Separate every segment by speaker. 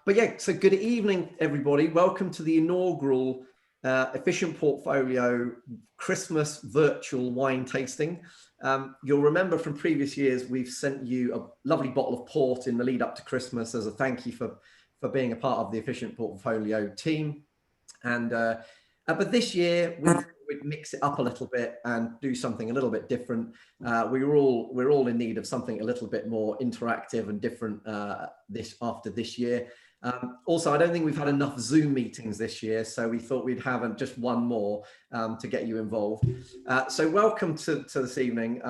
Speaker 1: But yeah, so good evening, everybody. Welcome to the inaugural Efficient Portfolio Christmas virtual wine tasting. You'll remember from previous years, we've sent you a lovely bottle of port in the lead up to Christmas as a thank you for being a part of the Efficient Portfolio team. And but this year we'd mix it up a little bit and do something a little bit different. We're all in need of something a little bit more interactive and different after this year. Also, I don't think we've had enough Zoom meetings this year, so we thought we'd have just one more to get you involved. So welcome to this evening.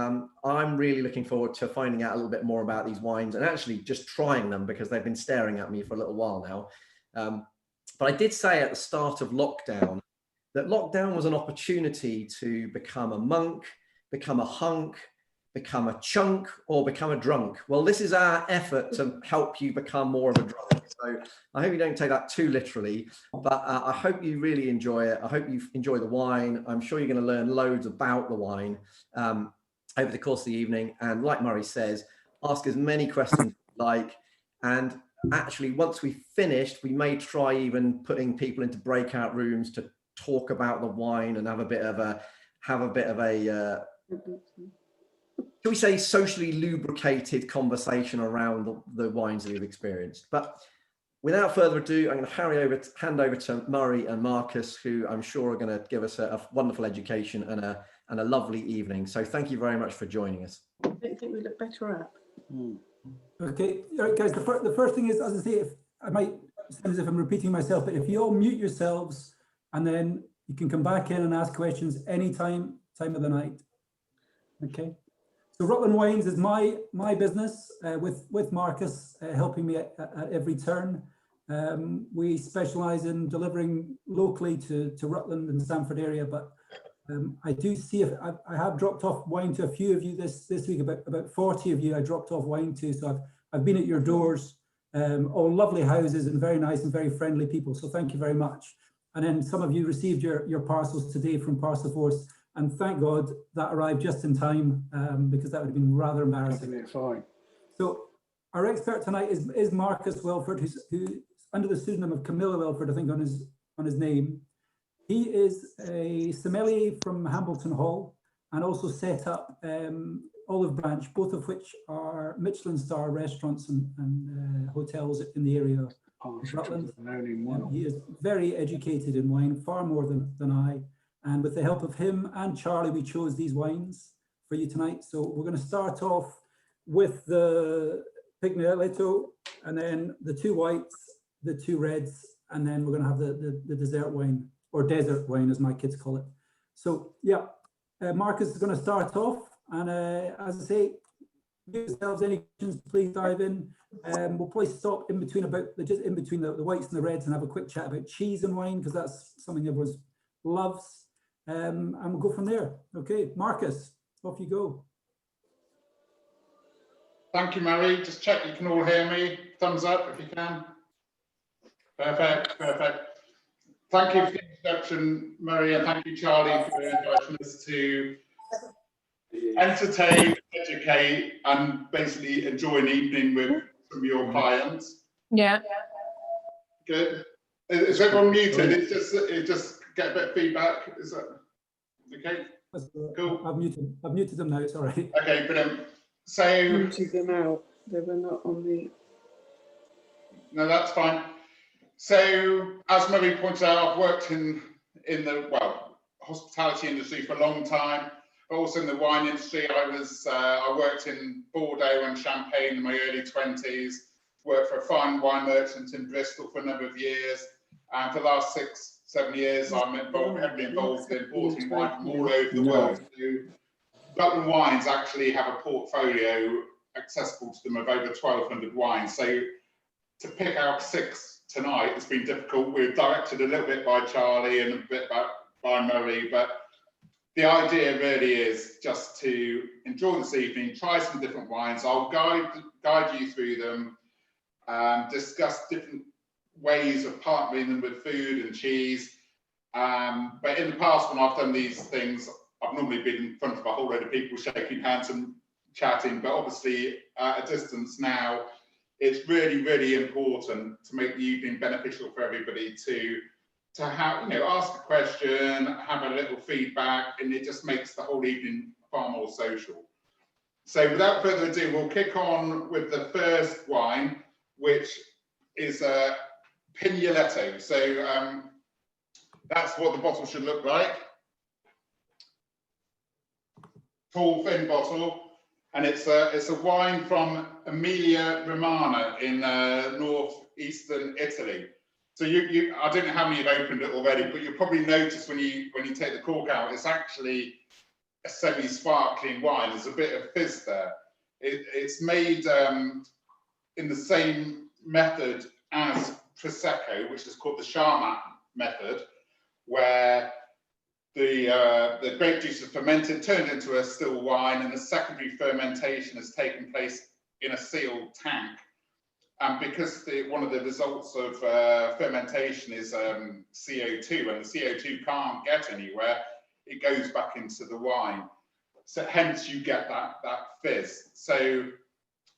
Speaker 1: I'm really looking forward to finding out a little bit more about these wines and actually just trying them because they've been staring at me for a little while now. But I did say at the start of lockdown that lockdown was an opportunity to become a monk, become a hunk, become a chunk, or become a drunk. Well, this is our effort to help you become more of a drunk. So I hope you don't take that too literally, but I hope you really enjoy it. I hope you enjoy the wine. I'm sure you're going to learn loads about the wine over the course of the evening. And like Murray says, ask as many questions as you like. And actually, once we've finished, we may try even putting people into breakout rooms to talk about the wine and have a bit of a shall we say, socially lubricated conversation around the wines that you've experienced. But without further ado, I'm going to hand over to Murray and Marcus, who I'm sure are going to give us a wonderful education and a lovely evening. So thank you very much for joining us.
Speaker 2: I don't think we look better up.
Speaker 3: Okay, all right, guys, the first thing is, as I say, I might sound as if I'm repeating myself, but if you all mute yourselves and then you can come back in and ask questions any time of the night. Okay. So Rutland Wines is my business with Marcus helping me at every turn. We specialise in delivering locally to Rutland and Stamford area, but I do see if I have dropped off wine to a few of you this week, about 40 of you I dropped off wine to. So I've been at your doors, all lovely houses and very nice and very friendly people. So thank you very much. And then some of you received your parcels today from Parcelforce. And thank God that arrived just in time because that would have been rather embarrassing.
Speaker 4: Fine.
Speaker 3: So our expert tonight is Marcus Welford, who's under the pseudonym of Camilla Welford, I think on his name. He is a sommelier from Hambleton Hall and also set up Olive Branch, both of which are Michelin star restaurants and hotels in the area of Rutland. He is very educated in wine, far more than I. And with the help of him and Charlie, we chose these wines for you tonight. So we're going to start off with the Pignoletto, and then the two whites, the two reds, and then we're going to have the dessert wine, or desert wine, as my kids call it. So yeah, Marcus is going to start off. And as I say, give yourselves any questions, please dive in. We'll probably stop in between just in between the whites and the reds and have a quick chat about cheese and wine, because that's something everyone loves. And we'll go from there. Okay, Marcus, off you go.
Speaker 4: Thank you, Murray. Just check you can all hear me. Thumbs up if you can. Perfect. Thank you for the introduction, Murray, and thank you, Charlie, for inviting us to entertain, educate, and basically enjoy an evening with some of your clients.
Speaker 2: Yeah.
Speaker 4: Good. Is everyone muted? It just get a bit of feedback. Is that okay? Cool.
Speaker 3: I've muted them now. It's all right.
Speaker 4: Okay, brilliant. So
Speaker 2: Muted them out. They were not on the.
Speaker 4: No, that's fine. So as Murray pointed out, I've worked in the hospitality industry for a long time, but also in the wine industry. I worked in Bordeaux and Champagne in my early 20s. Worked for a fine wine merchant in Bristol for a number of years, and for the last 6-7 years, I'm heavily involved in importing wine from all over the world. So Rutland Wines actually have a portfolio accessible to them of over 1,200 wines. So to pick out 6 tonight has been difficult. We're directed a little bit by Charlie and a bit by Murray, but the idea really is just to enjoy this evening, try some different wines. I'll guide you through them, discuss different ways of partnering them with food and cheese. But in the past, when I've done these things, I've normally been in front of a whole load of people shaking hands and chatting, but obviously at a distance now, it's really, really important to make the evening beneficial for everybody to have, you know, ask a question, have a little feedback, and it just makes the whole evening far more social. So without further ado, we'll kick on with the first wine, which is Pignoletto. So that's what the bottle should look like. Tall, thin bottle. And it's a wine from Emilia Romagna in northeastern Italy. So I don't know how many have opened it already, but you'll probably notice when you take the cork out, it's actually a semi-sparkling wine. There's a bit of fizz there. It's made in the same method as Prosecco, which is called the Charmat method, where the grape juice is fermented, turned into a still wine, and the secondary fermentation has taken place in a sealed tank. And because one of the results of fermentation is CO2, and the CO2 can't get anywhere, it goes back into the wine. So hence you get that fizz. So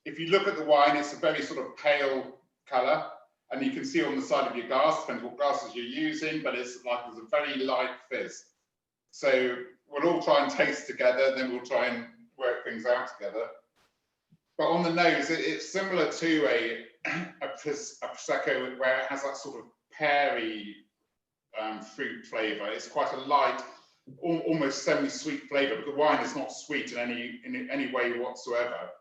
Speaker 4: if you look at the wine, it's a very sort of pale colour, and you can see on the side of your glass, depends what glasses you're using, but it's like there's a very light fizz. So we'll all try and taste together, then we'll try and work things out together. But on the nose, it's similar to a Prosecco, where it has that sort of peary fruit flavour. It's quite a light, almost semi-sweet flavour, but the wine is not sweet in any way whatsoever.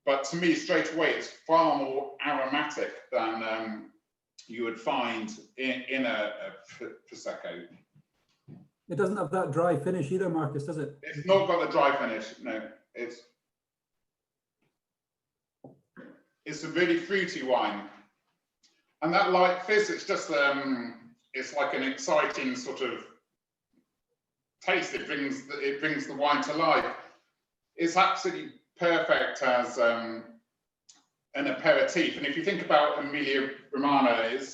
Speaker 4: But to me, straight away, it's far more aromatic than you would find in a Prosecco.
Speaker 3: It doesn't have that dry finish either, Marcus, does it?
Speaker 4: It's not got the dry finish, no. It's a really fruity wine. And that light fizz, it's just, it's like an exciting sort of taste. It brings the wine to life. It's absolutely perfect as an aperitif. And if you think about Emilia Romagna, it's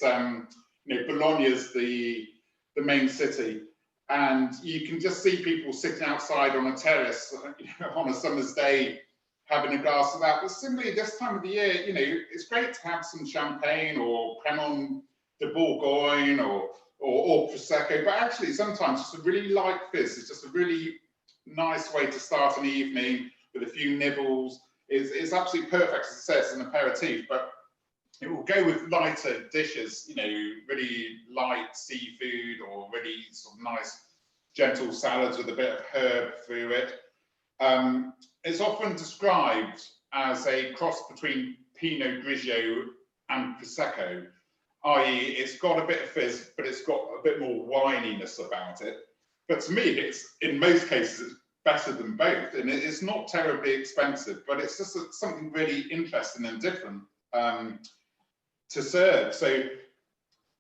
Speaker 4: you know, Bologna's the main city, and you can just see people sitting outside on a terrace, you know, on a summer's day, having a glass of that. But simply this time of the year, you know, it's great to have some champagne or Cremant de Bourgogne or Prosecco, but actually sometimes just a really light fizz is just a really nice way to start an evening with a few nibbles. It's absolutely perfect, as it says, as an aperitif, but it will go with lighter dishes, you know, really light seafood or really sort of nice, gentle salads with a bit of herb through it. It's often described as a cross between Pinot Grigio and Prosecco, i.e. it's got a bit of fizz, but it's got a bit more wininess about it. But to me, it's, in most cases, it's better than both, and it's not terribly expensive, but it's just something really interesting and different to serve. So, you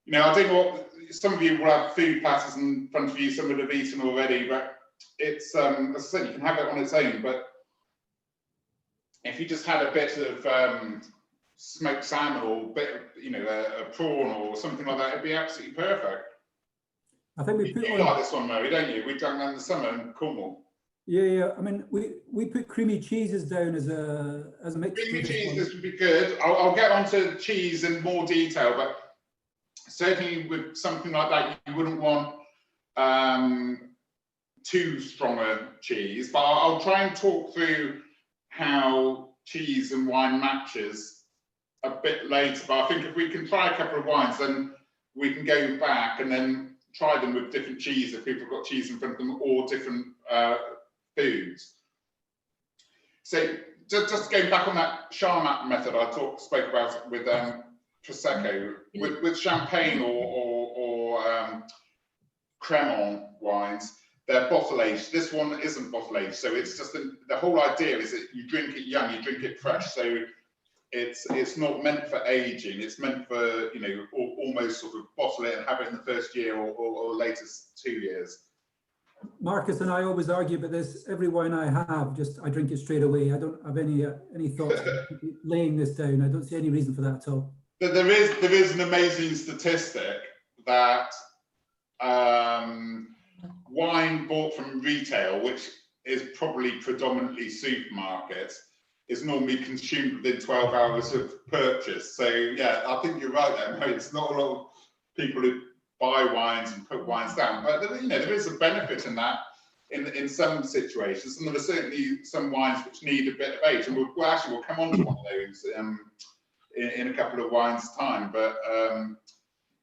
Speaker 4: know, I don't know what, some of you will have food platters in front of you, some would have eaten already, but it's, as I said, you can have it on its own, but if you just had a bit of smoked salmon or a bit of, you know, a prawn or something like that, it'd be absolutely perfect.
Speaker 3: I think we put
Speaker 4: You
Speaker 3: on,
Speaker 4: like this one, Murray, don't you? We've done that in the summer in Cornwall.
Speaker 3: yeah. I mean, we put creamy cheeses down as a mix.
Speaker 4: Creamy cheeses would be good. I'll get onto cheese in more detail, but certainly with something like that, you wouldn't want too strong a cheese. But I'll try and talk through how cheese and wine matches a bit later. But I think if we can try a couple of wines, then we can go back and then try them with different cheese if people have got cheese in front of them, or different foods. So just going back on that Charmat method I spoke about with Prosecco, with champagne or Cremant wines, they're bottle aged. This one isn't bottle aged, so it's just the whole idea is that you drink it young, you drink it fresh. So it's not meant for aging. It's meant for, you know, almost sort of bottle it and have it in the first year or latest 2 years.
Speaker 3: Marcus and I always argue about this. Every wine I have, I drink it straight away. I don't have any thoughts of laying this down. I don't see any reason for that at all.
Speaker 4: But there is an amazing statistic that wine bought from retail, which is probably predominantly supermarkets, is normally consumed within 12 hours of purchase. So yeah, I think you're right there, mate. It's not a lot of people who buy wines and put wines down, but there is a benefit in that in some situations, and there are certainly some wines which need a bit of age, and we'll come on to one of those in a couple of wines' time. But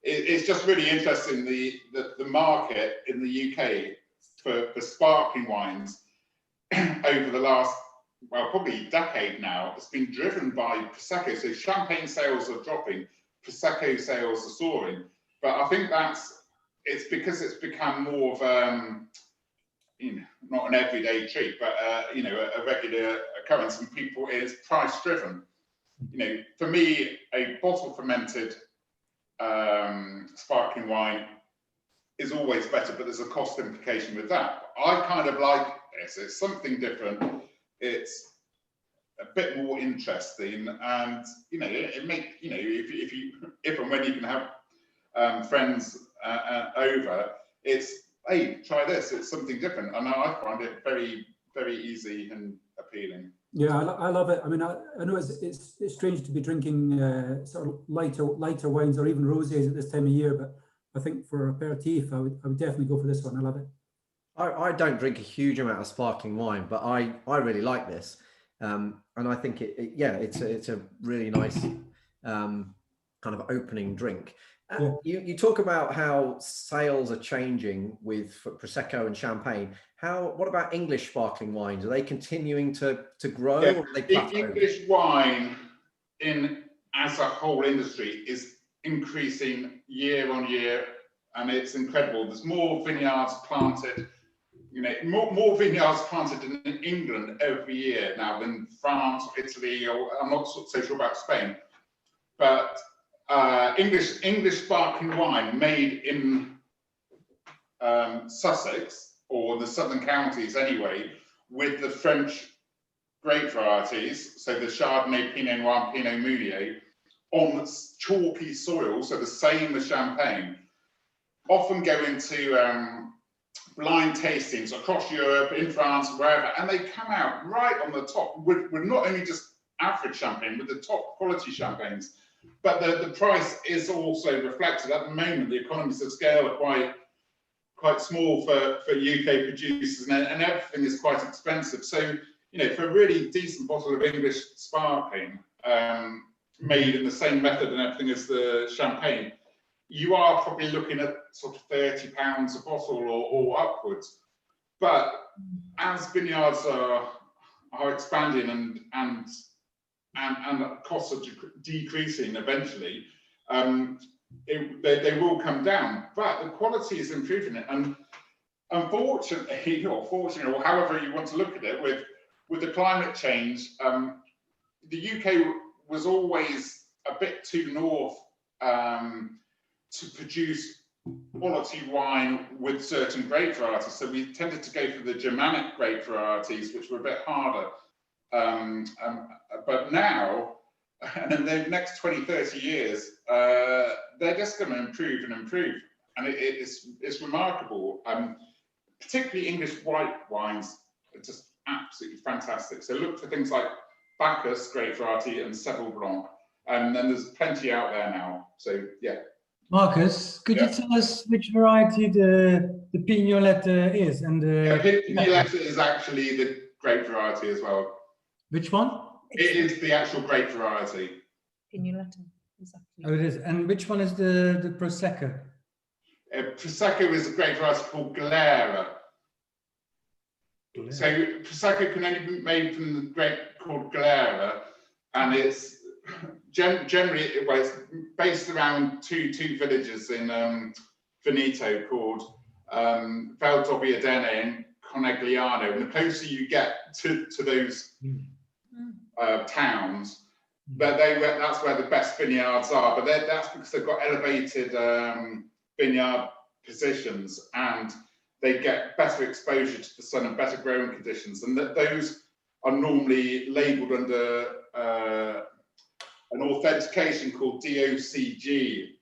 Speaker 4: it's just really interesting the market in the UK for sparkling wines over the last, well, probably decade now. It's been driven by Prosecco. So champagne sales are dropping, Prosecco sales are soaring. But I think it's because it's become more of not an everyday treat, but a regular occurrence, and people, it's price driven. For me, a bottle fermented sparkling wine is always better, but there's a cost implication with that. I kind of like this. It's something different. It's a bit more interesting, and it makes if and when you can have friends over, it's, hey, try this. It's something different, and I find it very, very easy and appealing.
Speaker 3: Yeah, I love it. I mean, I know it's strange to be drinking sort of lighter wines or even rosés at this time of year, but I think for aperitif, I would definitely go for this one. I love it.
Speaker 1: I don't drink a huge amount of sparkling wine, but I really like this, and I think it's a really nice kind of opening drink.
Speaker 3: Yeah.
Speaker 1: You talk about how sales are changing for Prosecco and Champagne. What about English sparkling wines? Are they continuing to grow?
Speaker 4: Yeah,
Speaker 1: or are they plateauing?
Speaker 4: English wine as a whole industry is increasing year on year, and it's incredible. There's more vineyards planted, more vineyards planted in England every year now than France, Italy, or I'm not so sure about Spain, but English sparkling wine made in Sussex, or the southern counties anyway, with the French grape varieties, so the Chardonnay, Pinot Noir, Pinot Meunier, on chalky soil, so the same as Champagne, often go into blind tastings across Europe, in France, wherever, and they come out right on the top with not only just average champagne, with the top quality champagnes, but the price is also reflected. At the moment, the economies of scale are quite small for UK producers, and everything is quite expensive. So, for a really decent bottle of English sparkling, made in the same method and everything as the champagne, you are probably looking at sort of £30 a bottle or upwards. But as vineyards are expanding and costs are decreasing eventually, they will come down. But the quality is improving it, and unfortunately, or fortunately, or however you want to look at it, with the climate change, the UK was always a bit too north to produce quality wine with certain grape varieties. So we tended to go for the Germanic grape varieties, which were a bit harder. But now, and in the next 20, 30 years, they're just going to improve and improve. And it's remarkable. Particularly English white wines are just absolutely fantastic. So look for things like Bacchus grape variety and Seville Blanc. And then there's plenty out there now. So, yeah.
Speaker 5: Marcus, could you tell us which variety the Pignolette is? And
Speaker 4: Pignolette is actually the grape variety as well.
Speaker 5: Which one?
Speaker 4: It is the actual grape variety.
Speaker 6: Pignolette, exactly.
Speaker 5: Oh, it is. And which one is the Prosecco?
Speaker 4: Prosecco is a grape variety called Glera. So Prosecco can only be made from the grape called Glera, and it's generally it's based around two villages in Veneto called Valdobbiadene and Conegliano. And the closer you get to those towns, that's where the best vineyards are. But that's because they've got elevated vineyard positions, and they get better exposure to the sun and better growing conditions. And those are normally labelled under an authentication called DOCG,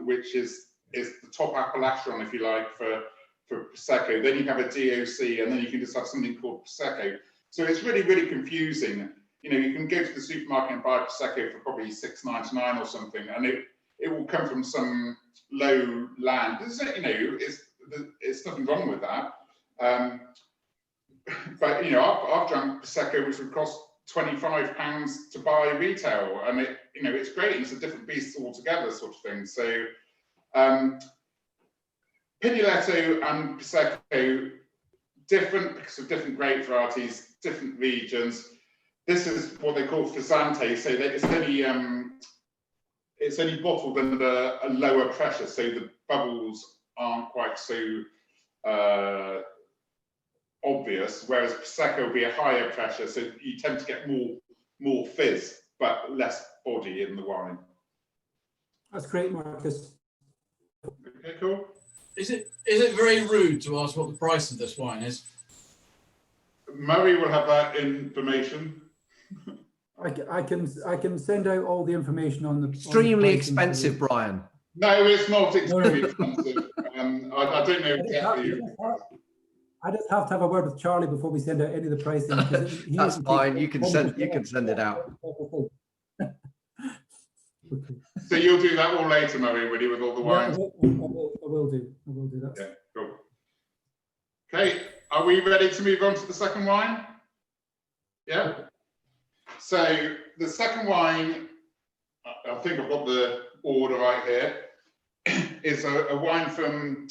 Speaker 4: which is the top appellation, if you like, for Prosecco. Then you have a DOC, and then you can just have something called Prosecco. So it's really, really confusing. you know, you can go to the supermarket and buy Prosecco for probably £6.99 or something, and it will come from some low land. You know, it's nothing wrong with that. But you know, I've drunk Prosecco which would cost £25 to buy retail, and you know, it's great. It's a different beast altogether, sort of thing. So Pignoletto and Prosecco, different because of different grape varieties, different regions. This is what they call frizzante, so that it's only bottled under a lower pressure, so the bubbles aren't quite so obvious, whereas Prosecco will be a higher pressure, so you tend to get more fizz, but less body in the wine.
Speaker 3: That's great, Marcus.
Speaker 4: Okay, cool.
Speaker 7: Is it very rude to ask what the price of this wine is?
Speaker 4: Murray will have that information.
Speaker 3: I can send out all the information on the
Speaker 1: Extremely expensive, Brian.
Speaker 4: No, it's not extremely expensive. I don't know exactly.
Speaker 3: I just have to have a word with Charlie before we send out any of the pricing.
Speaker 1: That's fine. You can send it out.
Speaker 3: Okay.
Speaker 4: So you'll do that all later, Murray, will you, with all the wines?
Speaker 3: I will do that.
Speaker 4: Yeah, cool. Okay, are we ready to move on to the second wine? Yeah. So the second wine, I think I've got the order right here, is a wine from,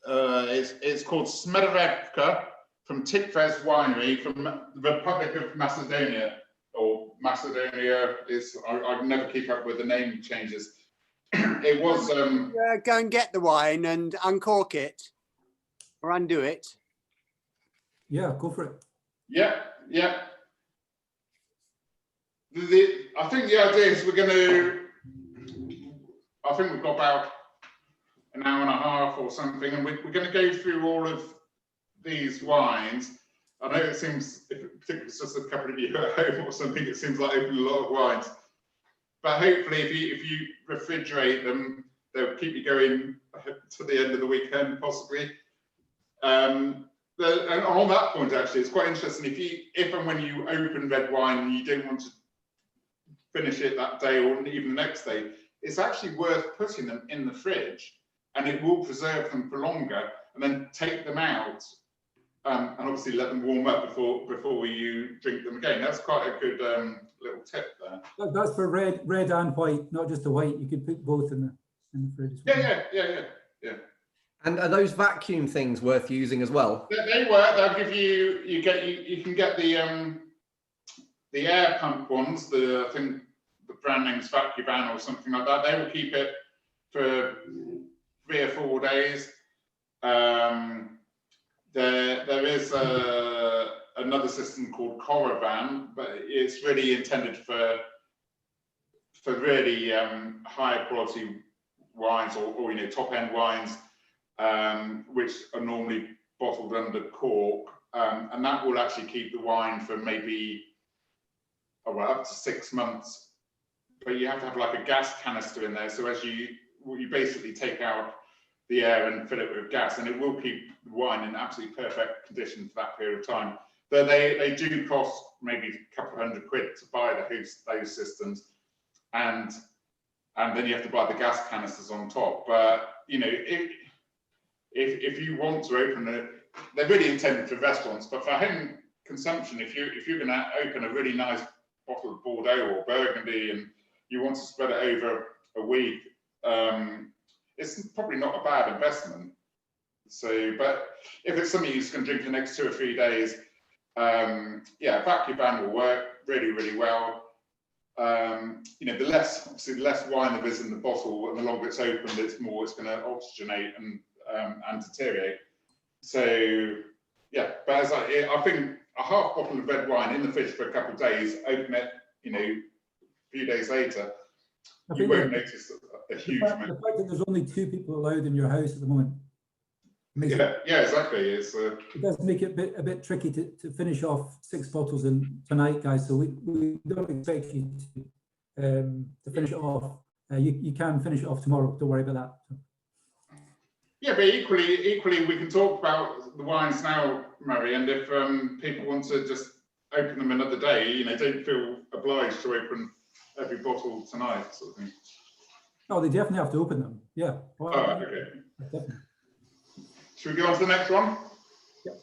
Speaker 4: it's called Smederevka from Tikves Winery from the Republic of Macedonia, or Macedonia is, I never keep up with the name changes. It was...
Speaker 8: go and get the wine and uncork it, or undo it.
Speaker 3: Yeah, go for it.
Speaker 4: Yeah. I think the idea is we're going to, I think we've got about an hour and a half or something, and we're going to go through all of these wines. I know it seems, particularly if it's just a couple of you at home or something, it seems like opening a lot of wines. But hopefully if you refrigerate them, they'll keep you going to the end of the weekend, possibly. And on that point, actually, it's quite interesting. If and when you open red wine and you don't want to finish it that day or even the next day, it's actually worth putting them in the fridge, and it will preserve them for longer, and then take them out and obviously let them warm up before you drink them again. That's quite a good little tip there.
Speaker 3: That's for red and white, not just the white. You could put both in the fridge.
Speaker 4: Yeah.
Speaker 1: And are those vacuum things worth using as well?
Speaker 4: They work. They'll give you can get the air pump ones. I think the brand name's Vacuban or something like that. They will keep it for 3 or 4 days. There is another system called Coravan, but it's really intended for really higher quality wines or you know, top end wines, which are normally bottled under cork, and that will actually keep the wine for maybe up to 6 months. But you have to have like a gas canister in there, so as you basically take out the air and fill it with gas, and it will keep the wine in absolutely perfect condition for that period of time. But they do cost maybe a couple of £100 to buy those systems, and then you have to buy the gas canisters on top. But you know, if you want to open it, they're really intended for restaurants, but for home consumption, if you're going to open a really nice bottle of Bordeaux or Burgundy and you want to spread it over a week, it's probably not a bad investment. So, but if it's something you're just going to drink for the next 2 or 3 days, yeah, Vacuban will work really, really well. You know, the less wine there is in the bottle, and the longer it's opened, it's going to oxygenate and deteriorate. So, yeah, but as I think a half bottle of red wine in the fridge for a couple of days, open it, you know, a few days later, you won't notice a huge amount.
Speaker 3: The fact that there's only 2 people allowed in your house at the moment.
Speaker 4: Yeah, exactly.
Speaker 3: It does make it a bit tricky to finish off 6 bottles tonight, guys. So we don't expect you to finish it off. You can finish it off tomorrow. Don't worry about that. So.
Speaker 4: Yeah, but equally, we can talk about the wines now, Murray. And if people want to just open them another day. You know, don't feel obliged to open every bottle tonight, sort of thing.
Speaker 3: Oh, they definitely have to open them. Yeah. Well,
Speaker 4: All right, okay.
Speaker 3: definitely.
Speaker 4: Should we go on to the next one?
Speaker 3: Yep.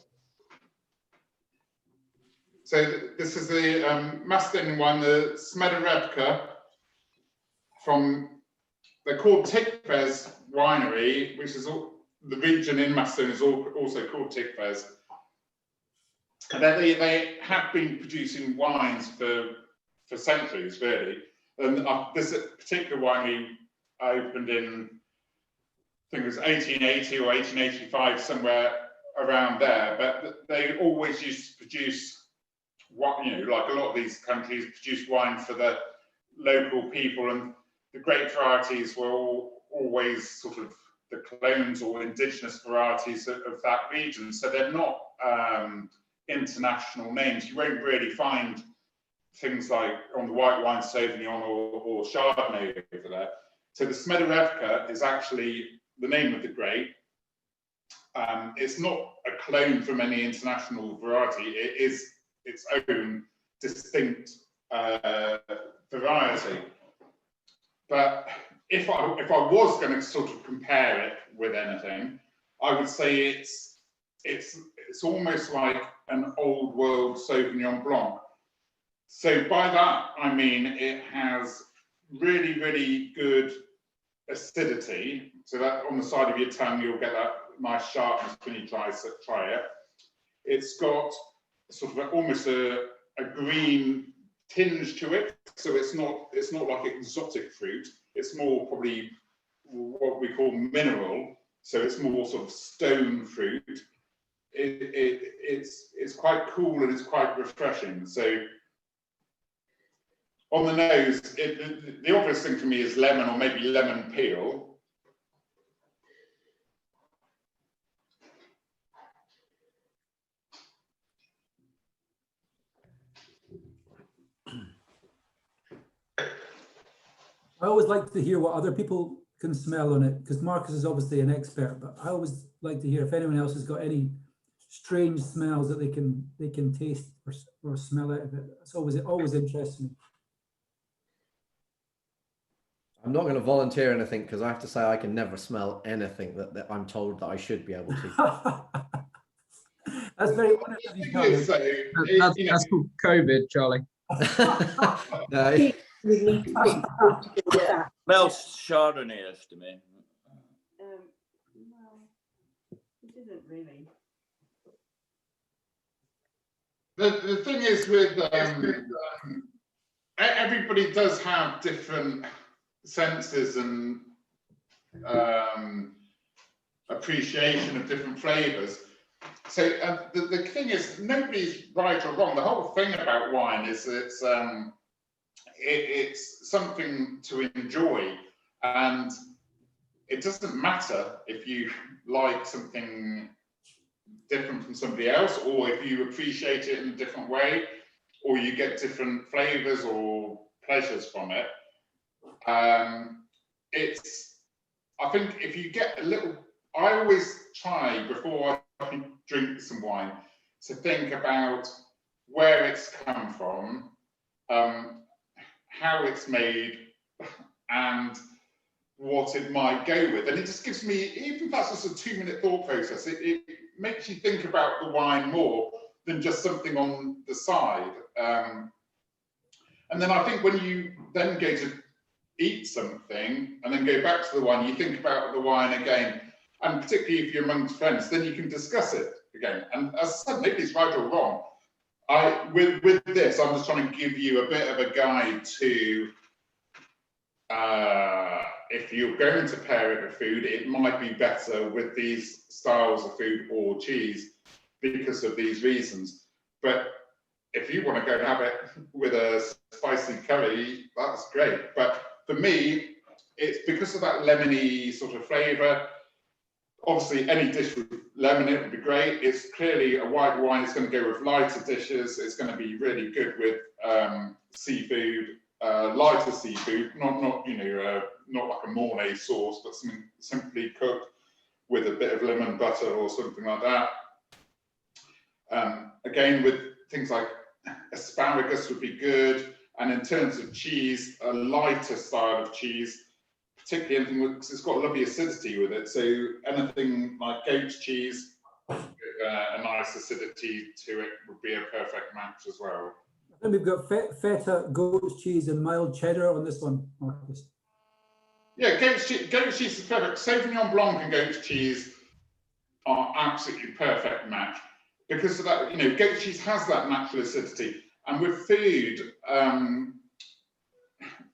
Speaker 4: So this is the Mastin one, the Smederevka from, they're called Tikvez Winery, which is the region in Mastin is also called Tikvez. And they have been producing wines for centuries, really. And this particular winery opened in, I think it was 1880 or 1885, somewhere around there. But they always used to produce what, you know, like a lot of these countries produce wine for the local people, and the grape varieties were always sort of the clones or indigenous varieties of that region. So they're not international names. You won't really find things like on the white wine Sauvignon or Chardonnay over there. So the Smederevka is actually the name of the grape. It's not a clone from any international variety. It is its own distinct variety. But if I was going to sort of compare it with anything, I would say it's almost like an old world Sauvignon Blanc. So by that I mean it has really, really good acidity. So that on the side of your tongue you'll get that nice sharpness when you try it. It's got sort of almost a green tinge to it, so it's not like exotic fruit. It's more probably what we call mineral, so it's more sort of stone fruit. It's quite cool and it's quite refreshing. So on the nose, the obvious thing for me is lemon or maybe lemon peel.
Speaker 3: I always like to hear what other people can smell on it, because Marcus is obviously an expert, but I always like to hear if anyone else has got any strange smells that they can taste or smell out of it. It's always interests me.
Speaker 1: I'm not going to volunteer anything because I have to say I can never smell anything that I'm told that I should be able to.
Speaker 3: That's very honest of you, Charlie.
Speaker 9: That's called COVID, Charlie.
Speaker 1: No.
Speaker 2: We need to put support to do that.
Speaker 10: Smells Chardonnay-ish to me.
Speaker 2: No, it isn't really.
Speaker 4: The thing is with everybody does have different senses and appreciation of different flavors. So the thing is, nobody's right or wrong. The whole thing about wine is it's something to enjoy, and it doesn't matter if you like something different from somebody else, or if you appreciate it in a different way, or you get different flavors or pleasures from it. I think if you get a little, I always try before I drink some wine to think about where it's come from, how it's made, and what it might go with. And it just gives me, even if that's just a 2-minute thought process, it makes you think about the wine more than just something on the side. And then I think when you then go to eat something and then go back to the wine, you think about the wine again, and particularly if you're amongst friends, then you can discuss it again. And as I said, nobody's right or wrong. With this, I'm just trying to give you a bit of a guide to if you're going to pair it with food, it might be better with these styles of food or cheese because of these reasons. But if you want to go and have it with a spicy curry, that's great. But for me, it's because of that lemony sort of flavour. Obviously, any dish with lemon, it would be great. It's clearly a white wine. It's going to go with lighter dishes. It's going to be really good with seafood, lighter seafood, not like a Mornay sauce, but something simply cooked with a bit of lemon butter or something like that. Again, with things like asparagus would be good. And in terms of cheese, a lighter style of cheese, particularly anything because it's got a lovely acidity with it. So anything like goat cheese, a nice acidity to it would be a perfect match as well.
Speaker 3: And we've got feta, goat's cheese, and mild cheddar on this one, Marcus.
Speaker 4: Yeah, goat cheese is perfect. Sauvignon Blanc and goat cheese are absolutely perfect match because of that. You know, goat cheese has that natural acidity, and with food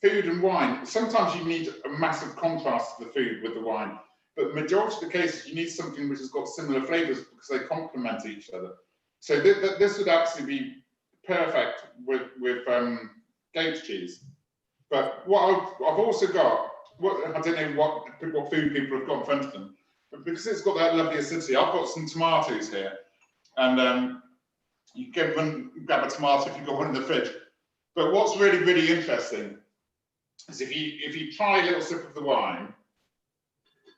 Speaker 4: and wine, sometimes you need a massive contrast to the food with the wine. But majority of the cases, you need something which has got similar flavours because they complement each other. So this would absolutely be perfect with goat cheese. But what I've also got, I don't know what food people have got in front of them, but because it's got that lovely acidity, I've got some tomatoes here, and you can grab a tomato if you've got one in the fridge. But what's really, really interesting is if you try a little sip of the wine.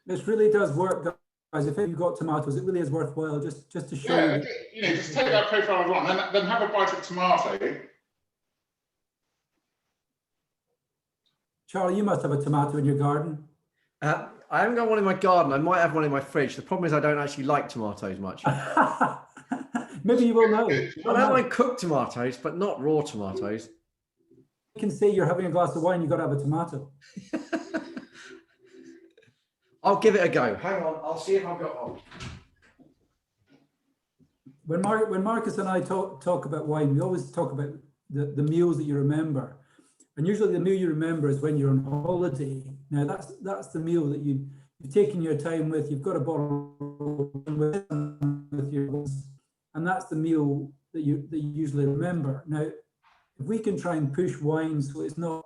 Speaker 3: This really does work, guys. If you've got tomatoes, it really is worthwhile just to show you.
Speaker 4: You know, just take that profile of wine, then have a bite of tomato.
Speaker 3: Charlie, you must have a tomato in your garden.
Speaker 1: I haven't got one in my garden. I might have one in my fridge. The problem is I don't actually like tomatoes much.
Speaker 3: Maybe you will know.
Speaker 1: I don't like cooked tomatoes, but not raw tomatoes.
Speaker 3: You can say you're having a glass of wine, you've got to have a tomato.
Speaker 1: I'll give it a go. Hang on, I'll see if I've got one.
Speaker 3: When Marcus and I talk about wine, we always talk about the meals that you remember. And usually the meal you remember is when you're on holiday. Now that's the meal that you've taken your time with, you've got a bottle with your, and that's the meal that you usually remember. Now, if we can try and push wine so it's not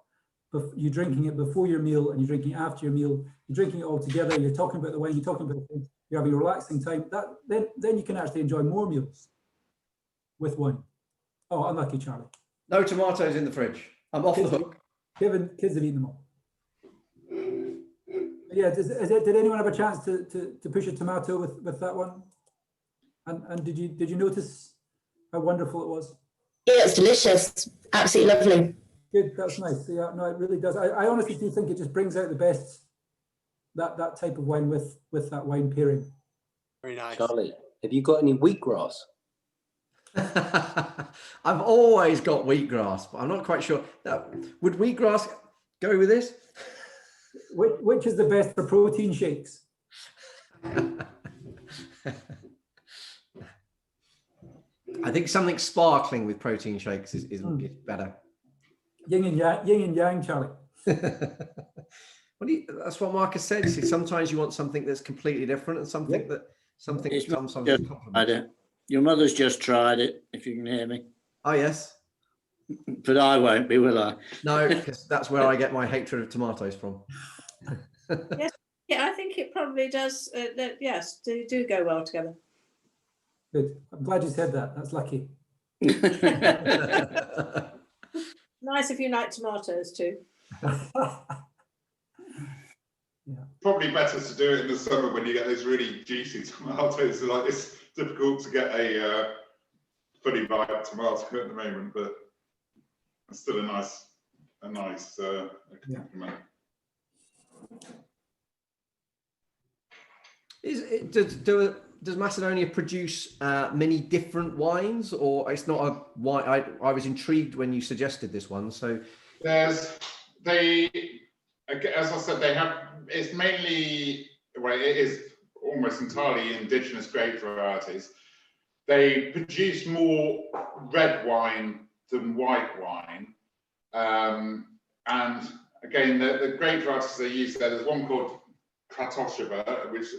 Speaker 3: you're drinking it before your meal and you're drinking it after your meal, you're drinking it all together, you're talking about the wine, you're talking about things, you're having a relaxing time, then you can actually enjoy more meals with wine. Oh, unlucky Charlie.
Speaker 1: No tomatoes in the fridge. I'm off the hook.
Speaker 3: Kids have eaten them all. Yeah, did anyone have a chance to push a tomato with that one? And did you notice how wonderful it was?
Speaker 11: Yeah, it's delicious. Absolutely lovely.
Speaker 3: Good, that's nice. Yeah, no, it really does. I honestly do think it just brings out the best, that type of wine with that wine pairing.
Speaker 8: Very nice.
Speaker 12: Charlie, have you got any wheatgrass?
Speaker 1: I've always got wheatgrass, but I'm not quite sure. Would wheatgrass go with this?
Speaker 3: Which is the best for protein shakes?
Speaker 1: I think something sparkling with protein shakes is better.
Speaker 3: Yin and yang, Charlie.
Speaker 1: That's what Marcus said. You see, sometimes you want something that's completely different and something that sometimes complements.
Speaker 10: Your mother's just tried it, if you can hear me.
Speaker 1: Oh, yes.
Speaker 10: But I won't be, will I?
Speaker 1: No, because that's where I get my hatred of tomatoes from.
Speaker 2: Yes, yeah, I think it probably does. Yes, they do go well together.
Speaker 3: Good. I'm glad you said that. That's lucky.
Speaker 2: Nice if you like tomatoes too.
Speaker 4: Probably better to do it in the summer when you get those really juicy tomatoes. Like it's difficult to get a fully ripe tomato at the moment, but it's still a nice compliment.
Speaker 1: Does Macedonia produce many different wines, or it's not a wine? I was intrigued when you suggested this one. So
Speaker 4: as I said, they have. It's mainly, well, it is almost entirely indigenous grape varieties. They produce more red wine than white wine, and again, the grape varieties they use there's one called Kratosheva, which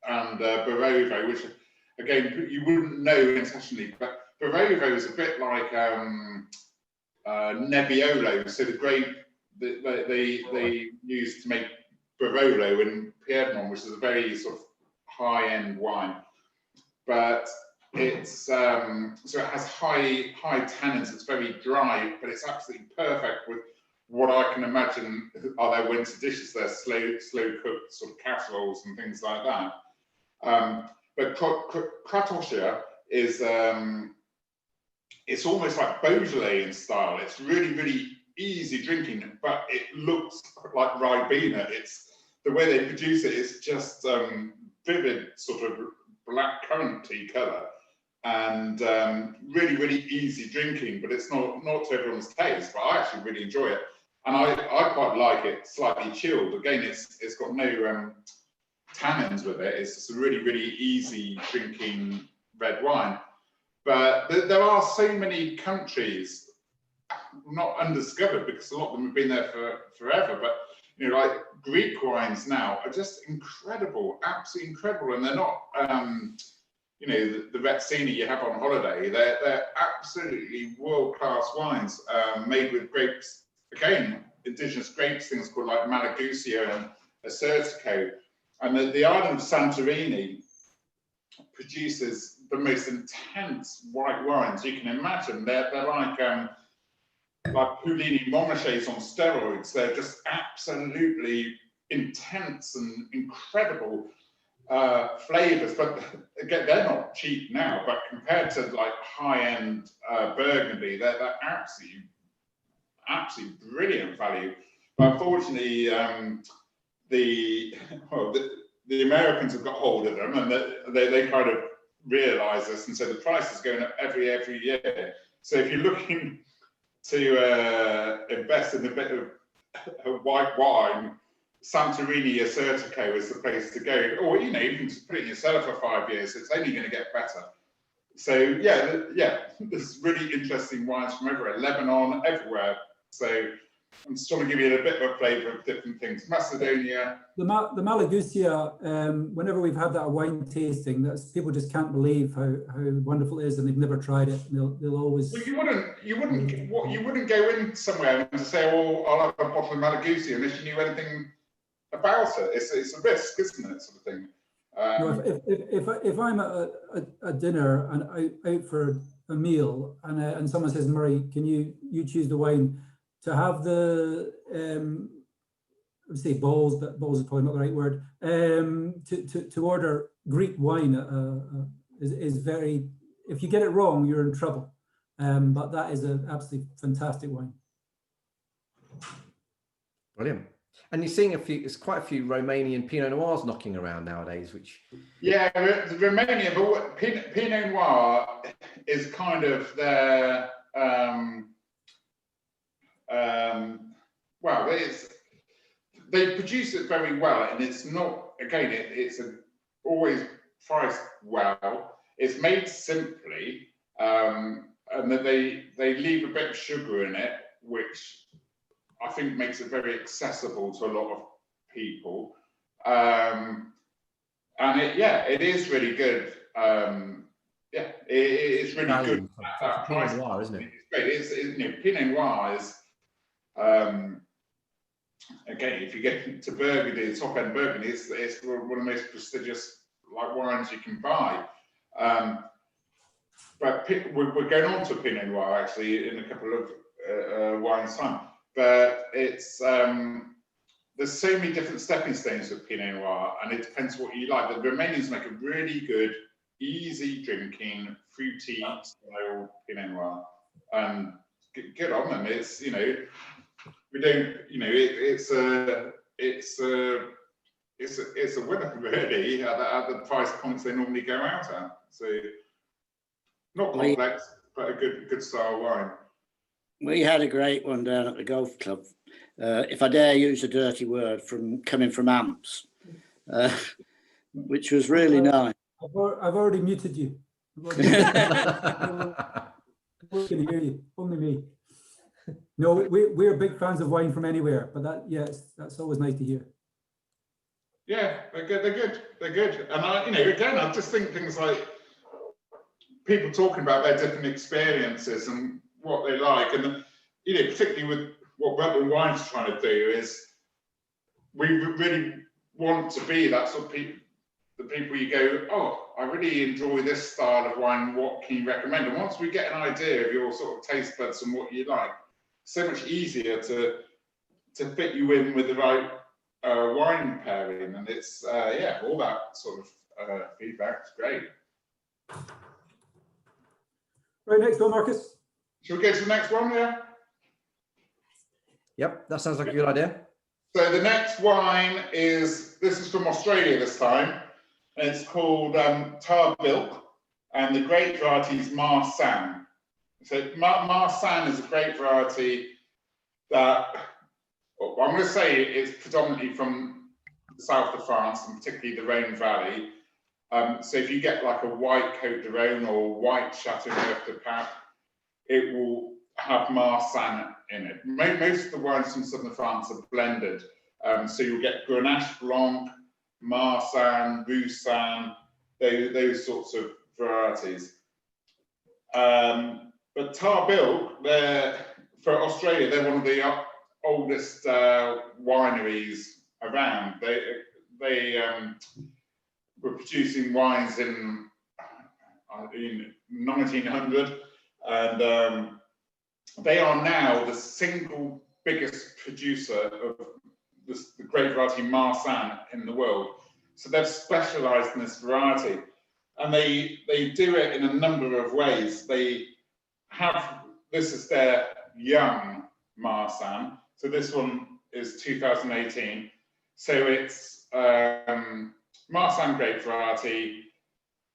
Speaker 4: and Barovo, which again you wouldn't know internationally, but Barovo is a bit like Nebbiolo, so the grape that they use to make Barolo and Piedmont, which is a very sort of high-end wine, but it's so it has high tannins. It's very dry, but it's absolutely perfect with what I can imagine are their winter dishes. They're slow cooked sort of casseroles and things like that. But Kratoshia is it's almost like Beaujolais in style. It's really, really easy drinking, but it looks like Ribena. It's the way they produce it is just vivid, sort of black currant tea colour, and really, really easy drinking. But it's not to everyone's taste. But I actually really enjoy it, and I quite like it slightly chilled. Again, it's got no tannins with it. It's just a really, really easy drinking red wine. But there are so many countries not undiscovered, because a lot of them have been there for forever. But you know, like Greek wines now are just incredible, absolutely incredible, and they're not, you know, the Retsini you have on holiday. They're absolutely world-class wines, made with grapes. Again, indigenous grapes, things called like Malagusio and Assyrtiko, and the island of Santorini produces the most intense white wines you can imagine. They're like Puligny Montrachets on steroids. They're just absolutely intense and incredible flavors. But again, they're not cheap now. But compared to like high-end Burgundy, they're absolutely brilliant value. But unfortunately, the Americans have got hold of them, and they kind of realise this, and so the price is going up every year. So if you're looking to invest in a bit of white wine, Santorini Assyrtiko is the place to go. Or you know, you can just put it in your cellar for 5 years. It's only going to get better. So yeah, there's really interesting wines from everywhere, Lebanon, everywhere. So I'm just trying to give you a bit of a flavour of different things. Macedonia.
Speaker 3: The Malagusia, whenever we've had that wine tasting, that's people just can't believe how wonderful it is, and they've never tried it. They'll always.
Speaker 4: Well, you wouldn't go in somewhere and say, "Oh, I'll have a bottle of Malagusia," unless you knew anything about it. It's a risk, isn't it, sort of thing.
Speaker 3: No, if I'm at a dinner and out for a meal, and someone says, "Murray, can you choose the wine?" To have the I would say balls, but balls is probably not the right word. To order Greek wine is very. If you get it wrong, you're in trouble. But that is an absolutely fantastic wine.
Speaker 1: Brilliant. And you're seeing there's quite a few Romanian Pinot Noirs knocking around nowadays, which.
Speaker 4: Yeah, the Romanian, but Pinot Noir is kind of their. Well, they produce it very well, and it's not, again, it's always priced well. It's made simply, and then they leave a bit of sugar in it, which I think makes it very accessible to a lot of people. And it is really good. It's really good at that price.
Speaker 1: Pinot Noir, isn't it?
Speaker 4: It's great. You know, Pinot Noir is. Again, if you get to Burgundy, top end Burgundy, it's one of the most prestigious like wines you can buy. But we're going on to Pinot Noir actually in a couple of wines time. But it's there's so many different stepping stones with Pinot Noir, and it depends what you like. The Romanians make a really good, easy drinking, fruity style Pinot Noir, and good on them. It's, you know. We don't, you know, it's a winner really at the price points they normally go out at. So not complex, but a good style wine.
Speaker 10: We had a great one down at the golf club. If I dare use a dirty word, coming from Amps, which was really nice.
Speaker 3: I've already muted you. I can hear you. Only me. No, we're big fans of wine from anywhere, but that's always nice to hear.
Speaker 4: Yeah, they're good. And I just think things like people talking about their different experiences and what they like, and particularly with what Rutland Wine's trying to do is we really want to be that sort of people. The people you go, oh, I really enjoy this style of wine. What can you recommend? And once we get an idea of your sort of taste buds and what you like, so much easier to fit you in with the right wine pairing, and it's all that sort of feedback is great.
Speaker 3: Right, next one, Marcus.
Speaker 4: Shall we go to the next one? Yeah.
Speaker 1: Yep, that sounds like a good idea.
Speaker 4: So the next wine this is from Australia this time, and it's called Tarbilk, and the grape variety is Marsanne. So Marsanne is a grape variety that, well, I'm going to say it's predominantly from the south of France, and particularly the Rhone Valley. So if you get like a white Côte de Rhône or white Châteauneuf de Pape, it will have Marsanne in it. Most of the wines from southern France are blended. So you'll get Grenache Blanc, Marsanne, Roussanne, those sorts of varieties. But Tarbilk, for Australia, they're one of the oldest wineries around. They were producing wines in 1900, and they are now the single biggest producer of the grape variety Marsanne in the world. So they've specialised in this variety, and they do it in a number of ways. They have, this is their young Marsanne. So this one is 2018. So it's Marsanne grape variety.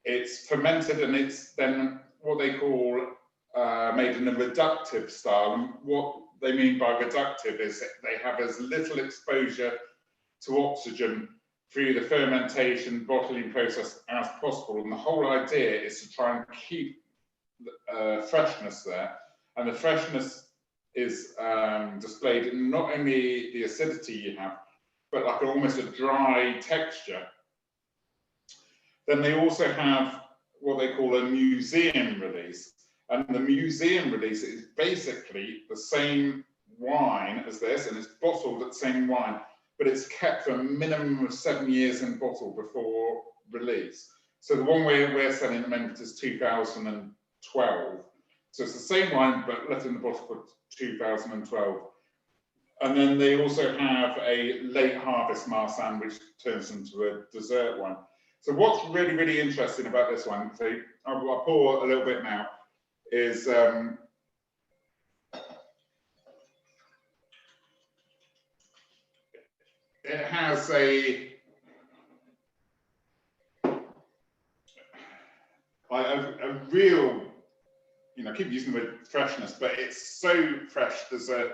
Speaker 4: It's fermented, and it's then what they call made in a reductive style. And what they mean by reductive is that they have as little exposure to oxygen through the fermentation bottling process as possible. And the whole idea is to try and keep freshness there. And the freshness is displayed in not only the acidity you have, but like almost a dry texture. Then they also have what they call a museum release. And the museum release is basically the same wine as this, and it's bottled at the same wine, but it's kept for a minimum of 7 years in bottle before release. So the one we're selling at the moment is 2012. So it's the same wine, but left in the bottle for 2012. And then they also have a late harvest Marsanne, which turns into a dessert wine. So what's really, really interesting about this one, so I'll pour a little bit now, is it has a real, I keep using the word freshness, but it's so fresh. There's a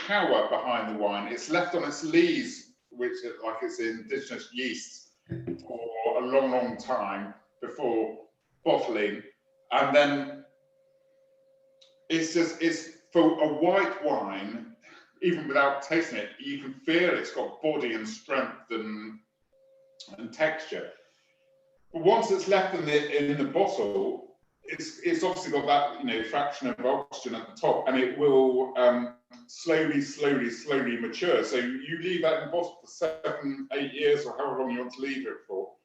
Speaker 4: power behind the wine. It's left on its lees, which is like it's indigenous yeast, for a long, long time before bottling, and then it's for a white wine. Even without tasting it, you can feel it's got body and strength and texture. But once it's left in the bottle, it's obviously got that fraction of oxygen at the top, and it will slowly mature. So you leave that in the bottle for 7, 8 years, or however long you want to leave it for,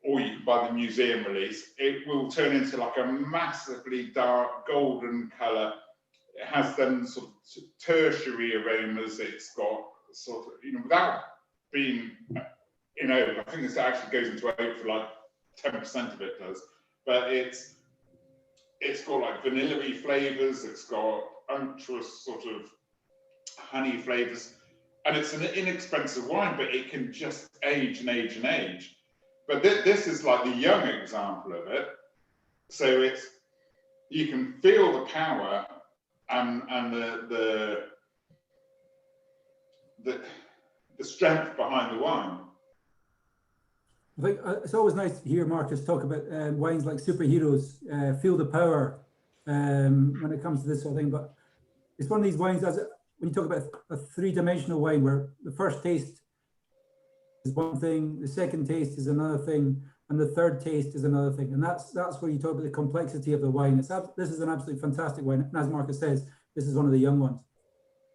Speaker 4: or you can buy the museum release. It will turn into like a massively dark golden colour. It has then sort of tertiary aromas. It's got sort of, without being in oak, I think this actually goes into oak for like 10% of it does, but it's got like vanilla-y flavours, it's got unctuous sort of honey flavours, and it's an inexpensive wine, but it can just age and age and age. But this is like the young example of it. So you can feel the power and the strength behind the wine.
Speaker 3: I think it's always nice to hear Marcus talk about wines like superheroes, feel the power when it comes to this sort of thing. But it's one of these wines, when you talk about a three-dimensional wine, where the first taste is one thing, the second taste is another thing, and the third taste is another thing. And that's where you talk about the complexity of the wine. This is an absolutely fantastic wine. And as Marcus says, this is one of the young ones.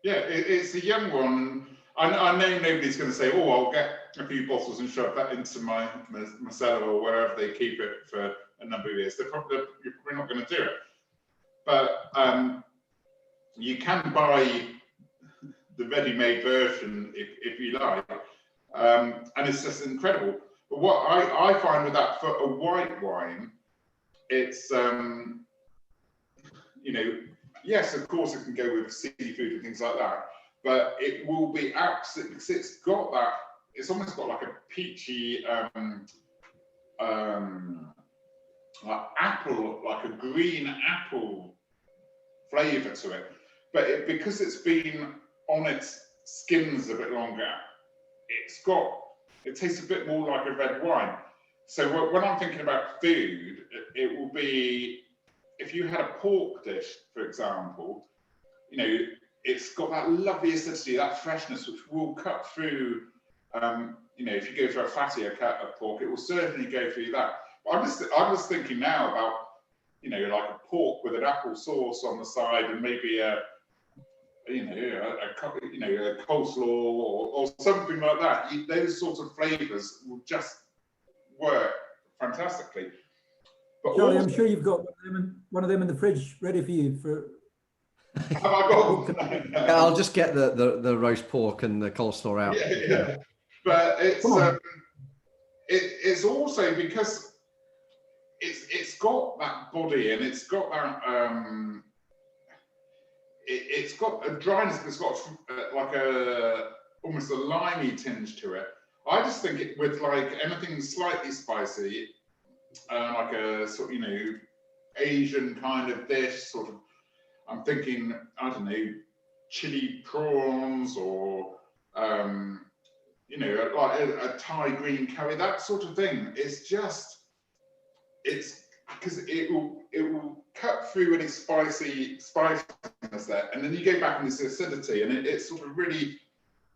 Speaker 4: Yeah, it's a young one. I know nobody's going to say, oh, I'll get a few bottles and shove that into my cellar or wherever they keep it for a number of years. You're probably not going to do it. But you can buy the ready-made version if you like. And it's just incredible. But what I find with that, for a white wine, it's you know, yes, of course it can go with seafood and things like that, but it will be absolutely, because it's got that, it's almost got like a peachy like apple, like a green apple flavour to it. But because it's been on its skins a bit longer, it tastes a bit more like a red wine. So when I'm thinking about food, it will be, if you had a pork dish, for example, you know, it's got that lovely acidity, that freshness, which will cut through, you know, if you go for a fattier cut of pork, it will certainly go through that. But I'm just thinking now about, you know, like a pork with an apple sauce on the side and maybe a coleslaw or something like that. Those sorts of flavours will just work fantastically. But
Speaker 3: Charlie,
Speaker 4: also,
Speaker 3: I'm sure you've got one of them in the fridge ready for you.
Speaker 4: have I got?
Speaker 1: Yeah, I'll just get the roast pork and the coleslaw out.
Speaker 4: Yeah. But it's also because it's got that body and it's got that it's got a dryness, but it's got like almost a limey tinge to it. I just think it with like anything slightly spicy, like a sort of, you know, Asian kind of dish, sort of. I'm thinking, I don't know, chili prawns or you know, like a Thai green curry, that sort of thing. It's because it will cut through any spiciness there, and then you go back in this acidity, and it's sort of really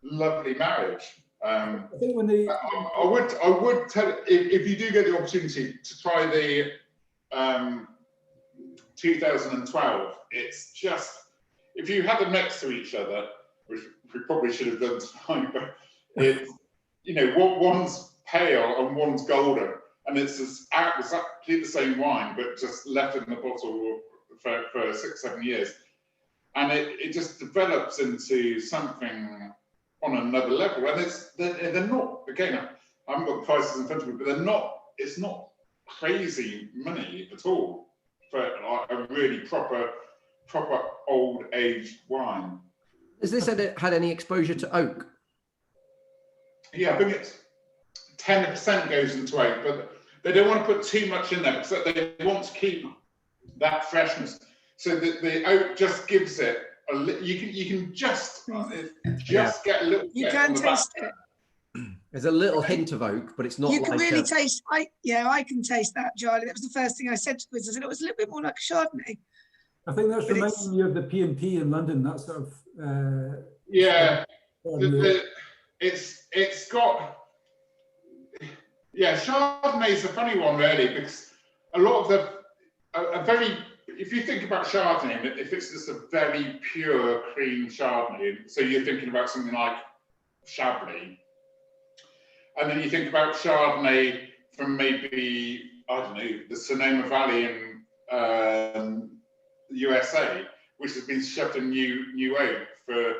Speaker 4: lovely marriage.
Speaker 3: I think when the
Speaker 4: I would tell, if you do get the opportunity to try the 2012, it's just, if you had them next to each other, which we probably should have done tonight, but it's, you know, one's pale and one's golden, and it's exactly the same wine, but just left in the bottle for 6-7 years, and it just develops into something on another level. And they're not, again, I haven't got the prices in front of me, but it's not crazy money at all for like a really proper old aged wine.
Speaker 1: Has this had any exposure to oak?
Speaker 4: Yeah, I think it's 10% goes into oak, but they don't want to put too much in there because they want to keep that freshness. So the oak just gives it a you can just get a little.
Speaker 13: You can taste it.
Speaker 1: There's a little hint of oak, but it's not.
Speaker 13: You can
Speaker 1: like
Speaker 13: really taste. I can taste that, Charlie. That was the first thing I said to Quiz. I said it was a little bit more like a Chardonnay.
Speaker 3: I think that's reminding you of the P&P in London. That sort of.
Speaker 4: Yeah, it's got. Yeah, Chardonnay's a funny one really, because a lot of if you think about Chardonnay, if it's just a very pure, clean Chardonnay, so you're thinking about something like Chablis, and then you think about Chardonnay from maybe, I don't know, the Sonoma Valley in the USA, which has been shoved in new oak for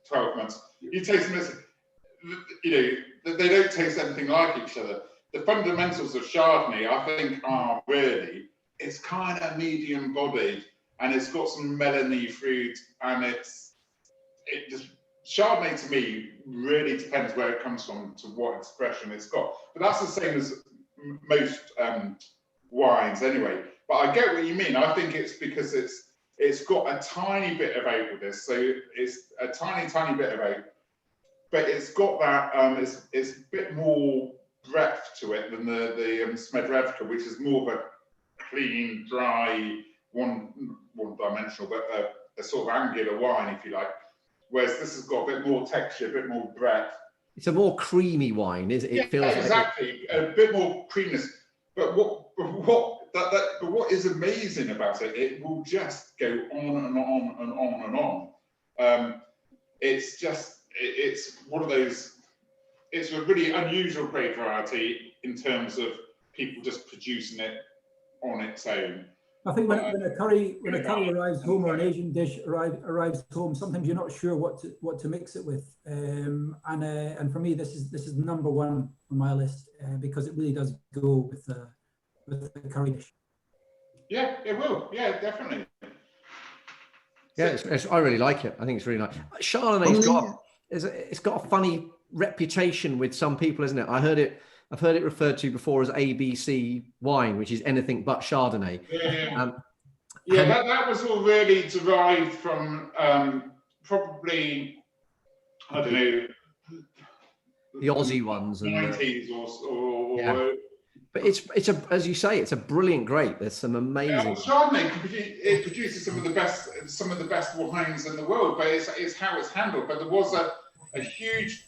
Speaker 4: 12 months. You taste them as, you know, they don't taste anything like each other. The fundamentals of Chardonnay, I think, are really, it's kind of medium bodied, and it's got some melony fruit, and Chardonnay to me really depends where it comes from to what expression it's got. But that's the same as most wines anyway. But I get what you mean. I think it's because it's got a tiny bit of oak with this, so it's a tiny bit of oak, but it's got that it's a bit more breadth to it than the Smedrevka, which is more of a clean, dry, one-dimensional, but a sort of angular wine, if you like. Whereas this has got a bit more texture, a bit more breadth.
Speaker 1: It's a more creamy wine, is it?
Speaker 4: Yeah,
Speaker 1: feels
Speaker 4: exactly.
Speaker 1: Like
Speaker 4: a bit more creaminess. But what is amazing about it, it will just go on and on and on and on. It's one of those. It's a really unusual grape variety in terms of people just producing it on its own.
Speaker 3: I think when a curry arrives home, or an Asian dish arrives home, sometimes you're not sure what to mix it with. And for me, this is number one on my list because it really does go with with the curry dish.
Speaker 4: Yeah, it will. Yeah, definitely.
Speaker 1: Yeah, I really like it. I think it's really nice. Chardonnay's it's got a funny reputation with some people, isn't it? I've heard it referred to before as ABC wine, which is anything but Chardonnay.
Speaker 4: Yeah, that was all really derived from probably, I don't know,
Speaker 1: the Aussie ones and
Speaker 4: 90s or
Speaker 1: yeah. But it's as you say, it's a brilliant grape. There's some amazing.
Speaker 4: Chardonnay produces some of the best wines in the world, but it's how it's handled. But there was a huge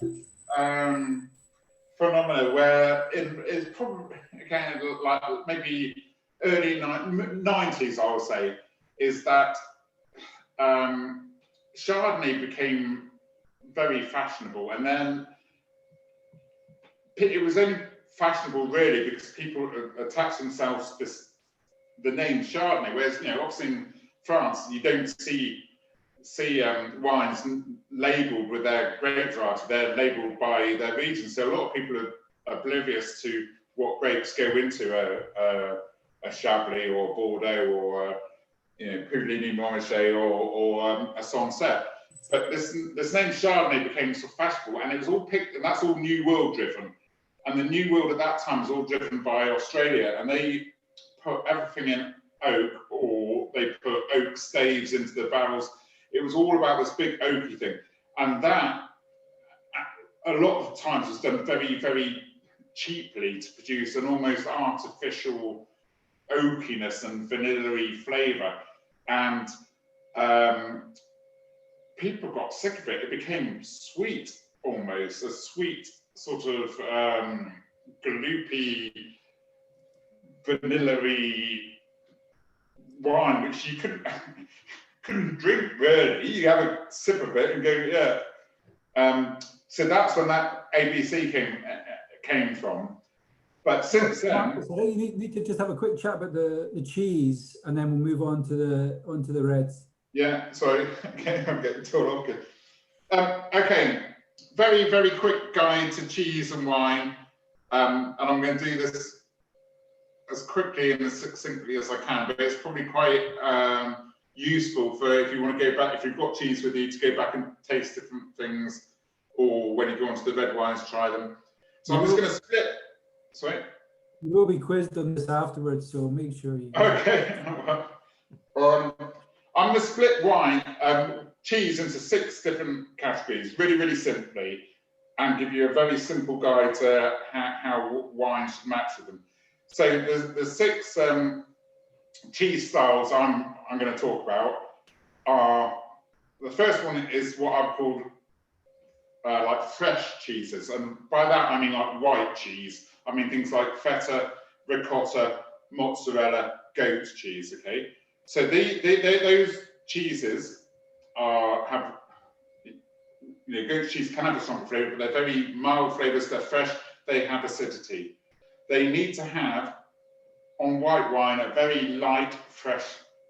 Speaker 4: phenomena where it's probably again like maybe early 90s, I would say, is that Chardonnay became very fashionable, and then it was only fashionable really because people attach themselves to the name Chardonnay, whereas obviously in France you don't see wines labelled with their grape variety; they're labelled by their region. So a lot of people are oblivious to what grapes go into a Chablis or Bordeaux or Puligny-Montrachet or a Sancerre. But this name Chardonnay became so fashionable, and it was all picked, and that's all New World driven. And the New World at that time was all driven by Australia, and they put everything in oak, or they put oak staves into the barrels. It was all about this big oaky thing, and that a lot of times was done very, very cheaply to produce an almost artificial oakiness and vanilla-y flavour. And people got sick of it. It became sweet, almost a sweet sort of gloopy, vanilla-y wine, which you couldn't drink really. You have a sip of it and go, yeah. So that's when that ABC came from. But since then,
Speaker 3: Marcus, I think you need to just have a quick chat about the cheese, and then we'll move on to the reds.
Speaker 4: Yeah, sorry, okay, I'm getting told off. Okay, very, very quick guide to cheese and wine, and I'm going to do this as quickly and as succinctly as I can, but it's probably quite useful for if you want to go back, if you've got cheese with you, to go back and taste different things, or when you go onto the red wines, try them. So I'm just going to split. Sorry?
Speaker 3: You will be quizzed on this afterwards, so make sure you...
Speaker 4: Okay. I'm going to split cheese into 6 different categories, really, really simply, and give you a very simple guide to how wine should match with them. So the 6 cheese styles I'm going to talk about are, the first one is what I've called like fresh cheeses, and by that I mean like white cheese. I mean things like feta, ricotta, mozzarella, goat cheese. Okay, so those cheeses have, goat cheese can have a strong flavour, but they're very mild flavours. They're fresh. They have acidity. They need to have on white wine a very light, fresh,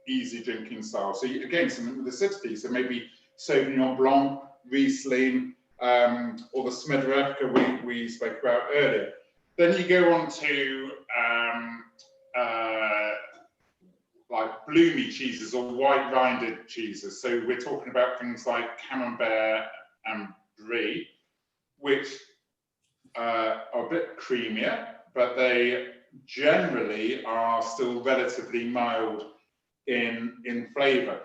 Speaker 4: easy drinking style. So again, something with acidity. So maybe Sauvignon Blanc, Riesling, or the Smederevka we spoke about earlier. Then you go on to like bloomy cheeses or white-rinded cheeses. So we're talking about things like Camembert and Brie, which are a bit creamier, but they generally are still relatively mild in flavour.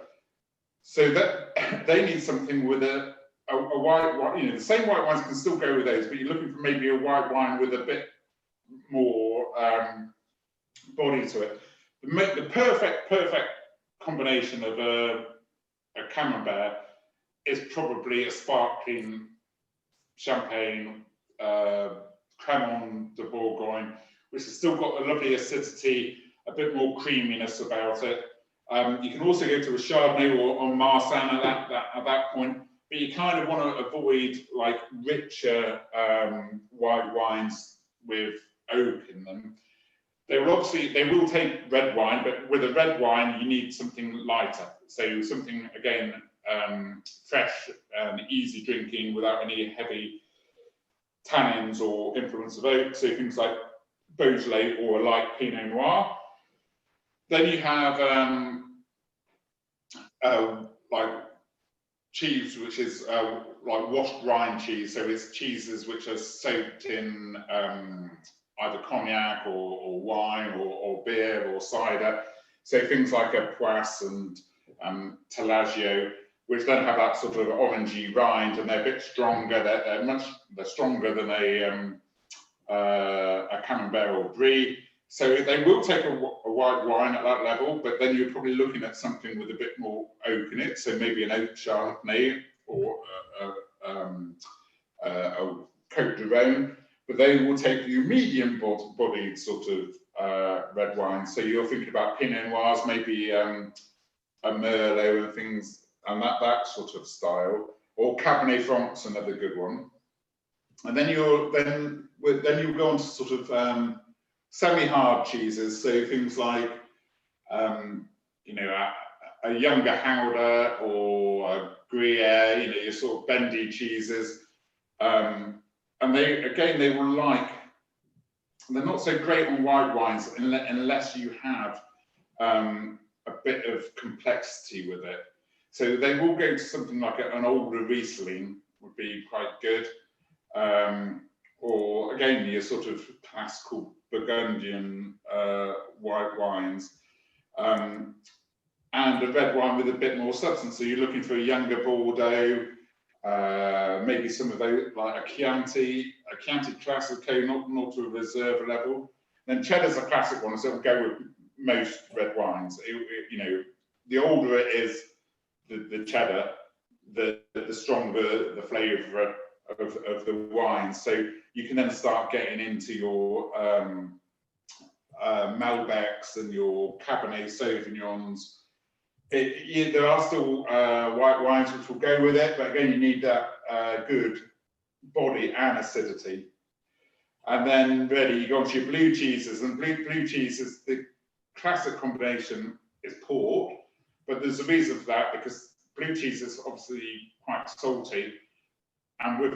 Speaker 4: So that they need something with a white wine. The same white wines can still go with those, but you're looking for maybe a white wine with a bit more body to it. The perfect combination of a Camembert is probably a sparkling champagne, Cremant de Bourgogne, which has still got a lovely acidity, a bit more creaminess about it. You can also go to a Chardonnay or Marsanne at that point, but you kind of want to avoid like richer white wines with oak in them. They will take red wine, but with a red wine you need something lighter. So something again fresh and easy drinking without any heavy tannins or influence of oak. So things like Beaujolais or a light Pinot Noir. Then you have like cheese, which is like washed rind cheese. So it's cheeses which are soaked in either cognac or wine or beer or cider. So things like a Poisse and Tellagio, which then have that sort of orangey rind, and they're a bit stronger. They're stronger than a Camembert or Brie. So they will take a white wine at that level, but then you're probably looking at something with a bit more oak in it. So maybe an oak Chardonnay or a Côte de Rhône, but they will take you medium-bodied sort of red wine. So you're thinking about Pinot Noirs, maybe a Merlot and things, and that sort of style, or Cabernet Franc's another good one. And then you'll go on to sort of semi-hard cheeses, so things like you know, a younger Gouda or a Gruyere, you know, your sort of bendy cheeses, and they will like. They're not so great on white wines unless you have a bit of complexity with it. So they will go to something like an older Riesling would be quite good. Or again, your sort of classical Burgundian white wines, and a red wine with a bit more substance. So you're looking for a younger Bordeaux, maybe some of those like a Chianti Classico, not to a reserve level. Then Cheddar's a classic one, so it'll go with most red wines. You know, the older it is, the Cheddar, the stronger the flavour of the wine. So you can then start getting into your Malbecs and your Cabernet Sauvignons. There are still white wines which will go with it, but again, you need that good body and acidity. And then really you go on to your blue cheeses, and blue cheeses, the classic combination is port, but there's a reason for that, because blue cheese is obviously quite salty, and with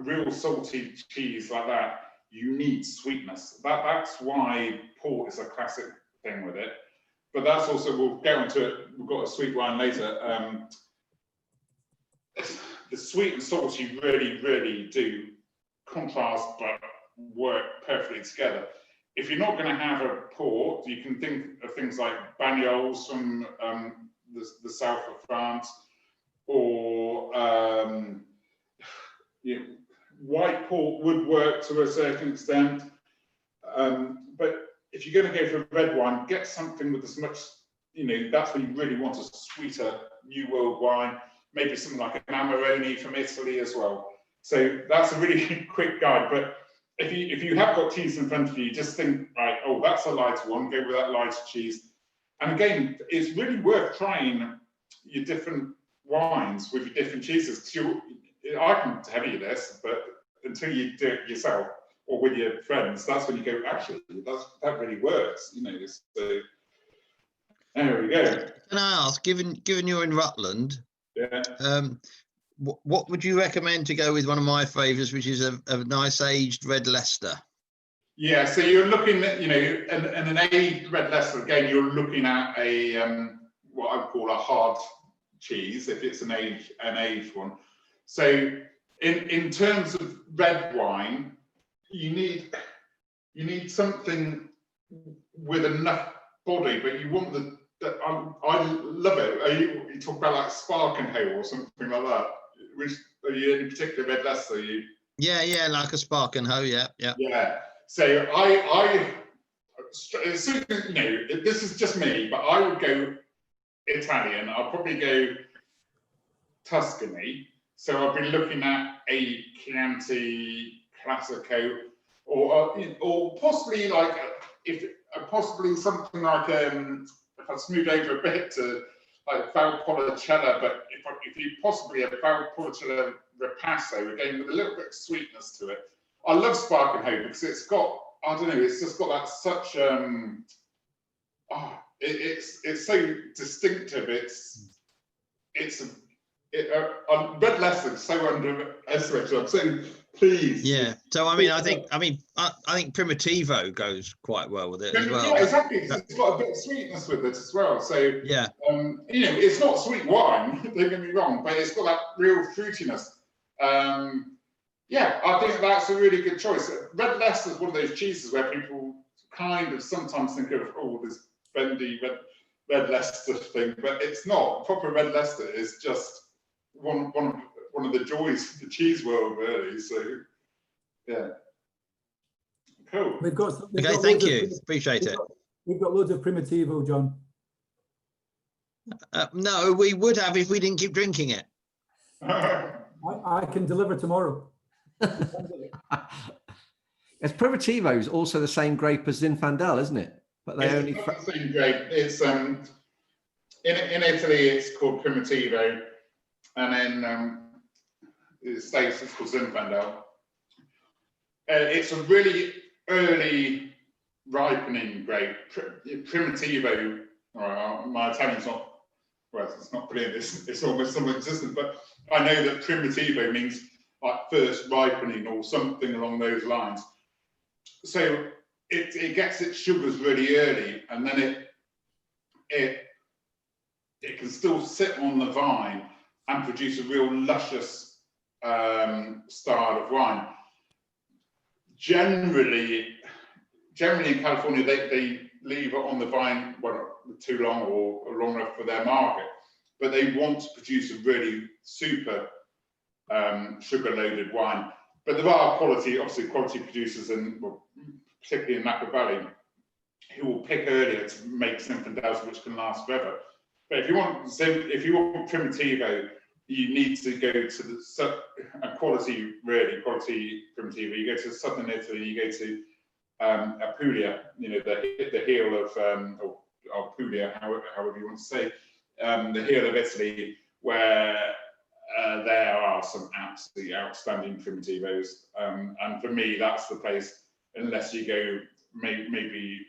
Speaker 4: real salty cheese like that, you need sweetness. That's why port is a classic thing with it. But that's also, we'll get onto it, we've got a sweet wine later. The sweet and salty really do contrast but work perfectly together. If you're not going to have a port, you can think of things like Bagnols from the south of France, or you know, white port would work to a certain extent, but if you're going to go for a red wine, get something with as much, you know, that's when you really want a sweeter New World wine, maybe something like an Amarone from Italy as well. So that's a really quick guide, but if you have got cheese in front of you, just think, right, oh, that's a lighter one, go with that lighter cheese. And again, it's really worth trying your different wines with your different cheeses. I can tell you this, but until you do it yourself or with your friends, that's when you go, actually, that really works, you know. So there we go.
Speaker 14: Can I ask, given you're in Rutland,
Speaker 4: yeah,
Speaker 14: what would you recommend to go with one of my favourites, which is a nice aged red Leicester?
Speaker 4: Yeah, so you're looking at, you know, and an aged red Leicester, again, you're looking at a what I call a hard cheese, if it's an aged one. So in terms of red wine, you need something with enough body, but you want I love it. You talk about like Sparkenhale or something like that. Which are you in particular red Leicester?
Speaker 14: Yeah, like a Sparkenhale. Yeah.
Speaker 4: So I you know, this is just me, but I would go Italian. I'll probably go Tuscany. So I've been looking at a Chianti Classico, or possibly like possibly something like if I smooth over a bit to like Valpolicella, but if you possibly have Valpolicella Ripasso, again with a little bit of sweetness to it. I love Sparkenhale because it's got, I don't know, it's just got that such it's so distinctive. Red Leicester is so underestimated. I'm so Please.
Speaker 14: Yeah. So I mean, I think Primitivo goes quite well with it as well.
Speaker 4: Yeah, exactly. 'Cause it's got a bit of sweetness with it as well. So
Speaker 14: Yeah.
Speaker 4: you know, it's not sweet wine. Don't get me wrong, but it's got that real fruitiness. Yeah, I think that's a really good choice. Red Leicester is one of those cheeses where people kind of sometimes think of, oh, this bendy red Leicester thing, but it's not. Proper Red Leicester is just one of the joys of the cheese world, really. So, yeah. Cool.
Speaker 3: We've got
Speaker 14: Okay, thank you. Appreciate it.
Speaker 3: We've got loads of Primitivo, John.
Speaker 14: No, we would have if we didn't keep drinking it.
Speaker 3: I can deliver tomorrow.
Speaker 1: It's Primitivo is also the same grape as Zinfandel, isn't it? But they only
Speaker 4: It's the same grape. It's in Italy it's called Primitivo, and then in the States it's called Zinfandel. It's a really early ripening grape. Primitivo. My Italian's not well. It's not brilliant. It's almost non-existent. But I know that Primitivo means like first ripening or something along those lines. So it gets its sugars really early, and then it can still sit on the vine and produce a real luscious style of wine. Generally in California, they leave it on the vine too long or long enough for their market, but they want to produce a really super sugar-loaded wine. But there are quality producers, particularly in Napa Valley, who will pick earlier to make Zinfandels, which can last forever. But if you want Primitivo, you need to go to quality Primitivo. You go to southern Italy, you go to Apulia, you know, the heel of Puglia, however you want to say, the heel of Italy, where there are some absolutely outstanding Primitivos. And for me, that's the place, unless you go maybe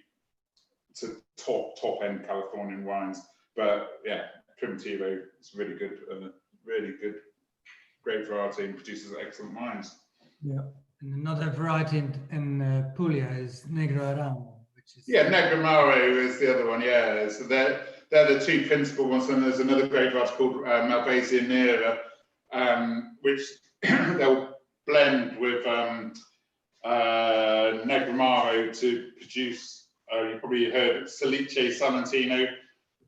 Speaker 4: to top end Californian wines. But yeah, Primitivo is really good, great variety, and produces excellent wines.
Speaker 3: Yeah.
Speaker 5: And another variety in Puglia is Negro Aramo, which is
Speaker 4: Negramaro is the other one. Yeah, so they're the two principal ones, and there's another great variety called Malvasia Nera, which they'll blend with Negramaro to produce. You probably heard of Salice Salentino.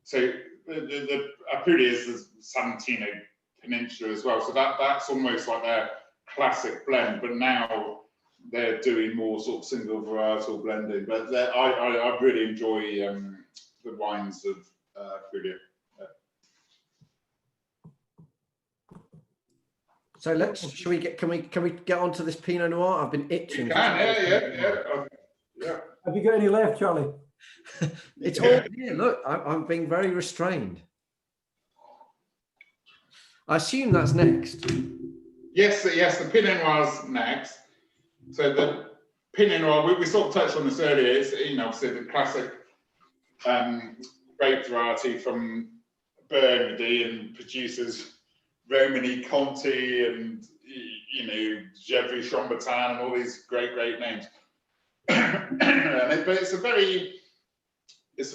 Speaker 4: So the Apulia is the Salentino Peninsula as well. So that's almost like their classic blend, but now they're doing more sort of single varietal blending. But I really enjoy the wines of Apulia.
Speaker 1: So can we get onto this Pinot Noir? I've been itching.
Speaker 4: Yeah.
Speaker 3: Have you got any left, Charlie?
Speaker 1: It's all here. Look, I'm being very restrained. I assume that's next.
Speaker 4: Yes, the Pinot Noir's next. So the Pinot Noir, we sort of touched on this earlier. It's, you know, obviously the classic grape variety from Burgundy, and produces Romani Conti and, you know, Gevrey Chambertin and all these great names. But it's a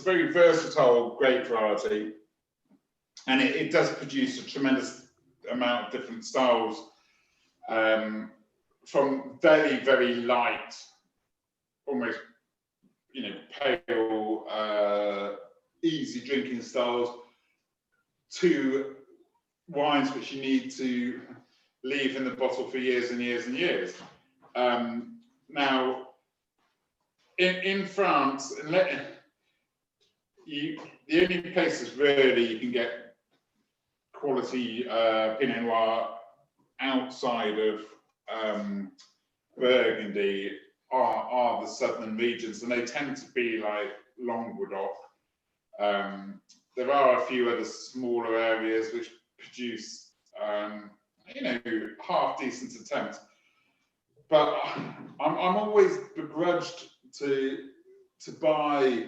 Speaker 4: very versatile grape variety, and it does produce a tremendous amount of different styles, from very light, almost, you know, pale, easy drinking styles, to wines which you need to leave in the bottle for years and years and years. Now, in France, the only places really you can get quality Pinot Noir outside of Burgundy are the southern regions, and they tend to be like Languedoc. There are a few other smaller areas which produce, you know, half decent attempts. But I'm always begrudged to buy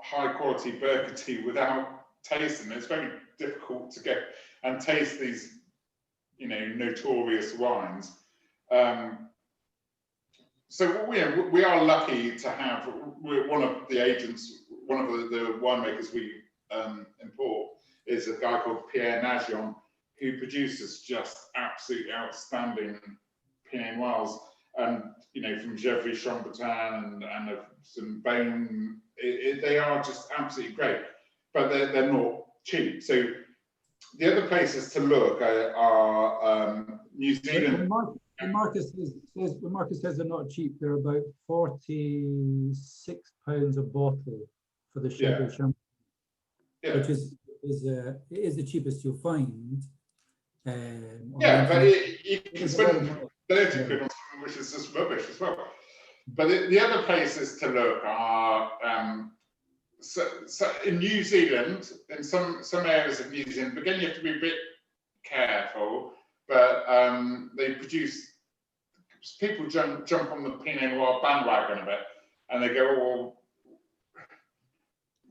Speaker 4: high quality Burgundy without tasting it. It's very difficult to get and taste these notorious wines. So we are lucky to have one of the agents, one of the winemakers we import is a guy called Pierre Nagion, who produces just absolutely outstanding Pinot Noirs, and from Gevrey Chambertin and some Beaune, they are just absolutely great, but they're not cheap. So the other places to look are New Zealand.
Speaker 3: When Marcus says they're not cheap, they're about £46 a bottle for the Gevrey Chambertin, which is the cheapest you'll find.
Speaker 4: But you can spend 30 quid on something which is just rubbish as well. But the other places to look are so in New Zealand, in some areas of New Zealand. Again, you have to be a bit careful, but they produce. People jump on the Pinot Noir bandwagon a bit, and they go, "Oh,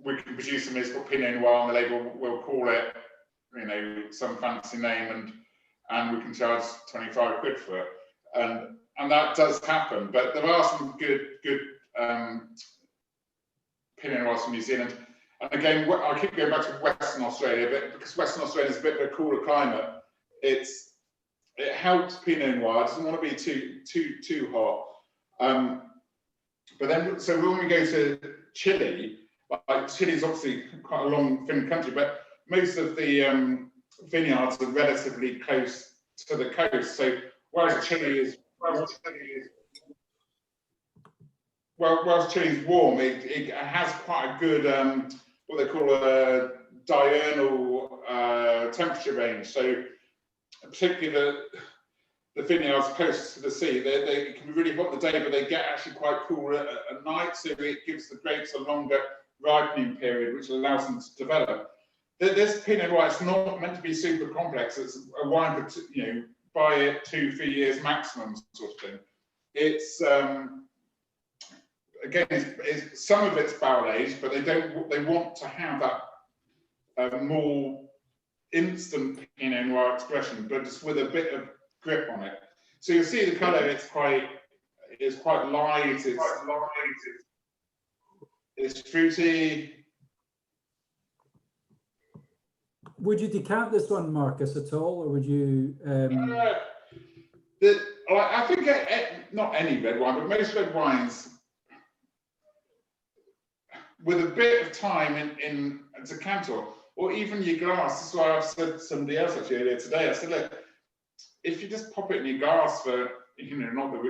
Speaker 4: well, we can produce something that's got Pinot Noir on the label. We'll call it, some fancy name, and we can charge 25 quid for it." And that does happen. But there are some good Pinot Noirs from New Zealand. And again, I keep going back to Western Australia, but because Western Australia is a bit of a cooler climate, it helps Pinot Noir. It doesn't want to be too hot. But then, so when we go to Chile, Chile is obviously quite a long, thin country, but most of the vineyards are relatively close to the coast. So whilst Chile is warm, it has quite a good what they call a diurnal temperature range. So particularly the vineyards close to the sea, they can be really hot in the day, but they get actually quite cool at night. So it gives the grapes a longer ripening period, which allows them to develop. This Pinot Noir is not meant to be super complex. It's a wine for buy it 2-3 years maximum sort of thing. It's again, it's some of it's barrel aged, but they want to have that more instant Pinot Noir expression, but just with a bit of grip on it. So you'll see the colour. It's quite light. It's fruity.
Speaker 3: Would you decant this one, Marcus, at all, or would you?
Speaker 4: I think not any red wine, but most red wines, with a bit of time in a decanter, or even your glass. This is why I've said to somebody else actually earlier today. I said, look, if you just pop it in your glass for, not that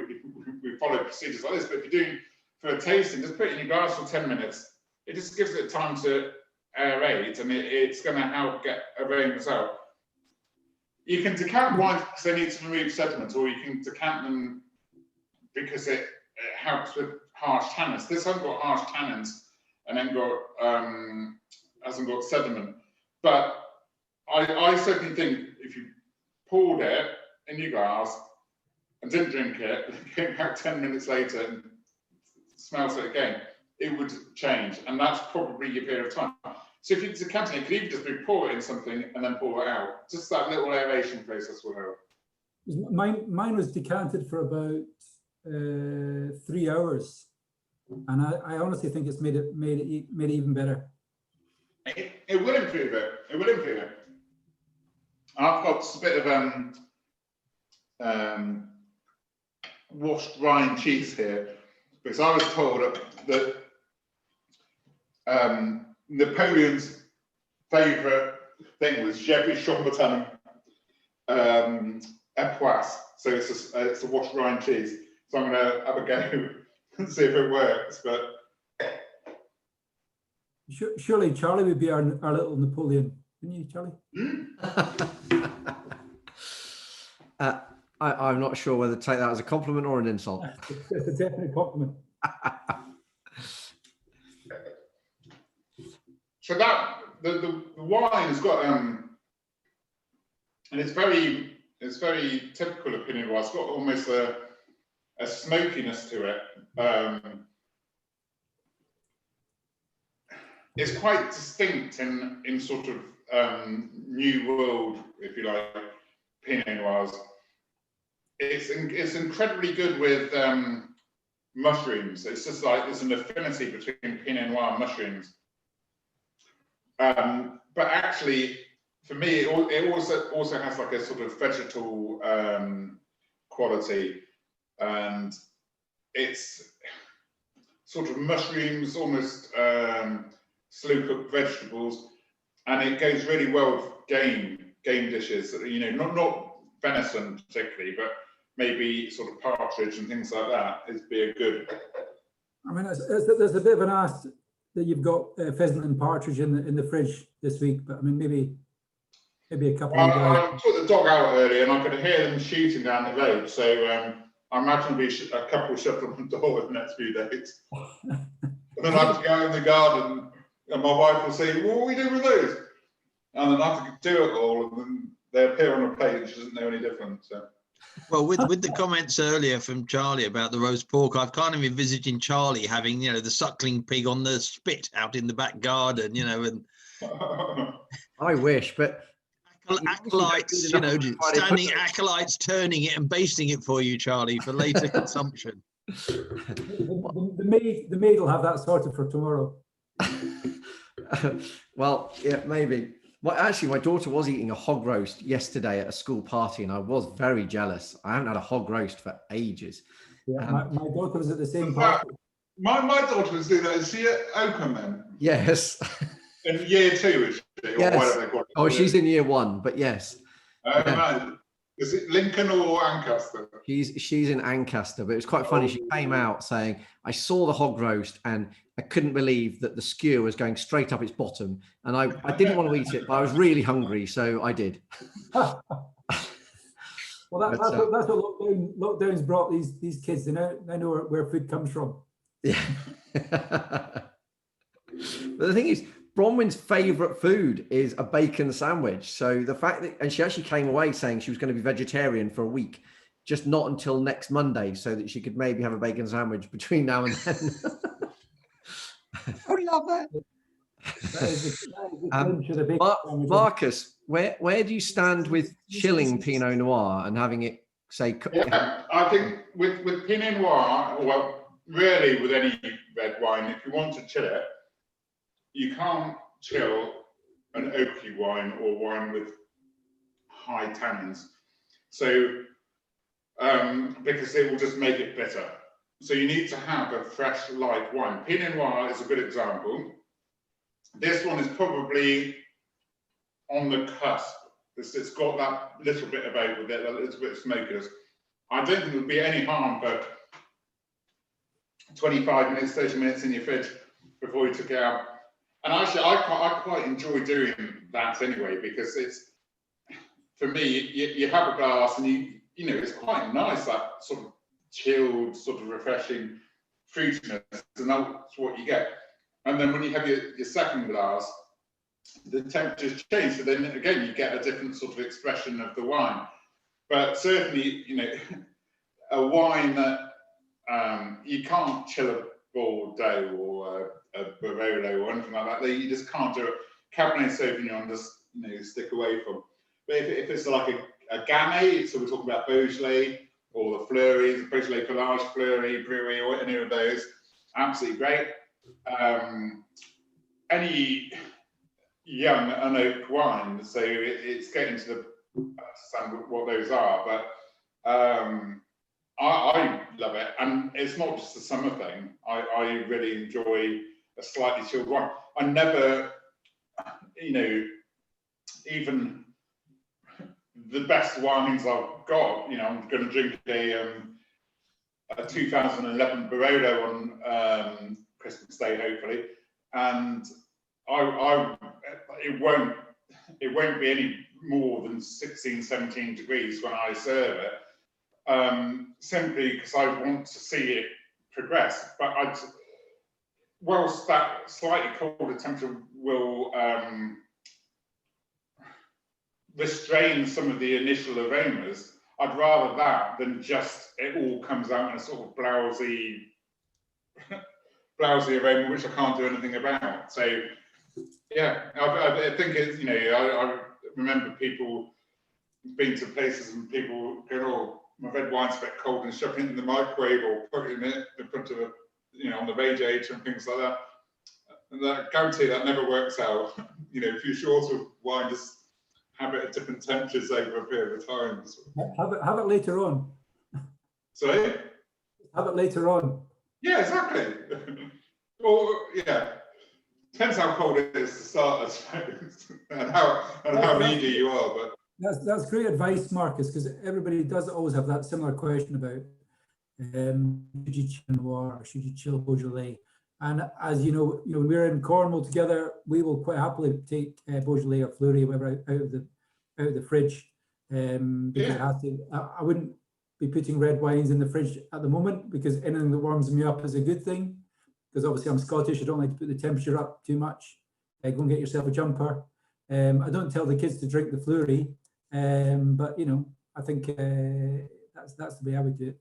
Speaker 4: we follow procedures like this, but if you're doing for a tasting, just put it in your glass for 10 minutes. It just gives it time to aerate, and it's going to help get a rain result. You can decant wines because they need to remove sediment, or you can decant them because it helps with harsh tannins. This hasn't got harsh tannins and then hasn't got sediment. But I certainly think if you poured it in your glass and didn't drink it, came back 10 minutes later and smells it again, it would change, and that's probably your period of time. So if you're decanting, you could even just pour it in something and then pour it out. Just that little aeration process will help.
Speaker 3: Mine was decanted for about 3 hours, and I honestly think it's made it even better.
Speaker 4: It will improve it. It will improve it. I've got just a bit of washed rind cheese here, because I was told that Napoleon's favourite thing was Gevrey Chambertin Epoisse. So it's a washed rind cheese. So I'm going to have a go and see if it works. But
Speaker 3: surely Charlie would be our little Napoleon, wouldn't you, Charlie?
Speaker 1: I'm not sure whether to take that as a compliment or an insult.
Speaker 3: It's a definite compliment.
Speaker 4: So that the wine has got and it's very typical of Pinot Noir. It's got almost a smokiness to it. It's quite distinct in sort of New World, if you like, Pinot Noirs. It's incredibly good with mushrooms. It's just like there's an affinity between Pinot Noir and mushrooms. But actually, for me, it also has like a sort of vegetal quality, and it's sort of mushrooms, almost slow cooked vegetables, and it goes really well with game dishes. You know, not venison particularly, but maybe sort of partridge and things like that is be a good.
Speaker 3: I mean, there's a bit of an ask that you've got pheasant and partridge in the fridge this week, but I mean, maybe a couple of
Speaker 4: I took the dog out earlier and I could hear them shooting down the road, so I imagine there'll be a couple shut on the door in the next few days. And then I have to go in the garden and my wife will say, "What are we doing with those?" And then I have to do it all, and then they appear on a plate and she doesn't know any different. So.
Speaker 14: Well, with the comments earlier from Charlie about the roast pork, I've kind of envisaging Charlie having, you know, the suckling pig on the spit out in the back garden, you know, and
Speaker 1: I wish, but
Speaker 14: acolytes, you know, standing acolytes turning it and basting it for you, Charlie, for later consumption.
Speaker 3: The maid will have that sorted for tomorrow.
Speaker 1: Well, yeah, maybe. Well, actually, my daughter was eating a hog roast yesterday at a school party, and I was very jealous. I haven't had a hog roast for ages.
Speaker 3: Yeah, my daughter was at the same party.
Speaker 4: My daughter was doing that. Is she at Oakham then?
Speaker 1: Yes.
Speaker 4: In year 2, is she? Or
Speaker 1: Yes.
Speaker 4: whatever they call it.
Speaker 1: Oh, she's in year 1, but yes.
Speaker 4: Oh, man. Is it Lincoln or Ancaster?
Speaker 1: She's in Ancaster, but it was quite funny. She came out saying, "I saw the hog roast and I couldn't believe that the skewer was going straight up its bottom. And I didn't want to eat it, but I was really hungry, so I did."
Speaker 3: Well, that's what lockdown's brought these kids. They know where food comes from.
Speaker 1: Yeah. But the thing is, Bronwyn's favourite food is a bacon sandwich. So the fact that, and she actually came away saying she was going to be vegetarian for a week, just not until next Monday, so that she could maybe have a bacon sandwich between now and then.
Speaker 13: I love it.
Speaker 1: Marcus, where do you stand with chilling Pinot Noir and having it, say?
Speaker 4: Yeah, I think with Pinot Noir, well, really with any red wine, if you want to chill it, you can't chill an oaky wine or wine with high tannins. So, because it will just make it bitter. So you need to have a fresh, light wine. Pinot Noir is a good example. This one is probably on the cusp. It's got that little bit of oak with it, a little bit of smokiness. I don't think there would be any harm for 25 minutes, 30 minutes in your fridge before you took it out. And actually, I quite enjoy doing that anyway, because it's, for me, you have a glass and you know, it's quite nice, that sort of chilled, sort of refreshing fruitiness, and that's what you get. And then when you have your second glass, the temperatures change, so then again you get a different sort of expression of the wine. But certainly, you know, a wine that you can't chill a Bordeaux or a Barolo or anything like that. You just can't do it. Cabernet Sauvignon, just, you know, stick away from. But if it's like a Gamay, so we're talking about Beaujolais or the Fleury, Beaujolais Pelage, Fleury, Brewery, or any of those, absolutely great. Any young unoaked wine, so it's getting to the understand what those are, but I love it, and it's not just a summer thing. I really enjoy a slightly chilled wine. I never, you know, even the best wines I've got, you know, I'm going to drink a 2011 Barolo on Christmas Day, hopefully, and it won't be any more than 16, 17 degrees when I serve it, simply because I want to see it progress. But whilst that slightly colder temperature will restrain some of the initial aromas, I'd rather that than just it all comes out in a sort of blousy aroma, which I can't do anything about. So yeah, I think it's, you know, I remember people been to places and people go, "Oh, my red wine's a bit cold," and shoving it in the microwave or putting it in front of a, on the radiator and things like that. And that guarantee that never works out. If you're short of wine, just have it at different temperatures over a period of time.
Speaker 3: Have it later on.
Speaker 4: Sorry?
Speaker 3: Have it later on.
Speaker 4: Yeah, exactly. Or yeah, depends how cold it is to start, I suppose, and how needy you are. But
Speaker 3: that's great advice, Marcus, because everybody does always have that similar question about should you chill Noir or should you chill Beaujolais? And as you know, when we're in Cornwall together, we will quite happily take Beaujolais or Fleury, whatever, out of the fridge. Because it has to. I wouldn't be putting red wines in the fridge at the moment, because anything that warms me up is a good thing. Because obviously I'm Scottish, I don't like to put the temperature up too much. Go and get yourself a jumper. I don't tell the kids to drink the Fleury, but I think that's the way I would do it.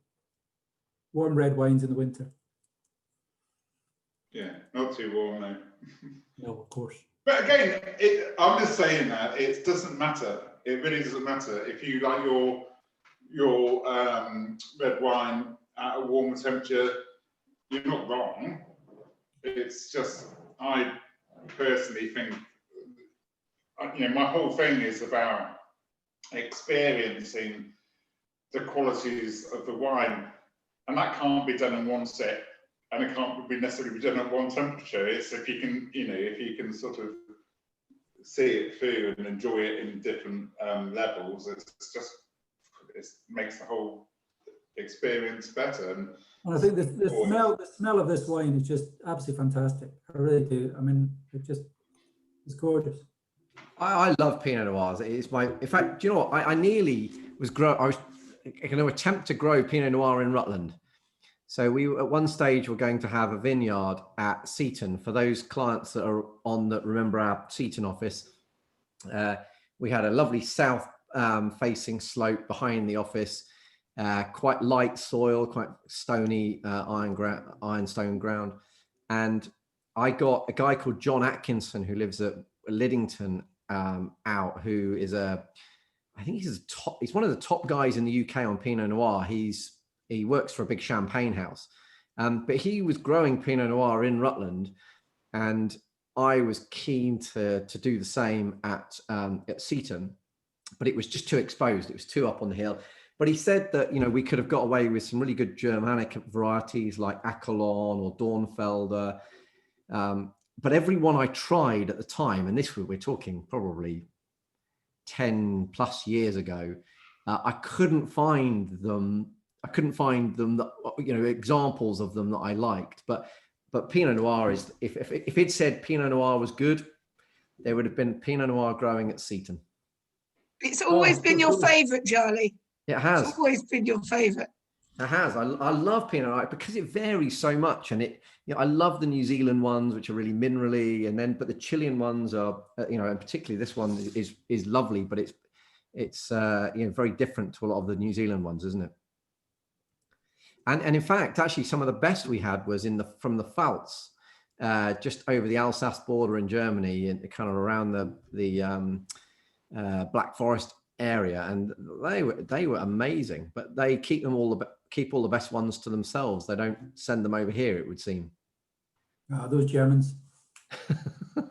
Speaker 3: Warm red wines in the winter.
Speaker 4: Yeah, not too warm though.
Speaker 3: No, of course.
Speaker 4: But again, I'm just saying that it doesn't matter. It really doesn't matter if you like your red wine at a warmer temperature. You're not wrong. It's just I personally think my whole thing is about experiencing the qualities of the wine, and that can't be done in one sip. And it can't necessarily be done at one temperature. It's if you can sort of see it through and enjoy it in different levels. It makes the whole experience better. And
Speaker 3: I think the smell of this wine is just absolutely fantastic. I really do. I mean, it's gorgeous.
Speaker 1: I love Pinot Noirs. It's in fact, do you know what? I nearly was I was going to attempt to grow Pinot Noir in Rutland. So we at one stage were going to have a vineyard at Seaton. For those clients that are on that remember our Seaton office, we had a lovely south facing slope behind the office, quite light soil, quite stony ironstone ground. And I got a guy called John Atkinson who lives at Liddington out, who is I think he's one of the top guys in the UK on Pinot Noir. He works for a big champagne house, but he was growing Pinot Noir in Rutland, and I was keen to do the same at Seaton, but it was just too exposed. It was too up on the hill. But he said that we could have got away with some really good Germanic varieties like Accolon or Dornfelder, but every one I tried at the time, and we're talking probably 10 plus years ago, I couldn't find them that examples of them that I liked. But Pinot Noir is, if it said Pinot Noir was good, there would have been Pinot Noir growing at Seaton.
Speaker 13: It's always been your favourite, Charlie.
Speaker 1: It has.
Speaker 13: It's always been your favourite.
Speaker 1: It has. I love Pinot Noir because it varies so much, and I love the New Zealand ones, which are really minerally, but the Chilean ones are, and particularly this one is lovely, but it's very different to a lot of the New Zealand ones, isn't it? And in fact, actually, some of the best we had was from the Pfalz, just over the Alsace border in Germany, and kind of around the Black Forest area, and they were amazing. But they keep all the best ones to themselves. They don't send them over here, it would seem.
Speaker 3: Those Germans.
Speaker 11: I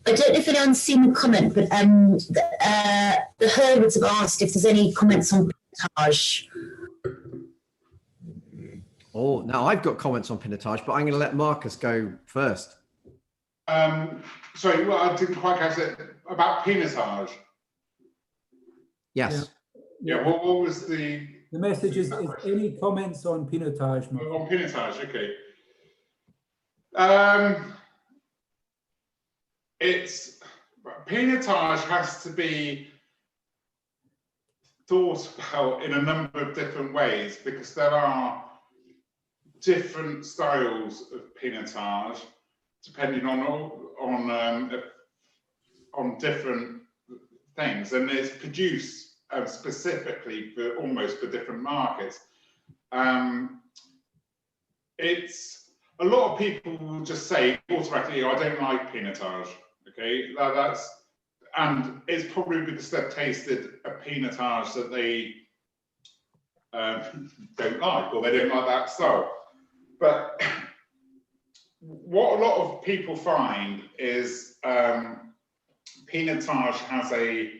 Speaker 11: don't know if anyone's seen the comment, but the Herwoods have asked if there's any comments on Pinotage.
Speaker 1: Oh, now I've got comments on Pinotage, but I'm going to let Marcus go first.
Speaker 4: Sorry, well, I didn't quite catch it about Pinotage.
Speaker 1: Yes.
Speaker 4: Yeah. What was the
Speaker 3: message? Is any comments on Pinotage?
Speaker 4: Mark? On Pinotage, okay. Pinotage has to be thought about in a number of different ways, because there are different styles of Pinotage depending on different things, and it's produced specifically for different markets. It's a lot of people will just say automatically, "I don't like Pinotage." Okay, and it's probably because they've tasted a pinotage that they don't like, or they don't like that style. But what a lot of people find is pinotage has a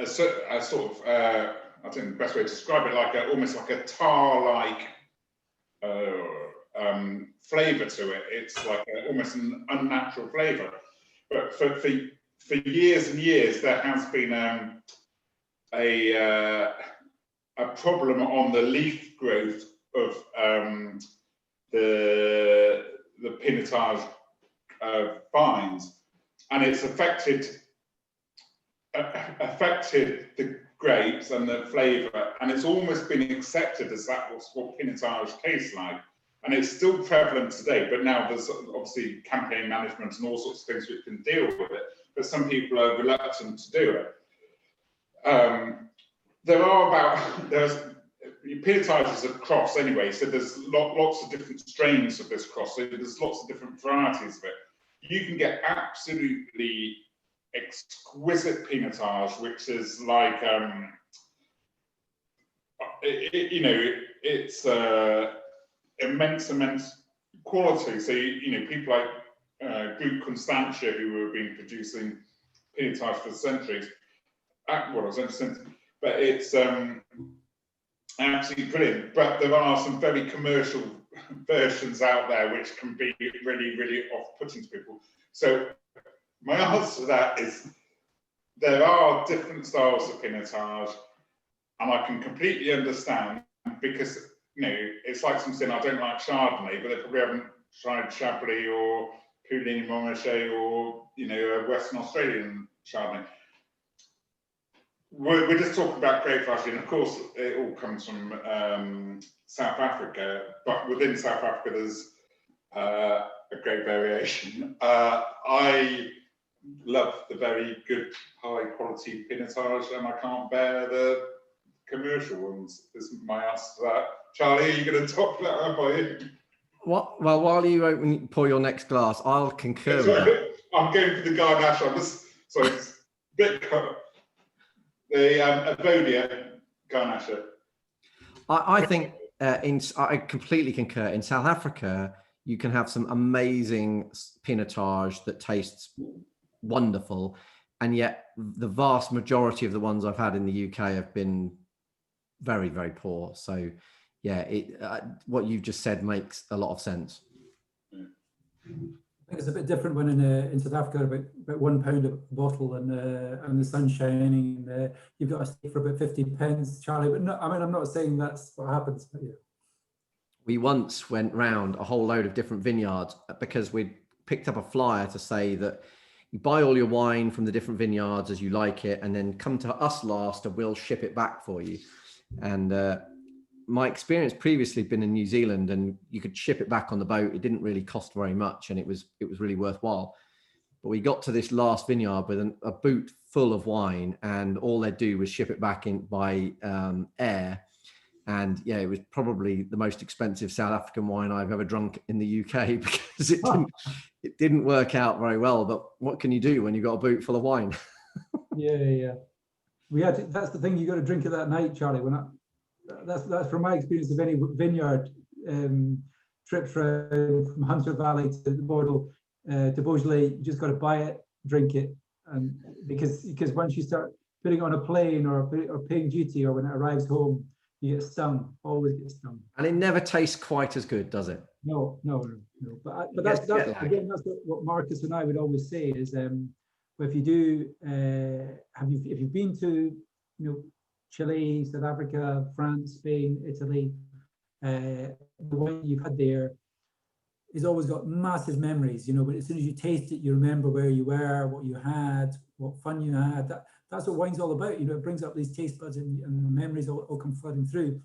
Speaker 4: sort of I don't know the best way to describe it, like almost like a tar-like flavour to it. It's like almost an unnatural flavour. But for years and years, there has been a problem on the leaf growth of the pinotage vines, and it's affected the grapes and the flavour, and it's almost been accepted as that's what pinotage tastes like. And it's still prevalent today, but now there's obviously campaign management and all sorts of things which can deal with it, but some people are reluctant to do it. There's pinotage is a cross anyway, so there's lots of different strains of this cross, so there's lots of different varieties of it. You can get absolutely exquisite pinotage, which is like, it's immense quality. So, people like Group Constantia, who have been producing pinotage for centuries, but it's absolutely brilliant. But there are some very commercial versions out there which can be really, really off-putting to people. So my answer to that is there are different styles of pinotage, and I can completely understand, because it's like some saying I don't like Chardonnay, but they probably haven't tried Chablis or Pouligny Montrachet or a Western Australian Chardonnay. We're just talking about grape variety, and of course it all comes from South Africa, but within South Africa there's a great variation. I love the very good high quality pinotage, and I can't bear the commercial ones, is my answer to that. Charlie, are you going to top that up, are you?
Speaker 1: Well, while you pour your next glass, I'll concur with that.
Speaker 4: I'm going for the Garnacha. It's a bit the Avonia Garnacha.
Speaker 1: I think I completely concur. In South Africa, you can have some amazing pinotage that tastes wonderful, and yet the vast majority of the ones I've had in the UK have been very, very poor. So yeah, what you've just said makes a lot of sense.
Speaker 3: I think it's a bit different when in South Africa, about £1 a bottle, and the sun's shining, and you've got a steak for about 50 pence, Charlie. But no, I mean, I'm not saying that's what happens. But yeah.
Speaker 1: We once went round a whole load of different vineyards because we'd picked up a flyer to say that you buy all your wine from the different vineyards as you like it, and then come to us last and we'll ship it back for you. And my experience previously had been in New Zealand, and you could ship it back on the boat. It didn't really cost very much, and it was really worthwhile. But we got to this last vineyard with a boot full of wine, and all they'd do was ship it back in by air. And yeah, it was probably the most expensive South African wine I've ever drunk in the UK, because it didn't work out very well. But what can you do when you've got a boot full of wine?
Speaker 3: Yeah. That's the thing, you got to drink it that night, Charlie. That's from my experience of any vineyard trips around from Hunter Valley to Bordeaux to Beaujolais. You just got to buy it, drink it, and because once you start putting it on a plane or paying duty, or when it arrives home, you get stung. Always get stung.
Speaker 1: And it never tastes quite as good, does it?
Speaker 3: No. But that's again, that's what Marcus and I would always say is, if you do, if you've been to, Chile, South Africa, France, Spain, Italy, the wine you've had there has always got massive memories, but as soon as you taste it, you remember where you were, what you had, what fun you had. That's what wine's all about. It brings up these taste buds, and the memories all come flooding through.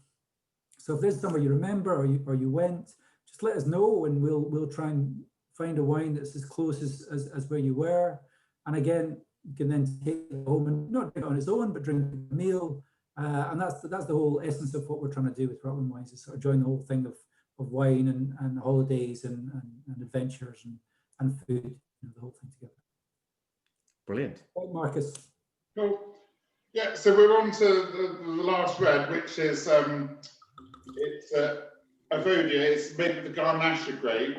Speaker 3: So if there's somewhere you remember or you went, just let us know, and we'll try and find a wine that's as close as where you were. And again, you can then take it home and not drink it on its own, but drink a meal. And that's the whole essence of what we're trying to do with Rutland Wines, is sort of join the whole thing of wine and holidays and adventures, and and food, the whole thing together.
Speaker 1: Brilliant.
Speaker 3: Right, Marcus.
Speaker 4: Cool. Yeah, so we're on to the last red, which is it's Avodia. It's made with the Garnacha grape,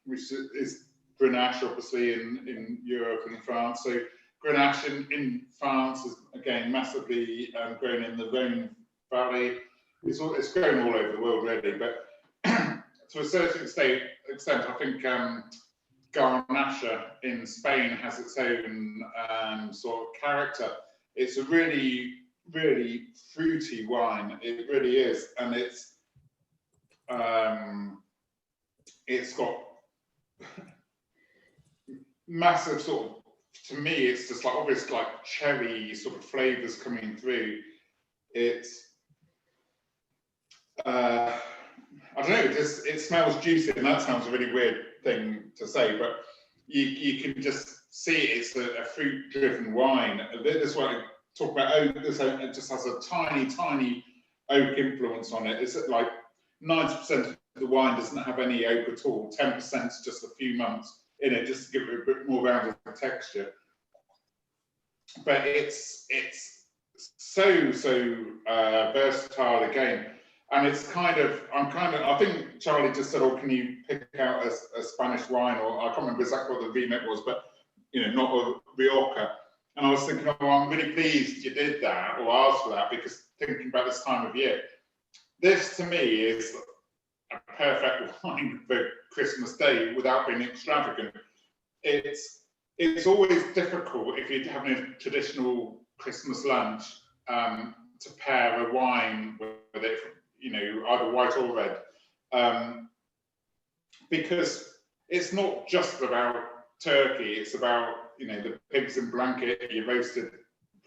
Speaker 4: which is Grenache, obviously in Europe and France. So Grenache in France is again massively grown in the Rhone Valley. It's grown all over the world, really, but to a certain extent, I think Garnacha in Spain has its own sort of character. It's a really, really fruity wine. It really is, and it's got massive sort of. To me, it's just like obvious, like cherry sort of flavors coming through. It's I don't know. It smells juicy, and that sounds a really weird thing to say, but you can just see it's a fruit-driven wine. This one I talk about oak. It just has a tiny oak influence on it. It's like 90% of the wine doesn't have any oak at all. 10% is just a few months in it, just to give it a bit more rounded texture. But it's so versatile again. And it's I think Charlie just said, oh, can you pick out a Spanish wine? Or I can't remember exactly what the remit was, but, not a Rioja. And I was thinking, oh, I'm really pleased you did that or asked for that, because thinking about this time of year, this to me is a perfect wine for Christmas Day without being extravagant. It's always difficult if you're having a traditional Christmas lunch to pair a wine with it, either white or red, because it's not just about turkey. It's about the pigs in blanket, your roasted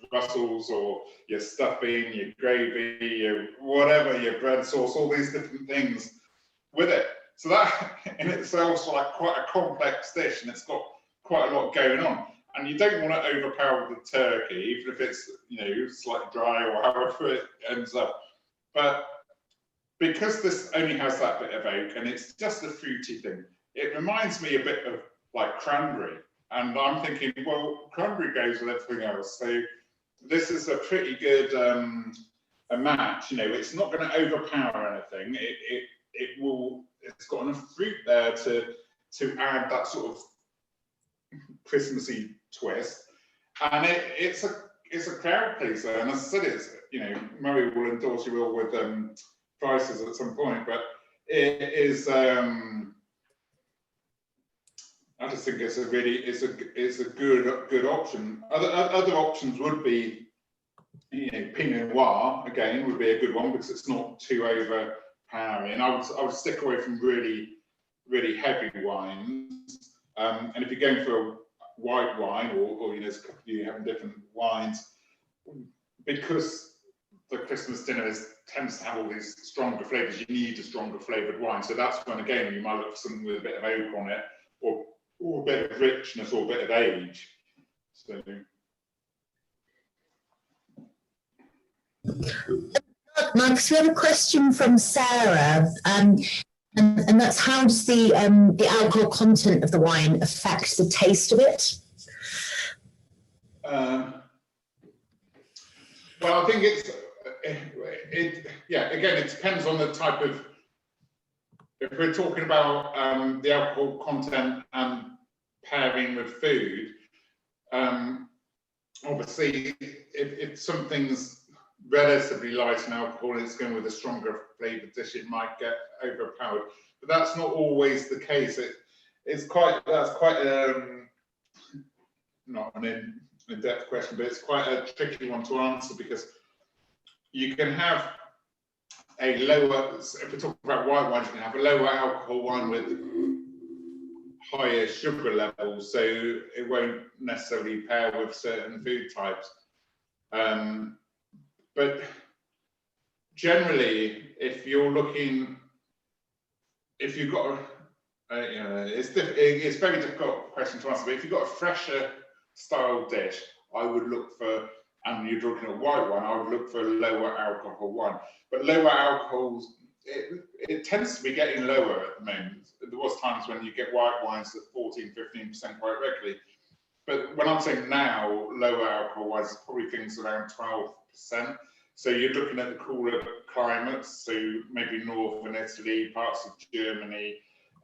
Speaker 4: Brussels, or your stuffing, your gravy, your whatever, your bread sauce, all these different things with it. So that in itself is like quite a complex dish, and it's got quite a lot going on. And you don't want to overpower the turkey, even if it's slightly dry or however it ends up. But because this only has that bit of oak and it's just a fruity thing, it reminds me a bit of like cranberry. And I'm thinking, well, cranberry goes with everything else. So this is a pretty good a match. It's not going to overpower anything. It's got enough fruit there to add that sort of Christmassy twist, and it's a crowd pleaser. And as I said, it's Murray will endorse you all with prices at some point, but it is. I just think it's a good option. Other options would be, Pinot Noir again would be a good one because it's not too overpowering. I would stick away from really heavy wines. And if you're going for a white wine, or there's a couple of you having different wines, because the Christmas dinner tends to have all these stronger flavors, you need a stronger flavored wine. So that's when again you might look for something with a bit of oak on it, or a bit of richness, or a bit of age. So.
Speaker 11: Marcus, we have a question from Sarah, and that's how does the alcohol content of the wine affect the taste of it?
Speaker 4: Well, I think again, it depends on the type of. If we're talking about the alcohol content and pairing with food, obviously, if something's relatively light in alcohol and it's going with a stronger flavoured dish, it might get overpowered. But that's not always the case. That's quite not an in-depth question, but it's quite a tricky one to answer, because you can have a lower, if we're talking about white wines, you can have a lower alcohol wine with higher sugar levels, so it won't necessarily pair with certain food types. But generally, if you've got it's very difficult question to answer, but if you've got a fresher style dish, I would look for, and you're drinking a white wine, I would look for a lower alcohol wine. But lower alcohols, it tends to be getting lower at the moment. The was times when you get white wines at 14, 15% quite regularly. But when I'm saying now, lower alcohol wines, probably things around 12%. So you're looking at the cooler climates, so maybe northern Italy, parts of Germany,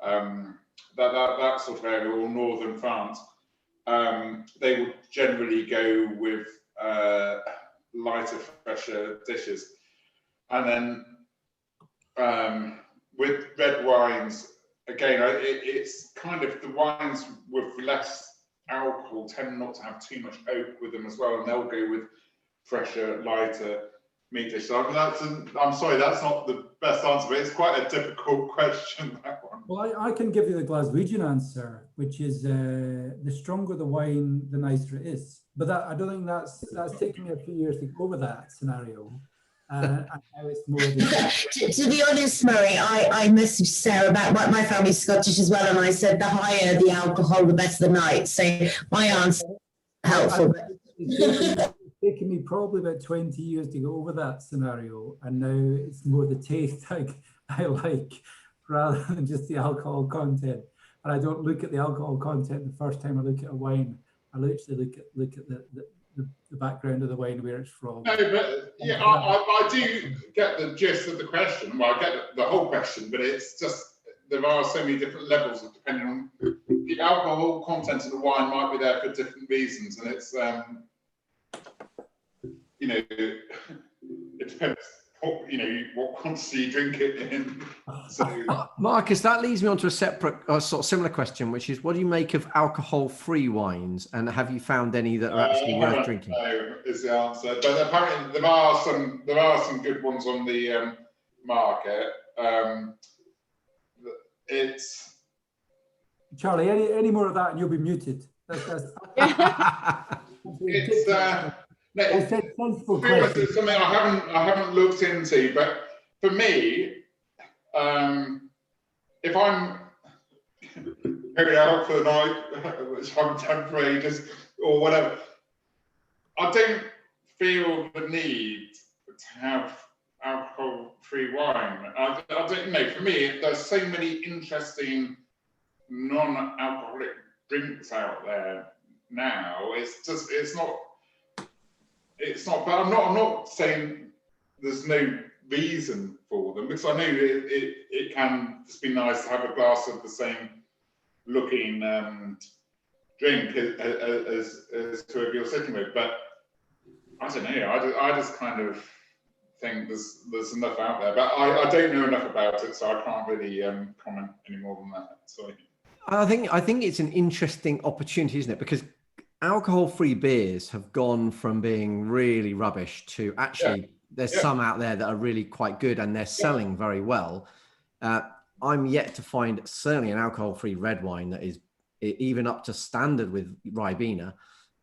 Speaker 4: that sort of area, or northern France. They would generally go with lighter, fresher dishes. And then with red wines, again, it's kind of the wines with less alcohol tend not to have too much oak with them as well, and they'll go with fresher, lighter meat dishes. I'm sorry, that's not the best answer, but it's quite a difficult question, that one.
Speaker 3: Well, I can give you the Glaswegian answer, which is the stronger the wine, the nicer it is. But I don't think that's taken me a few years to go over that scenario. And now it's more
Speaker 11: to be honest, Murray, I messaged Sarah about my family's Scottish as well, and I said the higher the alcohol, the better the night. So my answer is helpful.
Speaker 3: It's taken me probably about 20 years to go over that scenario, and now it's more the taste I like rather than just the alcohol content. And I don't look at the alcohol content the first time I look at a wine. I literally look at the background of the wine, where it's from.
Speaker 4: No, but yeah, I do get the gist of the question. Well, I get the whole question, but it's just there are so many different levels of depending on the alcohol content of the wine might be there for different reasons, and it's you know, it depends. What quantity you drink it in. So,
Speaker 1: Marcus, that leads me on to a separate, sort of similar question, which is, what do you make of alcohol-free wines, and have you found any that are actually worth drinking?
Speaker 4: No, is the answer. But apparently there are some good ones on the market. It's
Speaker 3: Charlie. Any more of that, and you'll be muted.
Speaker 4: It's something I haven't looked into, but for me, if I'm going out for the night, which I'm temporary, or whatever, I don't feel the need to have alcohol-free wine. I don't know. For me, there's so many interesting non-alcoholic drinks out there now. But I'm not saying there's no reason for them, because I know it can just be nice to have a glass of the same looking drink as whoever you're sitting with. But I don't know. I just kind of think there's enough out there, but I don't know enough about it, so I can't really comment any more than that. Sorry.
Speaker 1: I think it's an interesting opportunity, isn't it? Because alcohol-free beers have gone from being really rubbish to actually there's some out there that are really quite good, and they're selling very well. I'm yet to find certainly an alcohol-free red wine that is even up to standard with Ribena,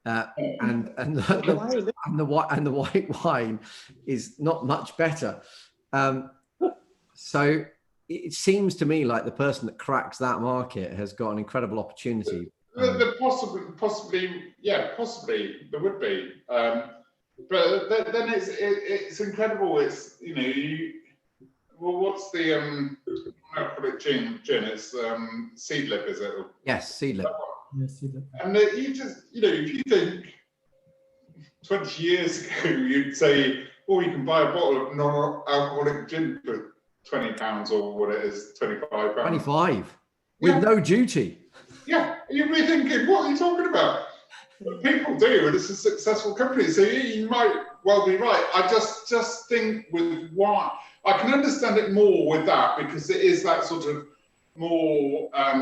Speaker 1: and the white wine is not much better. So it seems to me like the person that cracks that market has got an incredible opportunity.
Speaker 4: Possibly there would be, but then it's incredible. It's what's the alcoholic gin? It's Seedlip, is it?
Speaker 1: Yes, Seedlip.
Speaker 3: Yes, Seedlip.
Speaker 4: And you just if you think 20 years ago you'd say, oh, you can buy a bottle of non-alcoholic gin for £20 or what it is, £25.
Speaker 1: 25 with no duty.
Speaker 4: Yeah, you'd be thinking, what are you talking about? But people do, and it's a successful company, so you might well be right. I just think with wine, I can understand it more with that, because it is that sort of more, I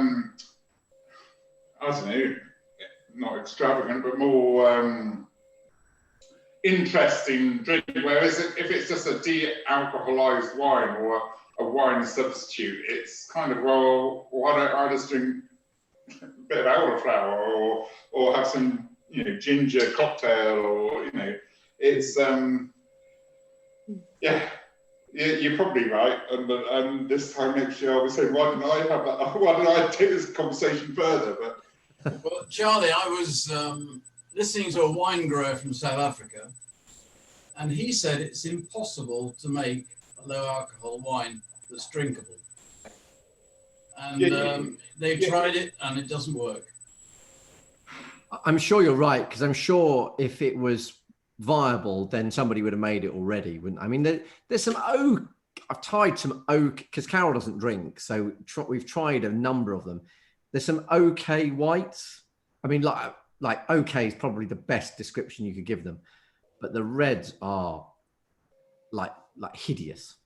Speaker 4: don't know, not extravagant, but more interesting drink. Whereas if it's just a de-alcoholized wine or a wine substitute, it's kind of, well, why don't I just drink a bit of elderflower or have some ginger cocktail, or it's you're probably right, and this time next year I was saying, why didn't I take this conversation further? But
Speaker 7: well, Charlie, I was listening to a wine grower from South Africa, and he said it's impossible to make a low alcohol wine that's drinkable. and they've tried it and it doesn't work.
Speaker 1: I'm sure you're right, because I'm sure if it was viable, then somebody would have made it already. Wouldn't I mean? There's some oak. I've tried some oak because Carol doesn't drink, so we've tried a number of them. There's some okay whites. I mean, like okay is probably the best description you could give them, but the reds are like hideous.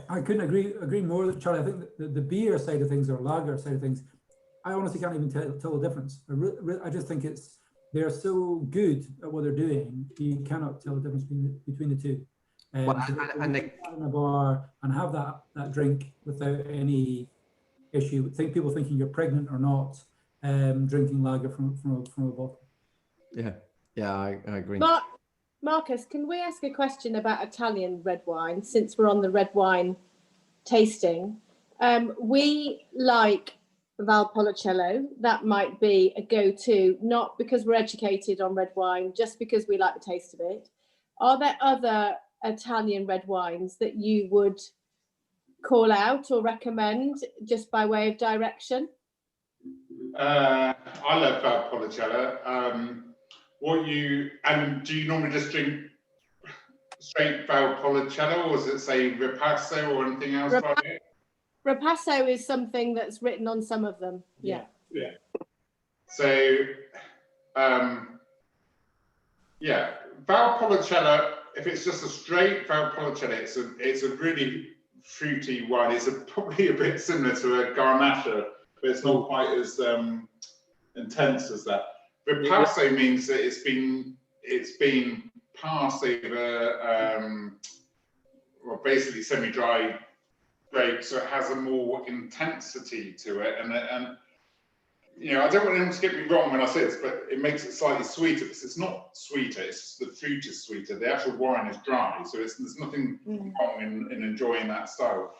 Speaker 3: I couldn't agree more with Charlie. I think the beer side of things or lager side of things, I honestly can't even tell the difference. I just think they're so good at what they're doing, you cannot tell the difference between the two. And they in a bar and have that drink without any issue. People thinking you're pregnant or not, drinking lager from a bottle.
Speaker 1: Yeah, I agree.
Speaker 15: Marcus, can we ask a question about Italian red wine, since we're on the red wine tasting? We like Valpolicella. That might be a go-to, not because we're educated on red wine, just because we like the taste of it. Are there other Italian red wines that you would call out or recommend, just by way of direction?
Speaker 4: I love Valpolicella. Do you normally just drink straight Valpolicella, or does it say Ripasso or anything else like it?
Speaker 15: Ripasso is something that's written on some of them. Yeah.
Speaker 4: So, Valpolicella. If it's just a straight Valpolicella, it's a really fruity wine. It's probably a bit similar to a Garnacha, but it's not quite as intense as that. Ripasso means that it's been passed over, basically semi-dry grapes, so it has a more intensity to it. And I don't want anyone to get me wrong when I say this, but it makes it slightly sweeter, because it's not sweeter, it's just the fruit is sweeter. The actual wine is dry, so there's nothing wrong in enjoying that style.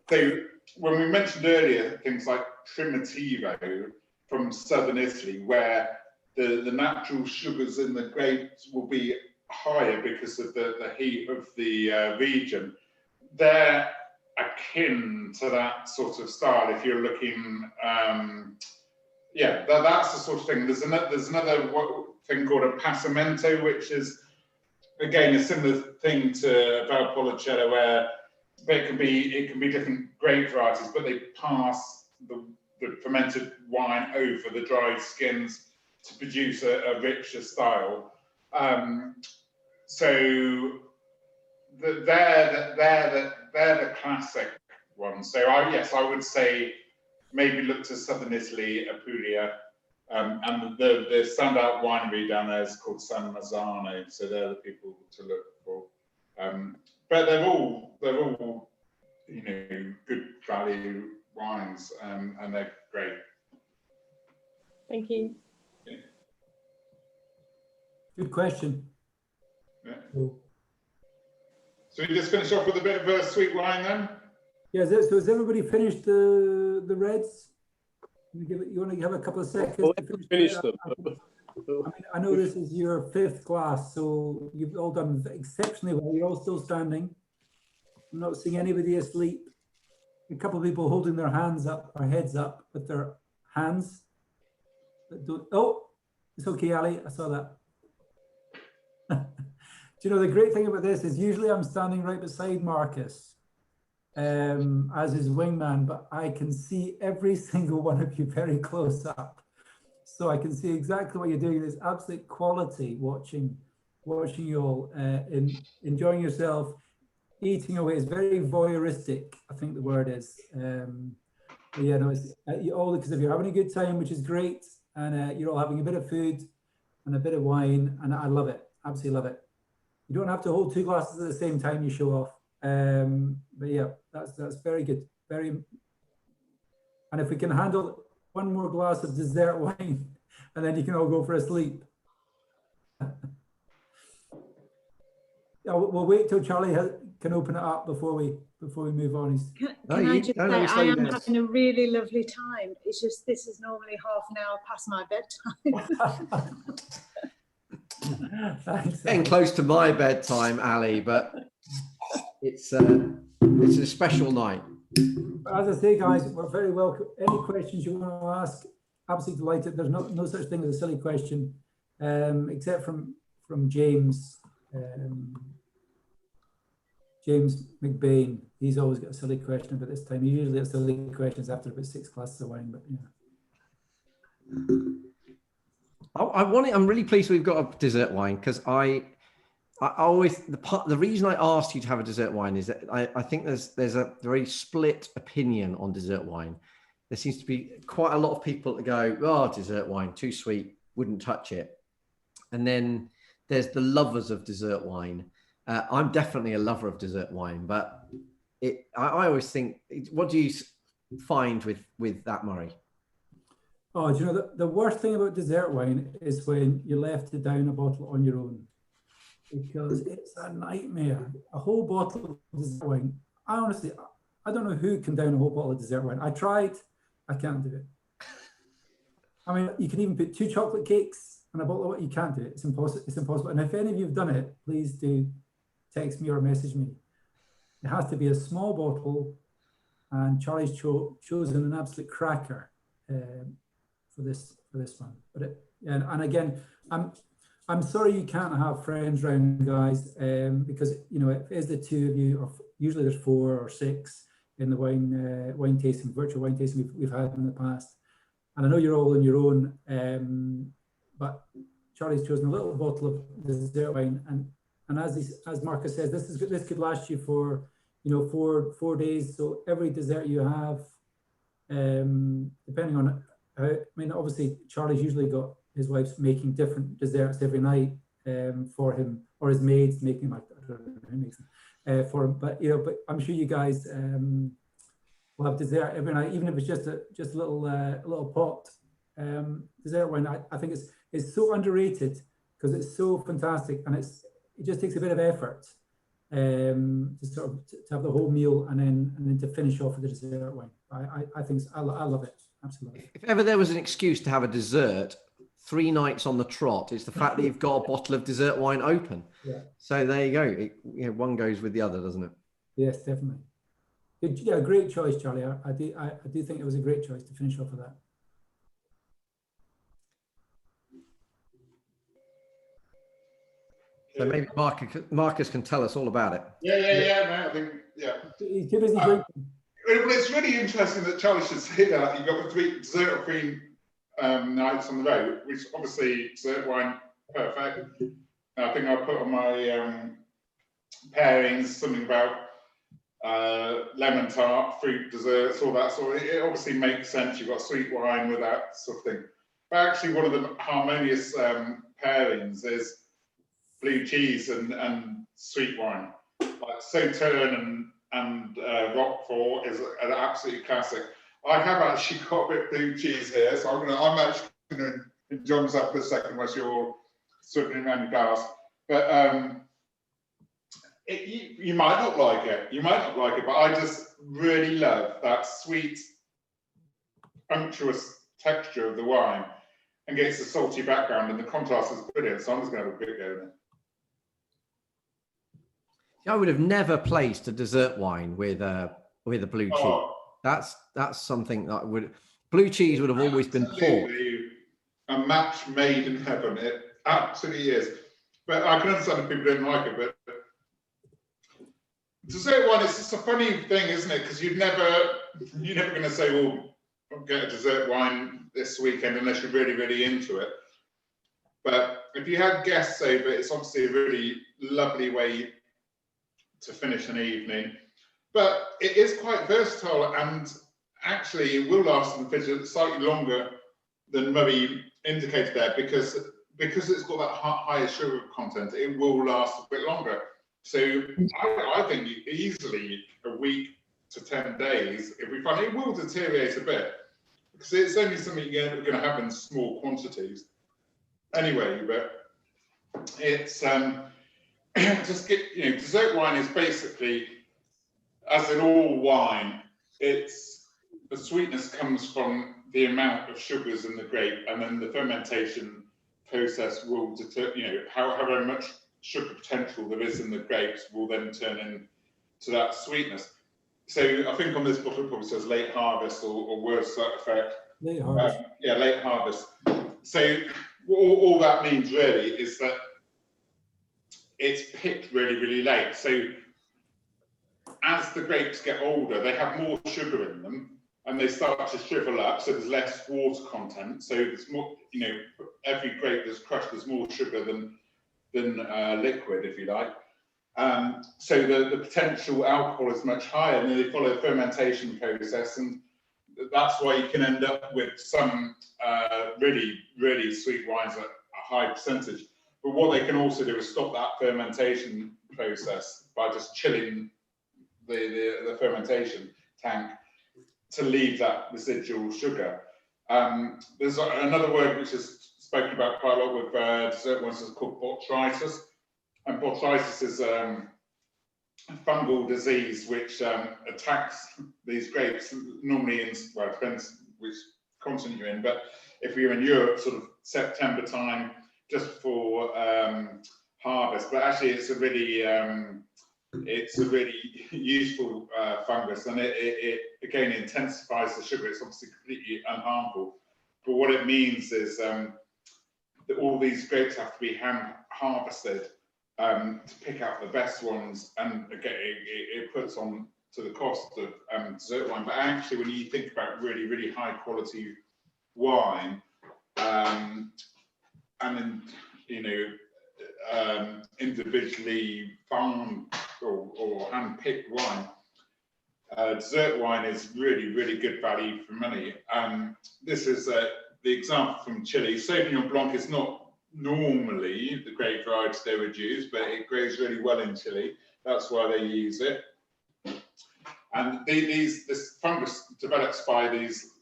Speaker 4: So when we mentioned earlier things like Primitivo from southern Italy, where the natural sugars in the grapes will be higher because of the heat of the region, they're akin to that sort of style. If you're looking, that's the sort of thing. There's another thing called a Passamento, which is again a similar thing to Valpolicella, where it can be different grape varieties, but they pass the fermented wine over the dried skins to produce a richer style. So they're the classic ones. So I would say maybe look to southern Italy, Apulia, and the standout winery down there is called San Marzano. So they're the people to look for. But they're all good value wines, and they're great.
Speaker 15: Thank you.
Speaker 3: Good question.
Speaker 4: Yeah. Cool. So we just finish off with a bit of a sweet wine then?
Speaker 3: Yeah, so has everybody finished the reds? You want to have a couple of seconds to finish them? I know this is your 5th glass, so you've all done exceptionally well. You're all still standing. I'm not seeing anybody asleep. A couple of people holding their hands up or heads up with their hands. Oh, it's okay, Ali. I saw that. Do you know the great thing about this is usually I'm standing right beside Marcus as his wingman, but I can see every single one of you very close up. So I can see exactly what you're doing. There's absolute quality watching you all enjoying yourself, eating away. It's very voyeuristic, I think the word is. It's all because if you're having a good time, which is great, and you're all having a bit of food and a bit of wine, and I love it. Absolutely love it. You don't have to hold 2 glasses at the same time you show off. But yeah, that's very good. And if we can handle 1 more glass of dessert wine, and then you can all go for a sleep. Yeah, we'll wait till Charlie can open it up before we move on.
Speaker 6: Can I just say, I am having a really lovely time. It's just, this is normally half an hour past my bedtime.
Speaker 1: Getting close to my bedtime, Ali, but it's a special night.
Speaker 3: As I say, guys, we're very welcome. Any questions you want to ask, absolutely delighted. There's no such thing as a silly question, except from James. James McBain. He's always got a silly question about this time. He usually has silly questions after about 6 glasses of wine, but yeah.
Speaker 1: I'm really pleased we've got a dessert wine, because I always, the reason I asked you to have a dessert wine is that I think there's a very split opinion on dessert wine. There seems to be quite a lot of people that go, oh, dessert wine, too sweet, wouldn't touch it. And then there's the lovers of dessert wine. I'm definitely a lover of dessert wine, but I always think, what do you find with that, Murray?
Speaker 3: Oh, do you know, the worst thing about dessert wine is when you're left to down a bottle on your own, because it's a nightmare. A whole bottle of dessert wine. I don't know who can down a whole bottle of dessert wine. I tried, I can't do it. I mean, you can even put 2 chocolate cakes and a bottle of it. You can't do it. It's impossible. It's impossible. And if any of you have done it, please do text me or message me. It has to be a small bottle, and Charlie's chosen an absolute cracker for this one. But and again, I'm sorry you can't have friends round, guys, because you know, if it's the 2 of you, or usually there's 4 or 6 in the wine tasting, virtual wine tasting we've had in the past. And I know you're all on your own, but Charlie's chosen a little bottle of dessert wine, and as Marcus says, this could last you for, you know, 4 days. So every dessert you have, depending on how, I mean, obviously Charlie's usually got his wife's making different desserts every night for him, or his maid's making, I don't know who makes them for him. But you know, but I'm sure you guys will have dessert every night, even if it's just a little pot. Dessert wine, I think it's so underrated because it's so fantastic, and it just takes a bit of effort to sort of to have the whole meal and then to finish off with the dessert wine. I think I love it, absolutely.
Speaker 1: If ever there was an excuse to have a dessert 3 nights on the trot, it's the fact that you've got a bottle of dessert wine open. Yeah. So there you go. One goes with the other, doesn't it?
Speaker 3: Yes, definitely. Yeah, great choice, Charlie. I do think it was a great choice to finish off with that.
Speaker 1: So maybe Marcus can tell us all about it.
Speaker 4: Yeah. No, I think, yeah.
Speaker 3: He's too busy drinking.
Speaker 4: Well, it's really interesting that Charlie should say that. You've got the 3 dessert-free nights on the road, which obviously dessert wine, perfect. I think I put on my pairings something about lemon tart, fruit desserts, all that sort of. It obviously makes sense. You've got sweet wine with that sort of thing. But actually, one of the harmonious pairings is blue cheese and sweet wine. Like Sauternes and Roquefort is an absolute classic. I have actually got a bit of blue cheese here, so I'm actually going to enjoy myself for a second unless you're swimming around your glass. But you might not like it. You might not like it, but I just really love that sweet, unctuous texture of the wine against the salty background, and the contrast is brilliant. So I'm just going to have a bit go there.
Speaker 1: I would have never placed a dessert wine with a blue cheese. That's something that blue cheese would have always been port.
Speaker 4: A match made in heaven. It absolutely is. But I can understand if people don't like it. But dessert wine, it's just a funny thing, isn't it? Because you're never going to say, well, I'll get a dessert wine this weekend unless you're really, really into it. But if you have guests over, it's obviously a really lovely way to finish an evening. But it is quite versatile, and actually it will last in the fridge slightly longer than Murray indicated there, because it's got that higher sugar content. It will last a bit longer. So I think easily a week to 10 days. If we find it will deteriorate a bit, because it's only something you're going to have in small quantities. Anyway, but it's just dessert wine is basically, as in all wine, it's the sweetness comes from the amount of sugars in the grape, and then the fermentation process will determine, however much sugar potential there is in the grapes will then turn into that sweetness. So I think on this bottle it probably says late harvest or words to that effect.
Speaker 3: Late harvest.
Speaker 4: Yeah, late harvest. So all that means really is that it's picked really, really late. So as the grapes get older, they have more sugar in them and they start to shrivel up. So there's less water content. So there's more, you know, every grape that's crushed, there's more sugar than liquid, if you like. So the potential alcohol is much higher, and they follow a fermentation process, and that's why you can end up with some really, really sweet wines at a high percentage. But what they can also do is stop that fermentation process by just chilling the fermentation tank to leave that residual sugar. There's another word which is spoken about quite a lot with dessert wines is called botrytis. And botrytis is a fungal disease which attacks these grapes, normally in, well, it depends which continent you're in, but if you're in Europe, sort of September time, just for harvest. But actually it's a really useful fungus, and it again intensifies the sugar. It's obviously completely unharmful. But what it means is that all these grapes have to be hand harvested to pick out the best ones, and again it puts on to the cost of dessert wine. But actually, when you think about really, really high quality wine, and then, you know, individually farmed or hand picked wine, dessert wine is really, really good value for money. This is the example from Chile. Sauvignon Blanc is not normally the grape variety they would use, but it grows really well in Chile. That's why they use it. And this fungus develops by these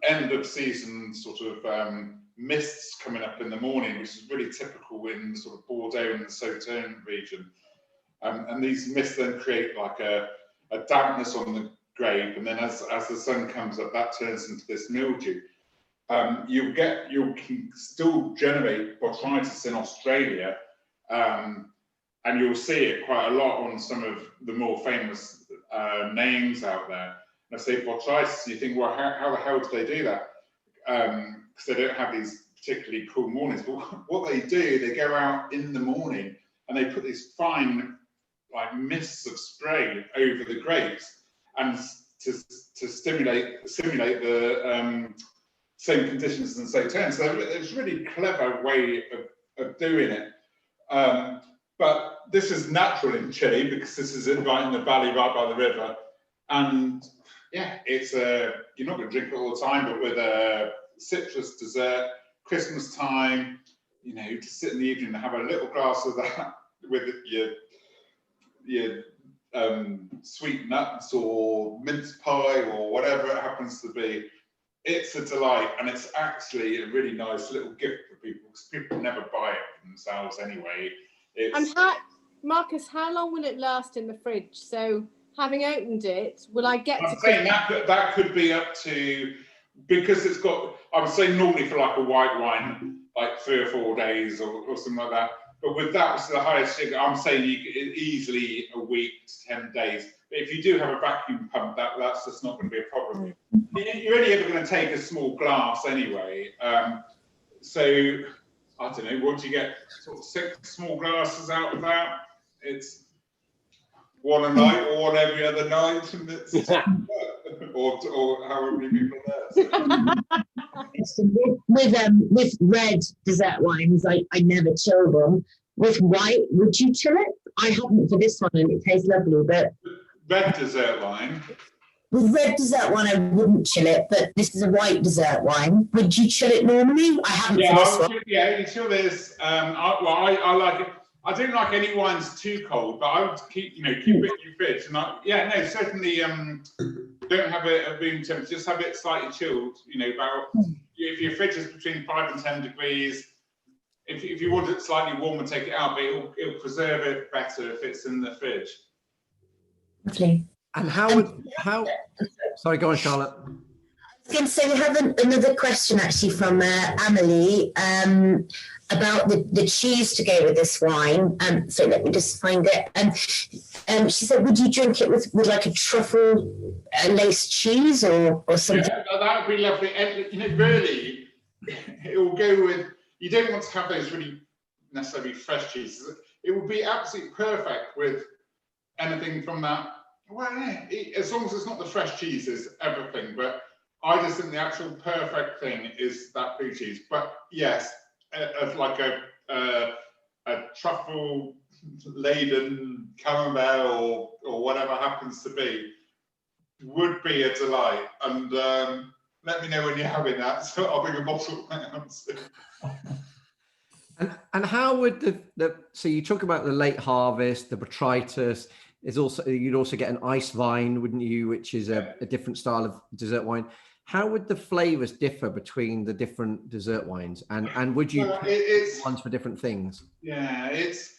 Speaker 4: end of season sort of mists coming up in the morning, which is really typical in sort of Bordeaux and the Sauternes region. And these mists then create like a dampness on the grape, and then as the sun comes up, that turns into this mildew. You can still generate botrytis in Australia, and you'll see it quite a lot on some of the more famous names out there. And I say botrytis, you think, well, how the hell do they do that? Because they don't have these particularly cool mornings. But what they do, they go out in the morning and they put these fine, like, mists of spray over the grapes, and to simulate the same conditions as the Sauternes. So it's a really clever way of doing it. But this is natural in Chile because this is right in the valley, right by the river. And yeah, it's you're not going to drink it all the time, but with a citrus dessert, Christmas time, you know, to sit in the evening and have a little glass of that with your sweet nuts or mince pie or whatever it happens to be. It's a delight, and it's actually a really nice little gift for people because people never buy it for themselves anyway.
Speaker 15: And Marcus, how long will it last in the fridge? So, having opened it, will I get
Speaker 4: I'm saying that could be up to, because it's got, I would say normally for like a white wine, like 3 or 4 days or something like that. But with that, which is the highest sugar, I'm saying easily a week to 10 days. But if you do have a vacuum pump, that's just not going to be a problem. You're only ever going to take a small glass anyway. So, I don't know, what do you get? Sort of 6 small glasses out of that? It's one a night or one every other night. And it's, or however many people are there.
Speaker 11: With red dessert wines, I never chill them. With white, would you chill it? I haven't for this one, and it tastes lovely. But
Speaker 4: red dessert wine.
Speaker 11: With red dessert wine, I wouldn't chill it, but this is a white dessert wine. Would you chill it normally? I haven't for this one.
Speaker 4: Yeah, you chill this. I like it. I don't like any wines too cold, but I would keep it in your fridge. And certainly don't have it at room temperature. Just have it slightly chilled. About if your fridge is between 5 and 10 degrees. If you want it slightly warmer, take it out, but it'll preserve it better if it's in the fridge.
Speaker 11: Lovely.
Speaker 1: And sorry, go on, Charlotte.
Speaker 11: I was going to say we have another question actually from Amelie about the cheese to go with this wine. So let me just find it. she said, would you drink it with like a truffle laced cheese or something?
Speaker 4: Yeah, that would be lovely. And, you know, really, it will go with, you don't want to have those really necessarily fresh cheeses. It would be absolutely perfect with anything from that. Well, yeah, as long as it's not the fresh cheese is everything, but I just think the actual perfect thing is that blue cheese. But yes, as like a truffle laden camembert or whatever happens to be, would be a delight. And let me know when you're having that, so I'll bring a bottle round.
Speaker 1: And how would so you talk about the late harvest, the botrytis. Is also, you'd also get an ice vine, wouldn't you, which is a different style of dessert wine. How would the flavors differ between the different dessert wines, and would you pick ones for different things?
Speaker 4: Yeah, it's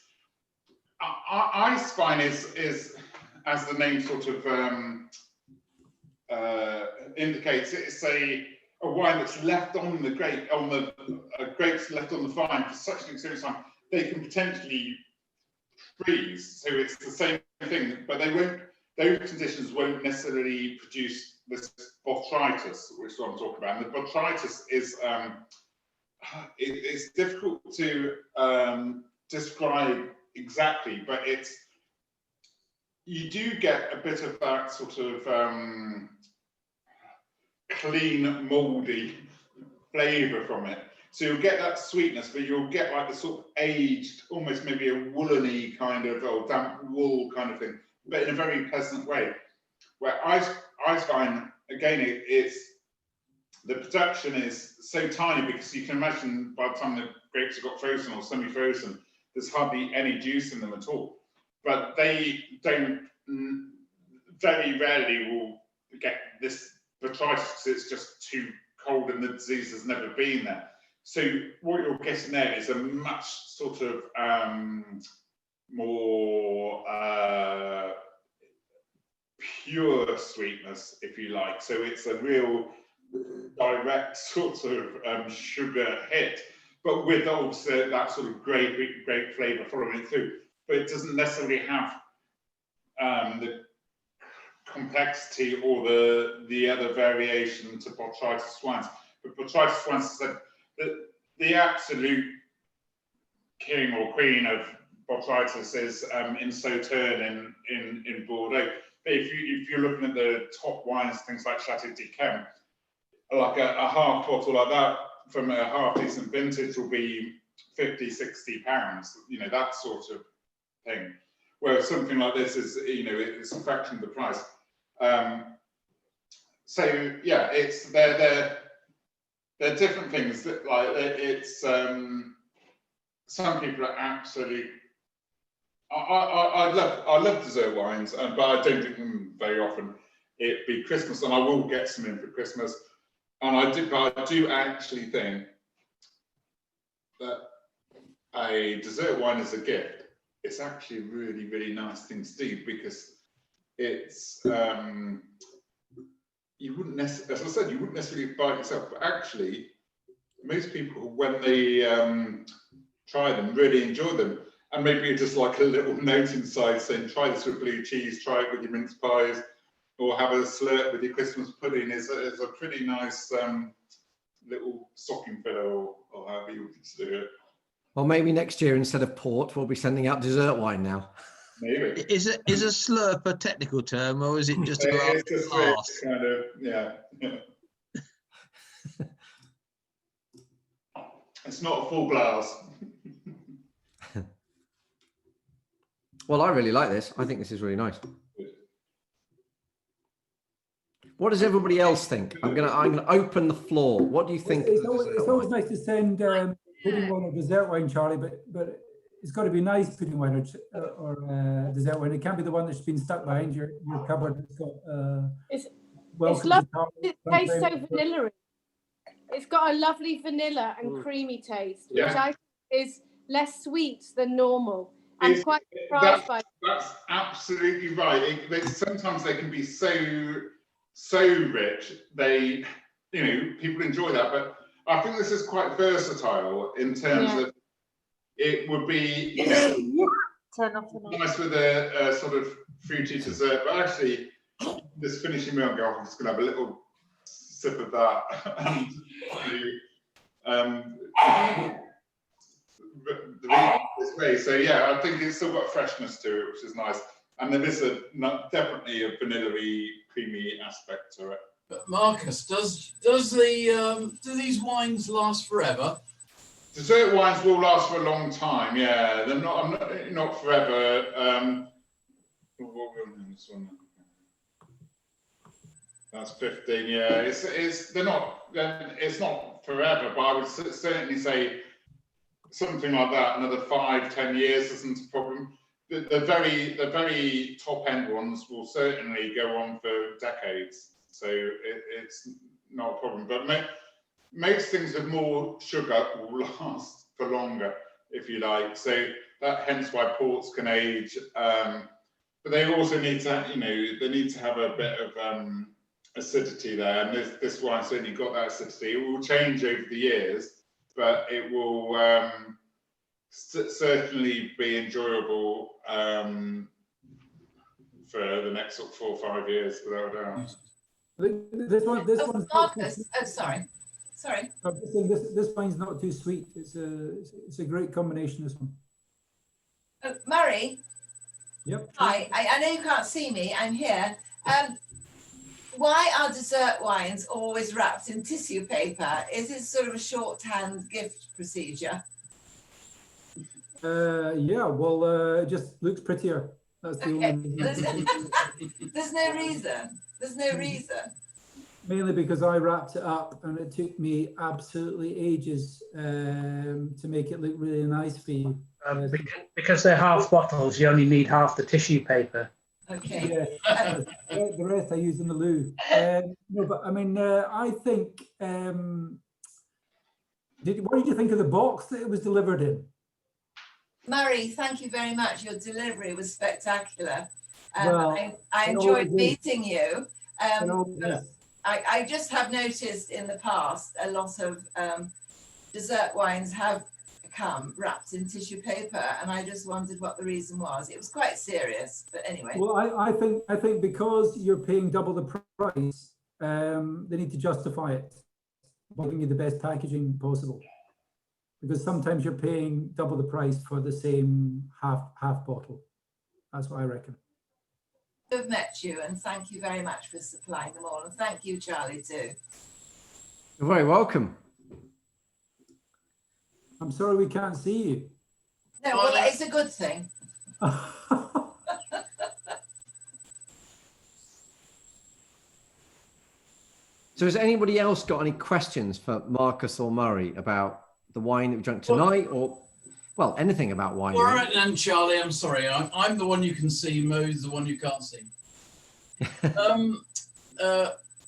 Speaker 4: ice vine is as the name sort of indicates, it's a wine that's left on the grape, grapes left on the vine for such an extended time, they can potentially freeze. So it's the same thing, but those conditions won't necessarily produce this botrytis, which is what I'm talking about. And the botrytis is, it's difficult to describe exactly, but you do get a bit of that sort of clean, mouldy flavour from it. So you'll get that sweetness, but you'll get like the sort of aged, almost maybe a woolly kind of, or damp wool kind of thing, but in a very pleasant way. Where ice vine, again, the production is so tiny, because you can imagine by the time the grapes have got frozen or semi-frozen, there's hardly any juice in them at all. But they don't, very rarely will get this botrytis because it's just too cold and the disease has never been there. So what you're getting there is a much sort of more pure sweetness, if you like. So it's a real direct sort of sugar hit, but with also that sort of grape flavour following it through. But it doesn't necessarily have the complexity or the other variation to botrytis wines. But botrytis wines said that the absolute king or queen of botrytis is in Sauternes in Bordeaux. But if you're looking at the top wines, things like Chateau d'Yquem, like a half bottle like that from a half decent vintage will be 50, 60 pounds, you know, that sort of thing. Whereas something like this is, you know, it's a fraction of the price. So yeah, it's they're different things that, like, it's some people are absolutely. I love dessert wines, but I don't drink them very often. It'd be Christmas, and I will get some in for Christmas. And I do actually think that a dessert wine as a gift, it's actually a really, really nice thing to do, because it's you wouldn't necessarily, as I said, you wouldn't necessarily buy it yourself, but actually most people, when they try them, really enjoy them. And maybe just like a little note inside saying, try this with blue cheese, try it with your mince pies, or have a slurp with your Christmas pudding is a pretty nice little stocking filler, or however you want to do it.
Speaker 1: Well, maybe next year, instead of port, we'll be sending out dessert wine now.
Speaker 4: Maybe.
Speaker 14: Is a slurp a technical term, or is it just a glass?
Speaker 4: Kind of, yeah. It's not a full glass.
Speaker 1: Well, I really like this. I think this is really nice. What does everybody else think? I'm gonna open the floor. What do you think?
Speaker 3: It's always nice to send pudding wine or dessert wine, Charlie, but it's got to be nice pudding wine or dessert wine. It can't be the one that's been stuck behind your cupboard. It's got
Speaker 15: it's lovely. It tastes so vanilla-y. It's got a lovely vanilla and creamy taste, which I think is less sweet than normal. I'm quite surprised by
Speaker 4: that's absolutely right. Sometimes they can be so rich, they, you know, people enjoy that, but I think this is quite versatile in terms of it would be, you know,
Speaker 6: turn off the light.
Speaker 4: Nice with a sort of fruity dessert, but actually, this finishing meal, I'm just going to have a little sip of that. This way. So yeah, I think it's still got freshness to it, which is nice. And there is definitely a vanilla-y, creamy aspect to it.
Speaker 7: But Marcus, do these wines last forever?
Speaker 4: Dessert wines will last for a long time. Yeah, they're not forever. What are we on this one? That's 15. Yeah, it's not forever, but I would certainly say something like that. Another 5-10 years isn't a problem. The very top end ones will certainly go on for decades. So it's not a problem. But most things with more sugar will last for longer, if you like. So hence why ports can age. But they also need to, they need to have a bit of acidity there. And this wine certainly got that acidity. It will change over the years, but it will certainly be enjoyable for the next sort of 4 or 5 years, without a doubt.
Speaker 3: This one's
Speaker 16: Marcus. Oh, sorry.
Speaker 3: This wine's not too sweet. It's a great combination. This one.
Speaker 16: Murray.
Speaker 3: Yep.
Speaker 16: Hi. I know you can't see me. I'm here. Why are dessert wines always wrapped in tissue paper? Is it sort of a shorthand gift procedure?
Speaker 3: Yeah. Well, it just looks prettier. That's the only.
Speaker 16: There's no reason. There's no reason.
Speaker 3: Mainly because I wrapped it up and it took me absolutely ages to make it look really nice for you.
Speaker 17: Because they're half bottles, you only need half the tissue paper.
Speaker 16: Okay.
Speaker 3: Yeah, the rest I use in the loo. No, but I mean, I think. What did you think of the box that it was delivered in?
Speaker 16: Murray, thank you very much. Your delivery was spectacular.
Speaker 3: Well,
Speaker 16: I enjoyed meeting you.
Speaker 3: Yes.
Speaker 16: I just have noticed in the past a lot of dessert wines have come wrapped in tissue paper, and I just wondered what the reason was. It was quite serious, but anyway.
Speaker 3: Well, I think because you're paying double the price, they need to justify it, giving you the best packaging possible. Because sometimes you're paying double the price for the same half bottle. That's what I reckon.
Speaker 16: I've met you, and thank you very much for supplying them all, and thank you, Charlie, too.
Speaker 1: You're very welcome.
Speaker 3: I'm sorry we can't see you.
Speaker 16: No, well, it's a good thing.
Speaker 1: So has anybody else got any questions for Marcus or Murray about the wine that we drank tonight, or, well, anything about wine?
Speaker 7: All right then, Charlie, I'm sorry. I'm the one you can see. Mo's the one you can't see.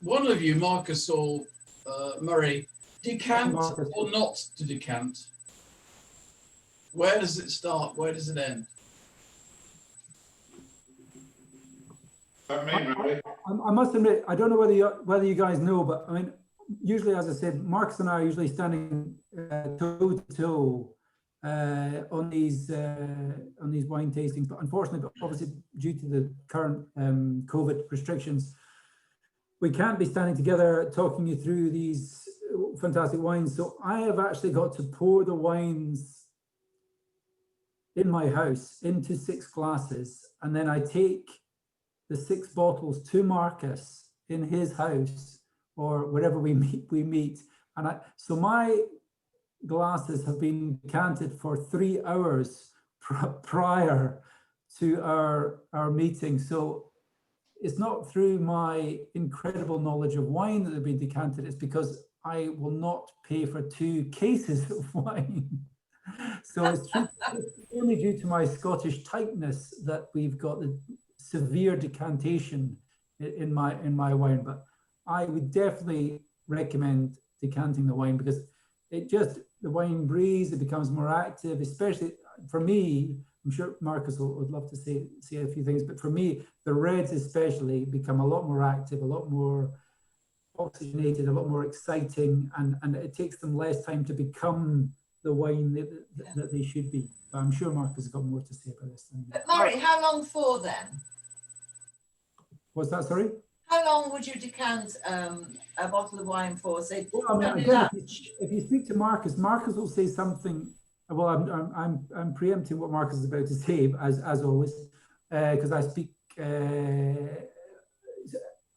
Speaker 7: One of you, Marcus or Murray, decant or not to decant? Where does it start? Where does it end?
Speaker 3: I must admit, I don't know whether you guys know, but I mean, usually, as I said, Marcus and I are usually standing toe to toe on these wine tastings, but unfortunately, obviously due to the current COVID restrictions, we can't be standing together talking you through these fantastic wines. So I have actually got to pour the wines in my house into 6 glasses, and then I take the 6 bottles to Marcus in his house or wherever we meet, and so my glasses have been decanted for 3 hours prior to our meeting. So it's not through my incredible knowledge of wine that they've been decanted, it's because I will not pay for 2 cases of wine. So it's only due to my Scottish tightness that we've got the severe decantation in my wine. But I would definitely recommend decanting the wine, because the wine breathes, it becomes more active, especially for me. I'm sure Marcus would love to say a few things, but for me, the reds especially become a lot more active, a lot more oxygenated, a lot more exciting, and it takes them less time to become the wine that they should be. But I'm sure Marcus has got more to say about this.
Speaker 16: But Murray, how long for then?
Speaker 3: What's that, sorry?
Speaker 16: How long would you decant a bottle of wine for? Say,
Speaker 3: Well, I mean, again, if you speak to Marcus, Marcus will say something. Well, I'm preempting what Marcus is about to say, as always, because I speak.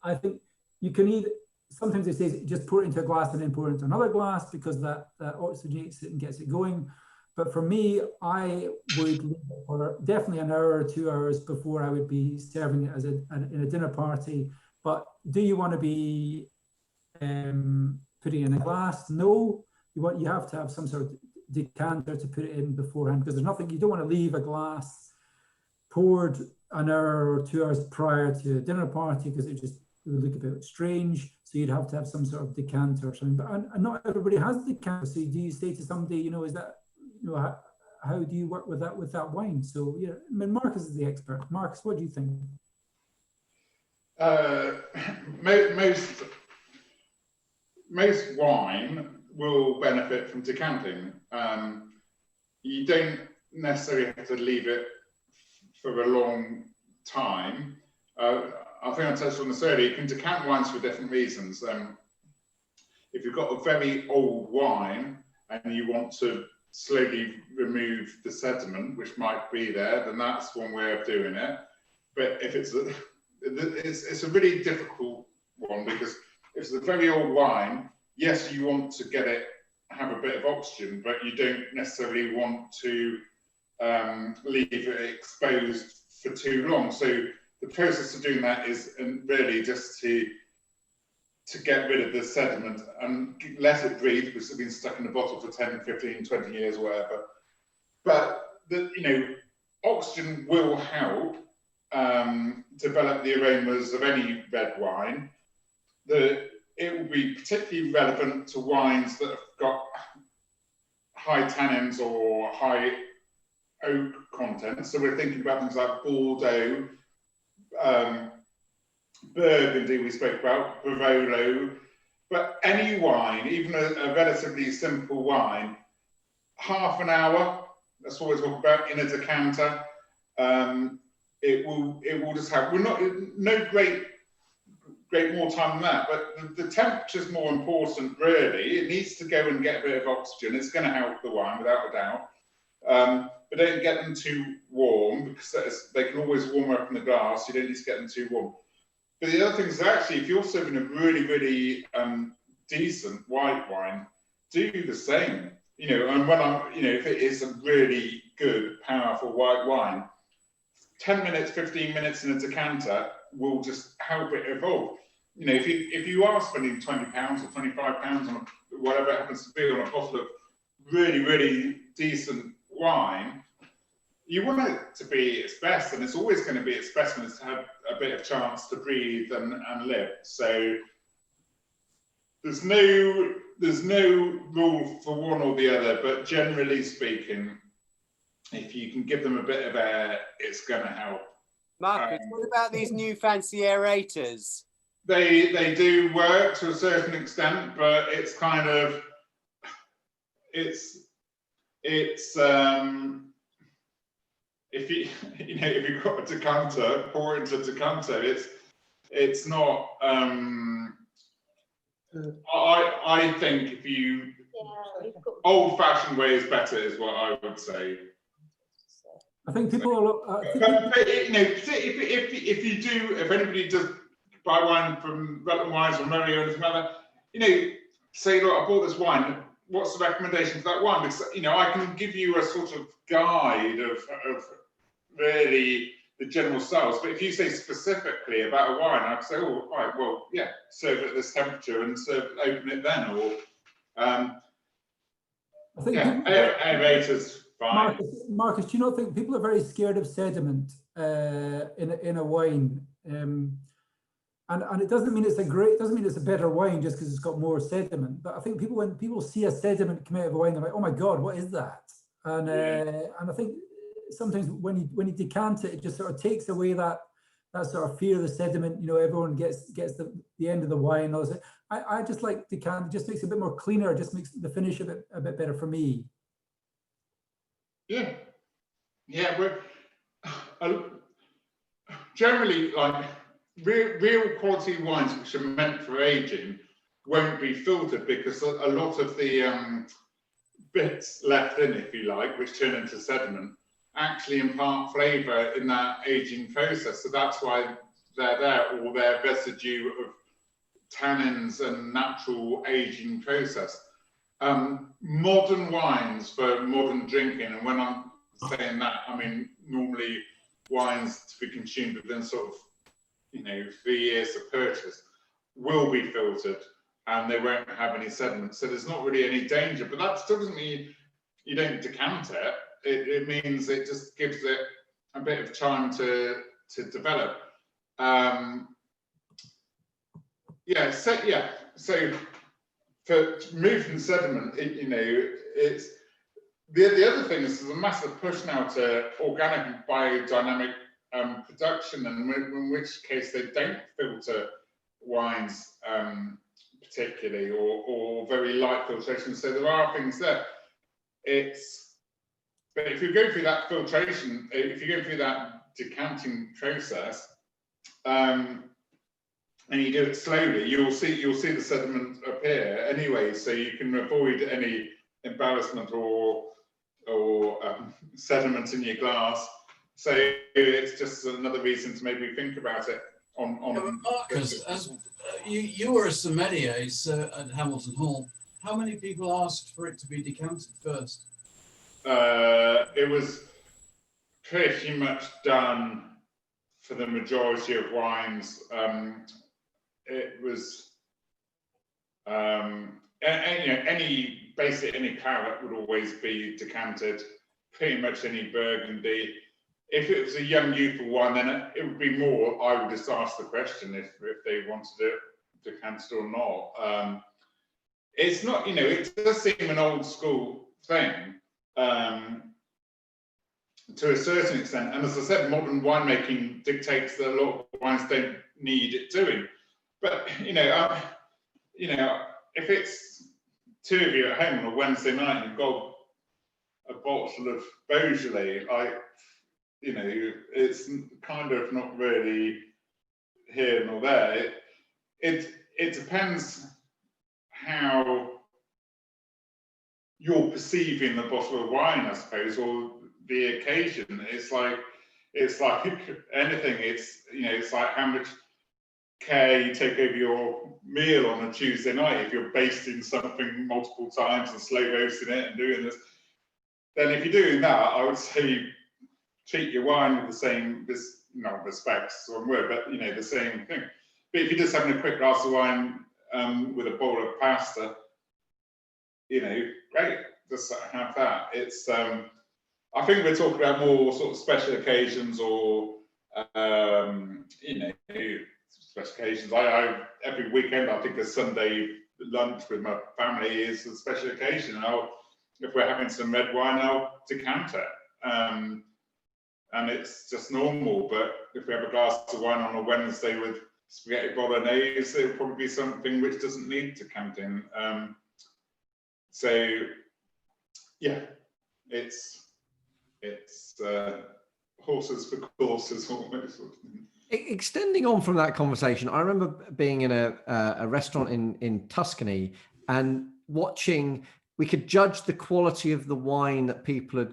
Speaker 3: I think you can either. Sometimes they say just pour it into a glass and then pour it into another glass because that oxygenates it and gets it going. But for me, I would leave it for definitely an hour or 2 hours before I would be serving it in a dinner party. But do you want to be putting it in a glass? No, you have to have some sort of decanter to put it in beforehand, because there's nothing, you don't want to leave a glass poured an hour or 2 hours prior to a dinner party, because it would look a bit strange. So you'd have to have some sort of decanter or something. But and not everybody has the decanter. So do you say to somebody, is that, how do you work with that wine? So yeah, I mean, Marcus is the expert. Marcus, what do you think?
Speaker 4: Most wine will benefit from decanting. You don't necessarily have to leave it for a long time. I think I touched on this earlier. You can decant wines for different reasons. If you've got a very old wine and you want to slowly remove the sediment, which might be there, then that's one way of doing it. But if it's a really difficult one, because if it's a very old wine, yes, you want to have a bit of oxygen, but you don't necessarily want to leave it exposed for too long. So the process of doing that is really just to get rid of the sediment and let it breathe, because it's been stuck in the bottle for 10, 15, 20 years, or whatever. But oxygen will help develop the aromas of any red wine. It will be particularly relevant to wines that have got high tannins or high oak content. So we're thinking about things like Bordeaux, Burgundy we spoke about, Barolo, but any wine, even a relatively simple wine, half an hour, that's what we're talking about, in a decanter, it will just have, no great more time than that, but the temperature's more important, really. It needs to go and get a bit of oxygen. It's going to help the wine, without a doubt. But don't get them too warm, because they can always warm up in the glass. You don't need to get them too warm. But the other thing is, actually, if you're serving a really, really decent white wine, do the same. And if it is a really good, powerful white wine, 10 minutes, 15 minutes in a decanter will just help it evolve. If you are spending £20 or £25 on whatever it happens to be on a bottle of really, really decent wine, you want it to be its best, and it's always going to be its best when it's had a bit of chance to breathe and live. So there's no rule for one or the other, but generally speaking, if you can give them a bit of air, it's going to help.
Speaker 8: Marcus, what about these new fancy aerators?
Speaker 4: They do work to a certain extent, but it's kind of if you've got a decanter, pour it into a decanter. It's not. I think if you old-fashioned way is better, is what I would say.
Speaker 3: I think people are.
Speaker 4: If anybody does buy wine from Rutland Wines or Murray or his mother, say, look, I bought this wine. What's the recommendation for that wine? Because I can give you a sort of guide of really the general styles. But if you say specifically about a wine, I'd say, oh, right, well, yeah, serve it at this temperature and open it then, or
Speaker 3: I think
Speaker 4: aerators. Fine.
Speaker 3: Marcus, do you not think people are very scared of sediment in a wine? And it doesn't mean it's a better wine just because it's got more sediment. But I think when people see a sediment come out of a wine, they're like, oh my God, what is that? And I think sometimes when you decant it, it just sort of takes away that sort of fear of the sediment. Everyone gets the end of the wine. I just like decant. It just makes it a bit more cleaner. It just makes the finish a bit better for me.
Speaker 4: Yeah, yeah. We're generally like real quality wines which are meant for aging won't be filtered, because a lot of the bits left in, if you like, which turn into sediment, actually impart flavour in that aging process. So that's why they're there, or their residue of tannins and natural aging process. Modern wines for modern drinking, and when I'm saying that, I mean normally wines to be consumed within sort of 3 years of purchase will be filtered, and they won't have any sediment, so there's not really any danger. But that still doesn't mean you don't decant it. It means it just gives it a bit of time to develop. So for moving sediment, it's the other thing is there's a massive push now to organic and biodynamic production, and in which case they don't filter wines particularly, or very light filtration. So there are things there. But if you go through that filtration, if you go through that decanting process, and you do it slowly, you'll see the sediment appear anyway, so you can avoid any embarrassment or sediment in your glass. So it's just another reason to maybe think about it.
Speaker 7: Marcus, as you were a sommelier at Hamilton Hall, how many people asked for it to be decanted first?
Speaker 4: It was pretty much done for the majority of wines. It was any claret would always be decanted. Pretty much any Burgundy. If it was a young youthful wine, then it would be more. I would just ask the question if they wanted it decanted or not. It's not, it does seem an old school thing to a certain extent. And as I said, modern winemaking dictates that a lot of wines don't need it doing. But if it's two of you at home on a Wednesday night and you've got a bottle of Beaujolais, it's kind of not really here nor there. It depends how you're perceiving the bottle of wine, I suppose, or the occasion. It's like anything. It's like how much care you take over your meal on a Tuesday night. If you're basting something multiple times and slow roasting it and doing this, then if you're doing that, I would say treat your wine with the same, respect's the wrong word, but the same thing. But if you're just having a quick glass of wine with a bowl of pasta, great, just have that. It's I think we're talking about more sort of special occasions, or special occasions. I every weekend I think a Sunday lunch with my family is a special occasion. And if we're having some red wine, I'll decant it. And it's just normal. But if we have a glass of wine on a Wednesday with spaghetti bolognese, it'll probably be something which doesn't need decanting. So yeah, it's horses for courses almost.
Speaker 1: Extending on from that conversation, I remember being in a restaurant in Tuscany and watching. We could judge the quality of the wine that people had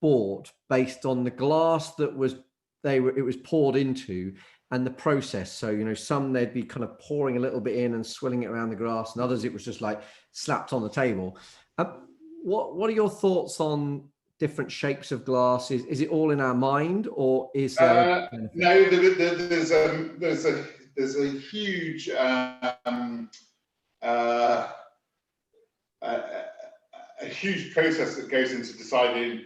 Speaker 1: bought based on the glass that it was poured into and the process. So some they'd be kind of pouring a little bit in and swilling it around the glass, and others it was just like slapped on the table. What are your thoughts on different shapes of glass? Is it all in our mind, or is there?
Speaker 4: No, there's a huge a huge process that goes into deciding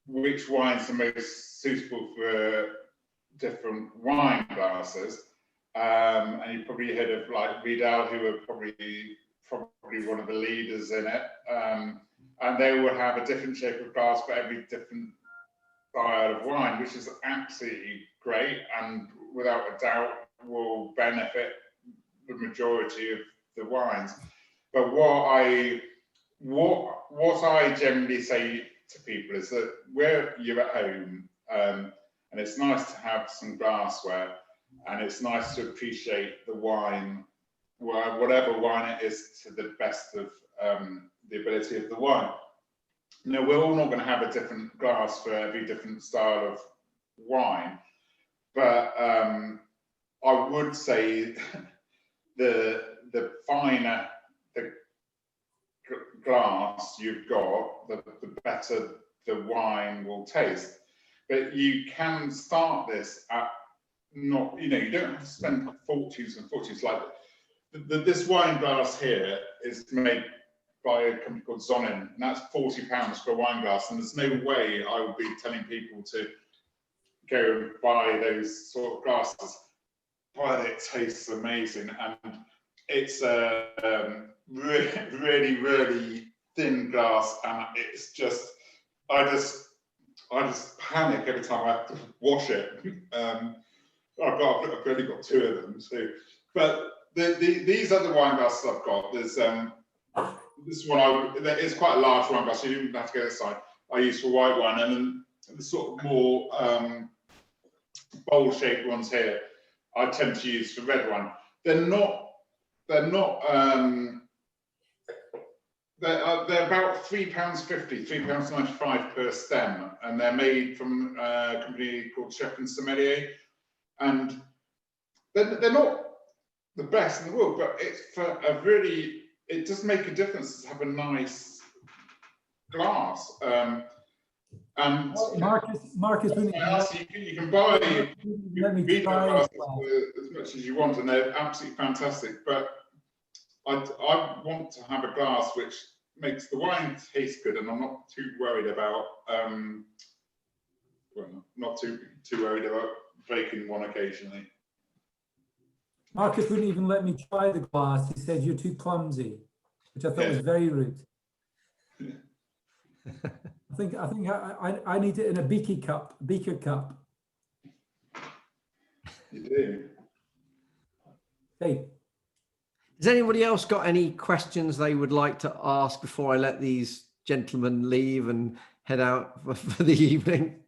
Speaker 4: which wines are most suitable for different wine glasses. And you've probably heard of like Vidal, who are probably one of the leaders in it. And they will have a different shape of glass for every different style of wine, which is absolutely great, and without a doubt will benefit the majority of the wines. But what I generally say to people is that where you're at home, and it's nice to have some glassware, and it's nice to appreciate the wine, whatever wine it is, to the best of the ability of the wine. Now, we're all not going to have a different glass for every different style of wine, but I would say the finer the glass you've got, the better the wine will taste. But you can start this at not, you don't have to spend fortunes and fortunes. Like this wine glass here is made by a company called Zonin, and that's £40 for a wine glass. And there's no way I would be telling people to go and buy those sort of glasses, but it tastes amazing. And it's a really, really thin glass, and it's just, I just panic every time I have to wash it. I've only got 2 of them, so. But these other wine glasses I've got, there's this one it's quite a large wine glass, so you didn't have to go this side. I use for white wine, and then the sort of more bowl-shaped ones here, I tend to use for red wine. They're about £3.50, £3.95 per stem, and they're made from a company called Chef and Sommelier. And they're not the best in the world, but it's for it does make a difference to have a nice glass. And
Speaker 3: Marcus,
Speaker 4: you can buy vino glasses as much as you want, and they're absolutely fantastic. But I want to have a glass which makes the wine taste good, and I'm not too worried about not too worried about breaking one occasionally.
Speaker 3: Marcus wouldn't even let me try the glass. He said, "You're too clumsy," which I thought was very rude. I think I need it in a beaker cup.
Speaker 4: You do.
Speaker 3: Hey.
Speaker 1: Has anybody else got any questions they would like to ask before I let these gentlemen leave and head out for the evening?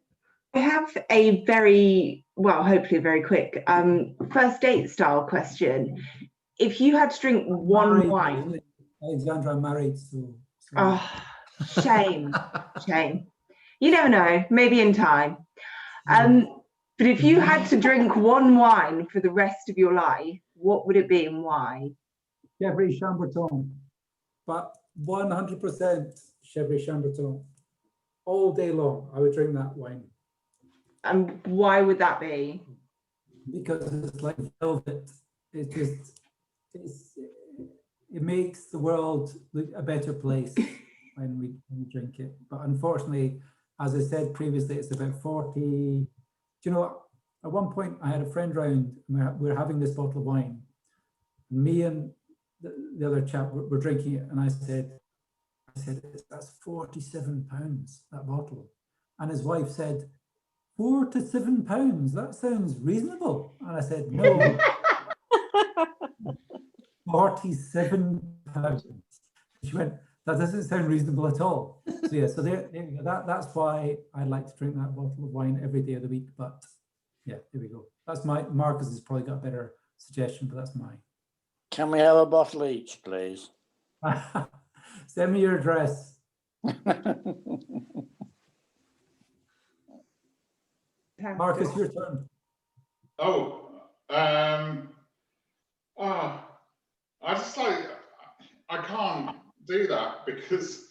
Speaker 18: I have a very, well, hopefully very quick, first date style question. If you had to drink one wine.
Speaker 3: Alexandra, I'm married, so.
Speaker 18: Oh, shame, shame. You never know, maybe in time. But if you had to drink one wine for the rest of your life, what would it be and why?
Speaker 3: Chevrolet Chambertin, but 100% Chevrolet Chambertin. All day long, I would drink that wine.
Speaker 18: And why would that be?
Speaker 3: Because it's like velvet. It just, it makes the world look a better place when we drink it. But unfortunately, as I said previously, it's about 40. Do you know, at one point I had a friend round, and we were having this bottle of wine. Me and the other chap were drinking it, and I said, that's £47, that bottle. And his wife said, £4 to £7, that sounds reasonable. And I said, no, £47. She went, that doesn't sound reasonable at all. So yeah, so there you go. That's why I like to drink that bottle of wine every day of the week. But yeah, there we go. That's Marcus has probably got a better suggestion, but that's mine.
Speaker 10: Can we have a bottle each, please?
Speaker 3: Send me your address. Marcus, your turn.
Speaker 4: I can't do that because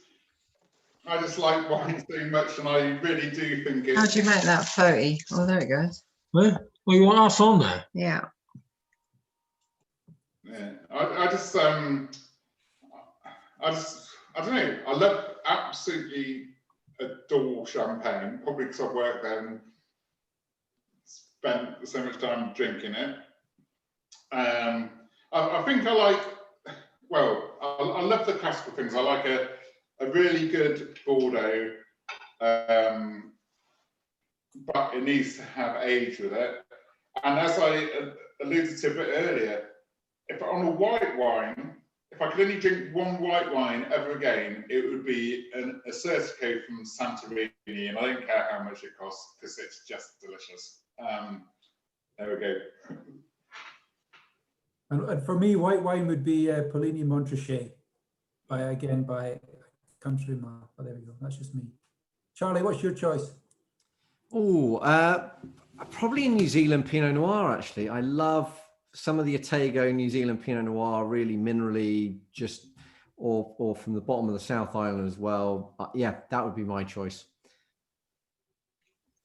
Speaker 4: I just like wine so much, and I really do think it's.
Speaker 19: How do you make that 30? Oh, there it goes.
Speaker 14: Well, you want us on there?
Speaker 19: Yeah.
Speaker 4: Yeah, I don't know. I absolutely adore champagne, probably because I've worked there and spent so much time drinking it. I think I like, well, I love the classical things. I like a really good Bordeaux, but it needs to have age with it. And as I alluded to a bit earlier, if on a white wine, if I could only drink one white wine ever again, it would be a Certico from Santorini, and I don't care how much it costs because it's just delicious. There we go.
Speaker 3: And for me, white wine would be Polini Montrachet, by Countryman. Oh, there we go. That's just me. Charlie, what's your choice?
Speaker 1: Oh, probably a New Zealand Pinot Noir, actually. I love some of the Otago New Zealand Pinot Noir, really minerally, just or from the bottom of the South Island as well. Yeah, that would be my choice.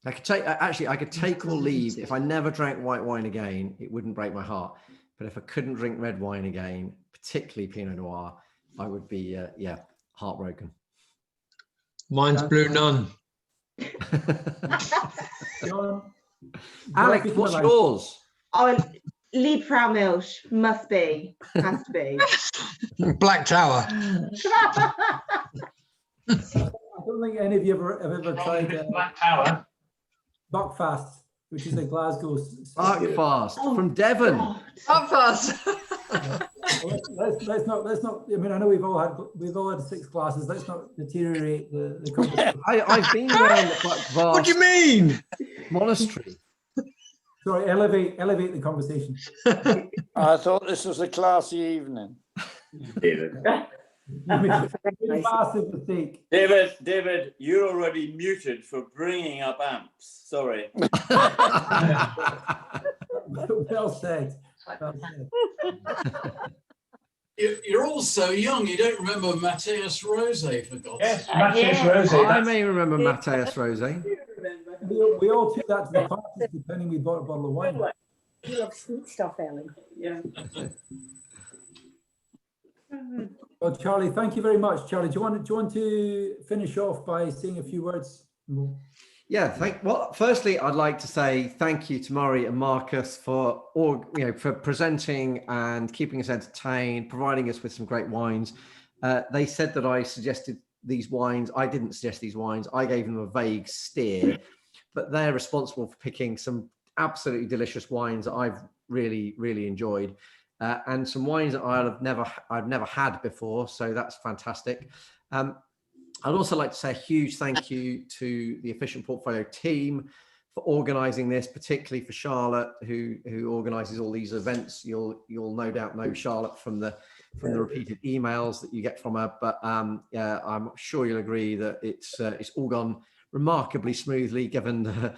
Speaker 1: I could take or leave. If I never drank white wine again, it wouldn't break my heart. But if I couldn't drink red wine again, particularly Pinot Noir, I would be heartbroken.
Speaker 9: Mine's Blue Nun.
Speaker 1: Alex, what's yours?
Speaker 18: Oh, Liebfrau Milch has to be.
Speaker 9: Black Tower.
Speaker 3: I don't think any of you have ever tried
Speaker 17: Black Tower.
Speaker 3: Buckfast, which is a Glasgow.
Speaker 1: Buckfast from Devon.
Speaker 19: Buckfast.
Speaker 3: Let's not. I mean, I know we've all had 6 glasses. Let's not deteriorate the conversation.
Speaker 1: I've been around the Buckfast.
Speaker 9: What do you mean?
Speaker 1: Monastery.
Speaker 3: Sorry, elevate the conversation.
Speaker 10: I thought this was a classy evening.
Speaker 20: David.
Speaker 3: Massive mistake.
Speaker 20: David, you're already muted for bringing up amps. Sorry.
Speaker 3: Well said.
Speaker 7: You're all so young, you don't remember Matthias Rose, for God's
Speaker 17: Yes,
Speaker 7: sake.
Speaker 17: Matthias Rose.
Speaker 1: I may remember Matthias Rose.
Speaker 3: We all took that to the parties, depending we bought a bottle of wine.
Speaker 6: You love sweet stuff, Ellen.
Speaker 2: Yeah.
Speaker 3: Well, Charlie, thank you very much. Charlie, do you want to finish off by saying a few words?
Speaker 1: Yeah, well, firstly, I'd like to say thank you to Murray and Marcus for presenting and keeping us entertained, providing us with some great wines. They said that I suggested these wines. I didn't suggest these wines. I gave them a vague steer, but they're responsible for picking some absolutely delicious wines that I've really, really enjoyed. And some wines that I've never had before, so that's fantastic. I'd also like to say a huge thank you to the Efficient Portfolio team for organising this, particularly for Charlotte, who organises all these events. You'll no doubt know Charlotte from the repeated emails that you get from her. But yeah, I'm sure you'll agree that it's all gone remarkably smoothly, given the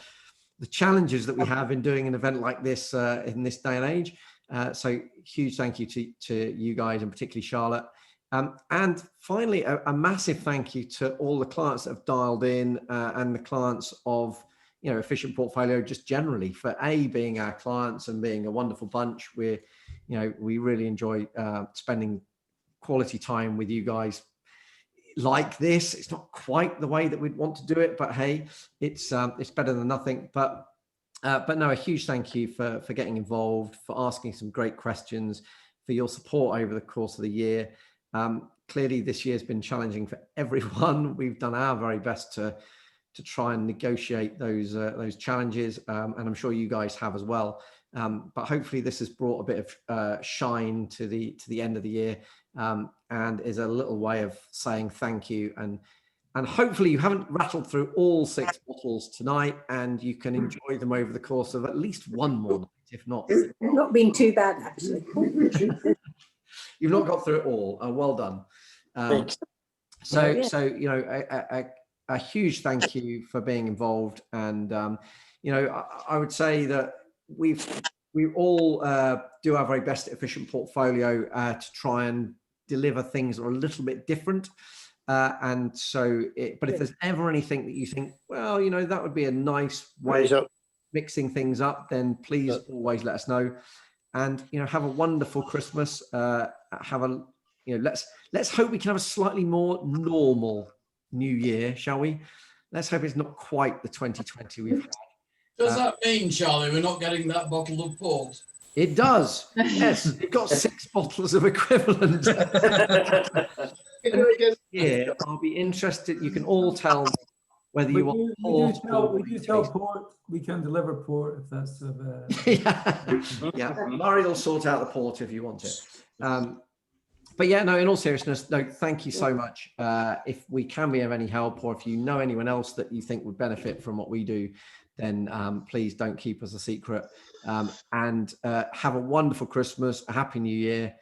Speaker 1: challenges that we have in doing an event like this in this day and age. So huge thank you to you guys, and particularly Charlotte. And finally, a massive thank you to all the clients that have dialed in and the clients of Efficient Portfolio just generally, for being our clients and being a wonderful bunch. We really enjoy spending quality time with you guys like this. It's not quite the way that we'd want to do it, but hey, it's better than nothing. But no, a huge thank you for getting involved, for asking some great questions, for your support over the course of the year. Clearly, this year's been challenging for everyone. We've done our very best to try and negotiate those challenges, and I'm sure you guys have as well. But hopefully, this has brought a bit of shine to the end of the year, and is a little way of saying thank you. And hopefully, you haven't rattled through all 6 bottles tonight, and you can enjoy them over the course of at least one more night, if not.
Speaker 6: It's not been too bad, actually.
Speaker 1: You've not got through it all. Well done. A huge thank you for being involved. And I would say that we all do our very best at Efficient Portfolio to try and deliver things that are a little bit different. But if there's ever anything that you think, well, that would be a nice way of mixing things up, then please always let us know. And have a wonderful Christmas. Let's hope we can have a slightly more normal New Year, shall we? Let's hope it's not quite the 2020 we've had.
Speaker 7: Does that mean, Charlie, we're not getting that bottle of port?
Speaker 1: It does. Yes, you've got 6 bottles of equivalent. Yeah, I'll be interested. You can all tell whether you want port.
Speaker 3: We do tell port. We can deliver port if that's
Speaker 1: yeah. Murray will sort out the port if you want it. But yeah, no, in all seriousness, no, thank you so much. If we can be of any help, or if you know anyone else that you think would benefit from what we do, then please don't keep us a secret. And have a wonderful Christmas, a happy New Year,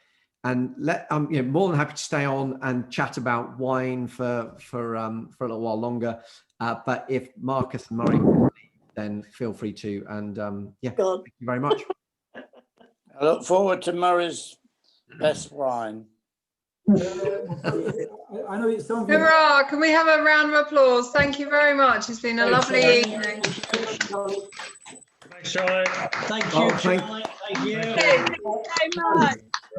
Speaker 1: and more than happy to stay on and chat about wine for a little while longer. But if Marcus and Murray, then feel free to. And thank you very much.
Speaker 10: I look forward to Murray's best wine.
Speaker 3: I know it's some.
Speaker 19: Hurrah! Can we have a round of applause? Thank you very much. It's been a lovely evening.
Speaker 5: Thanks, Charlie.
Speaker 9: Thank you,
Speaker 1: Oh, thank-
Speaker 9: Charlie. Thank you.
Speaker 19: Thank you so much.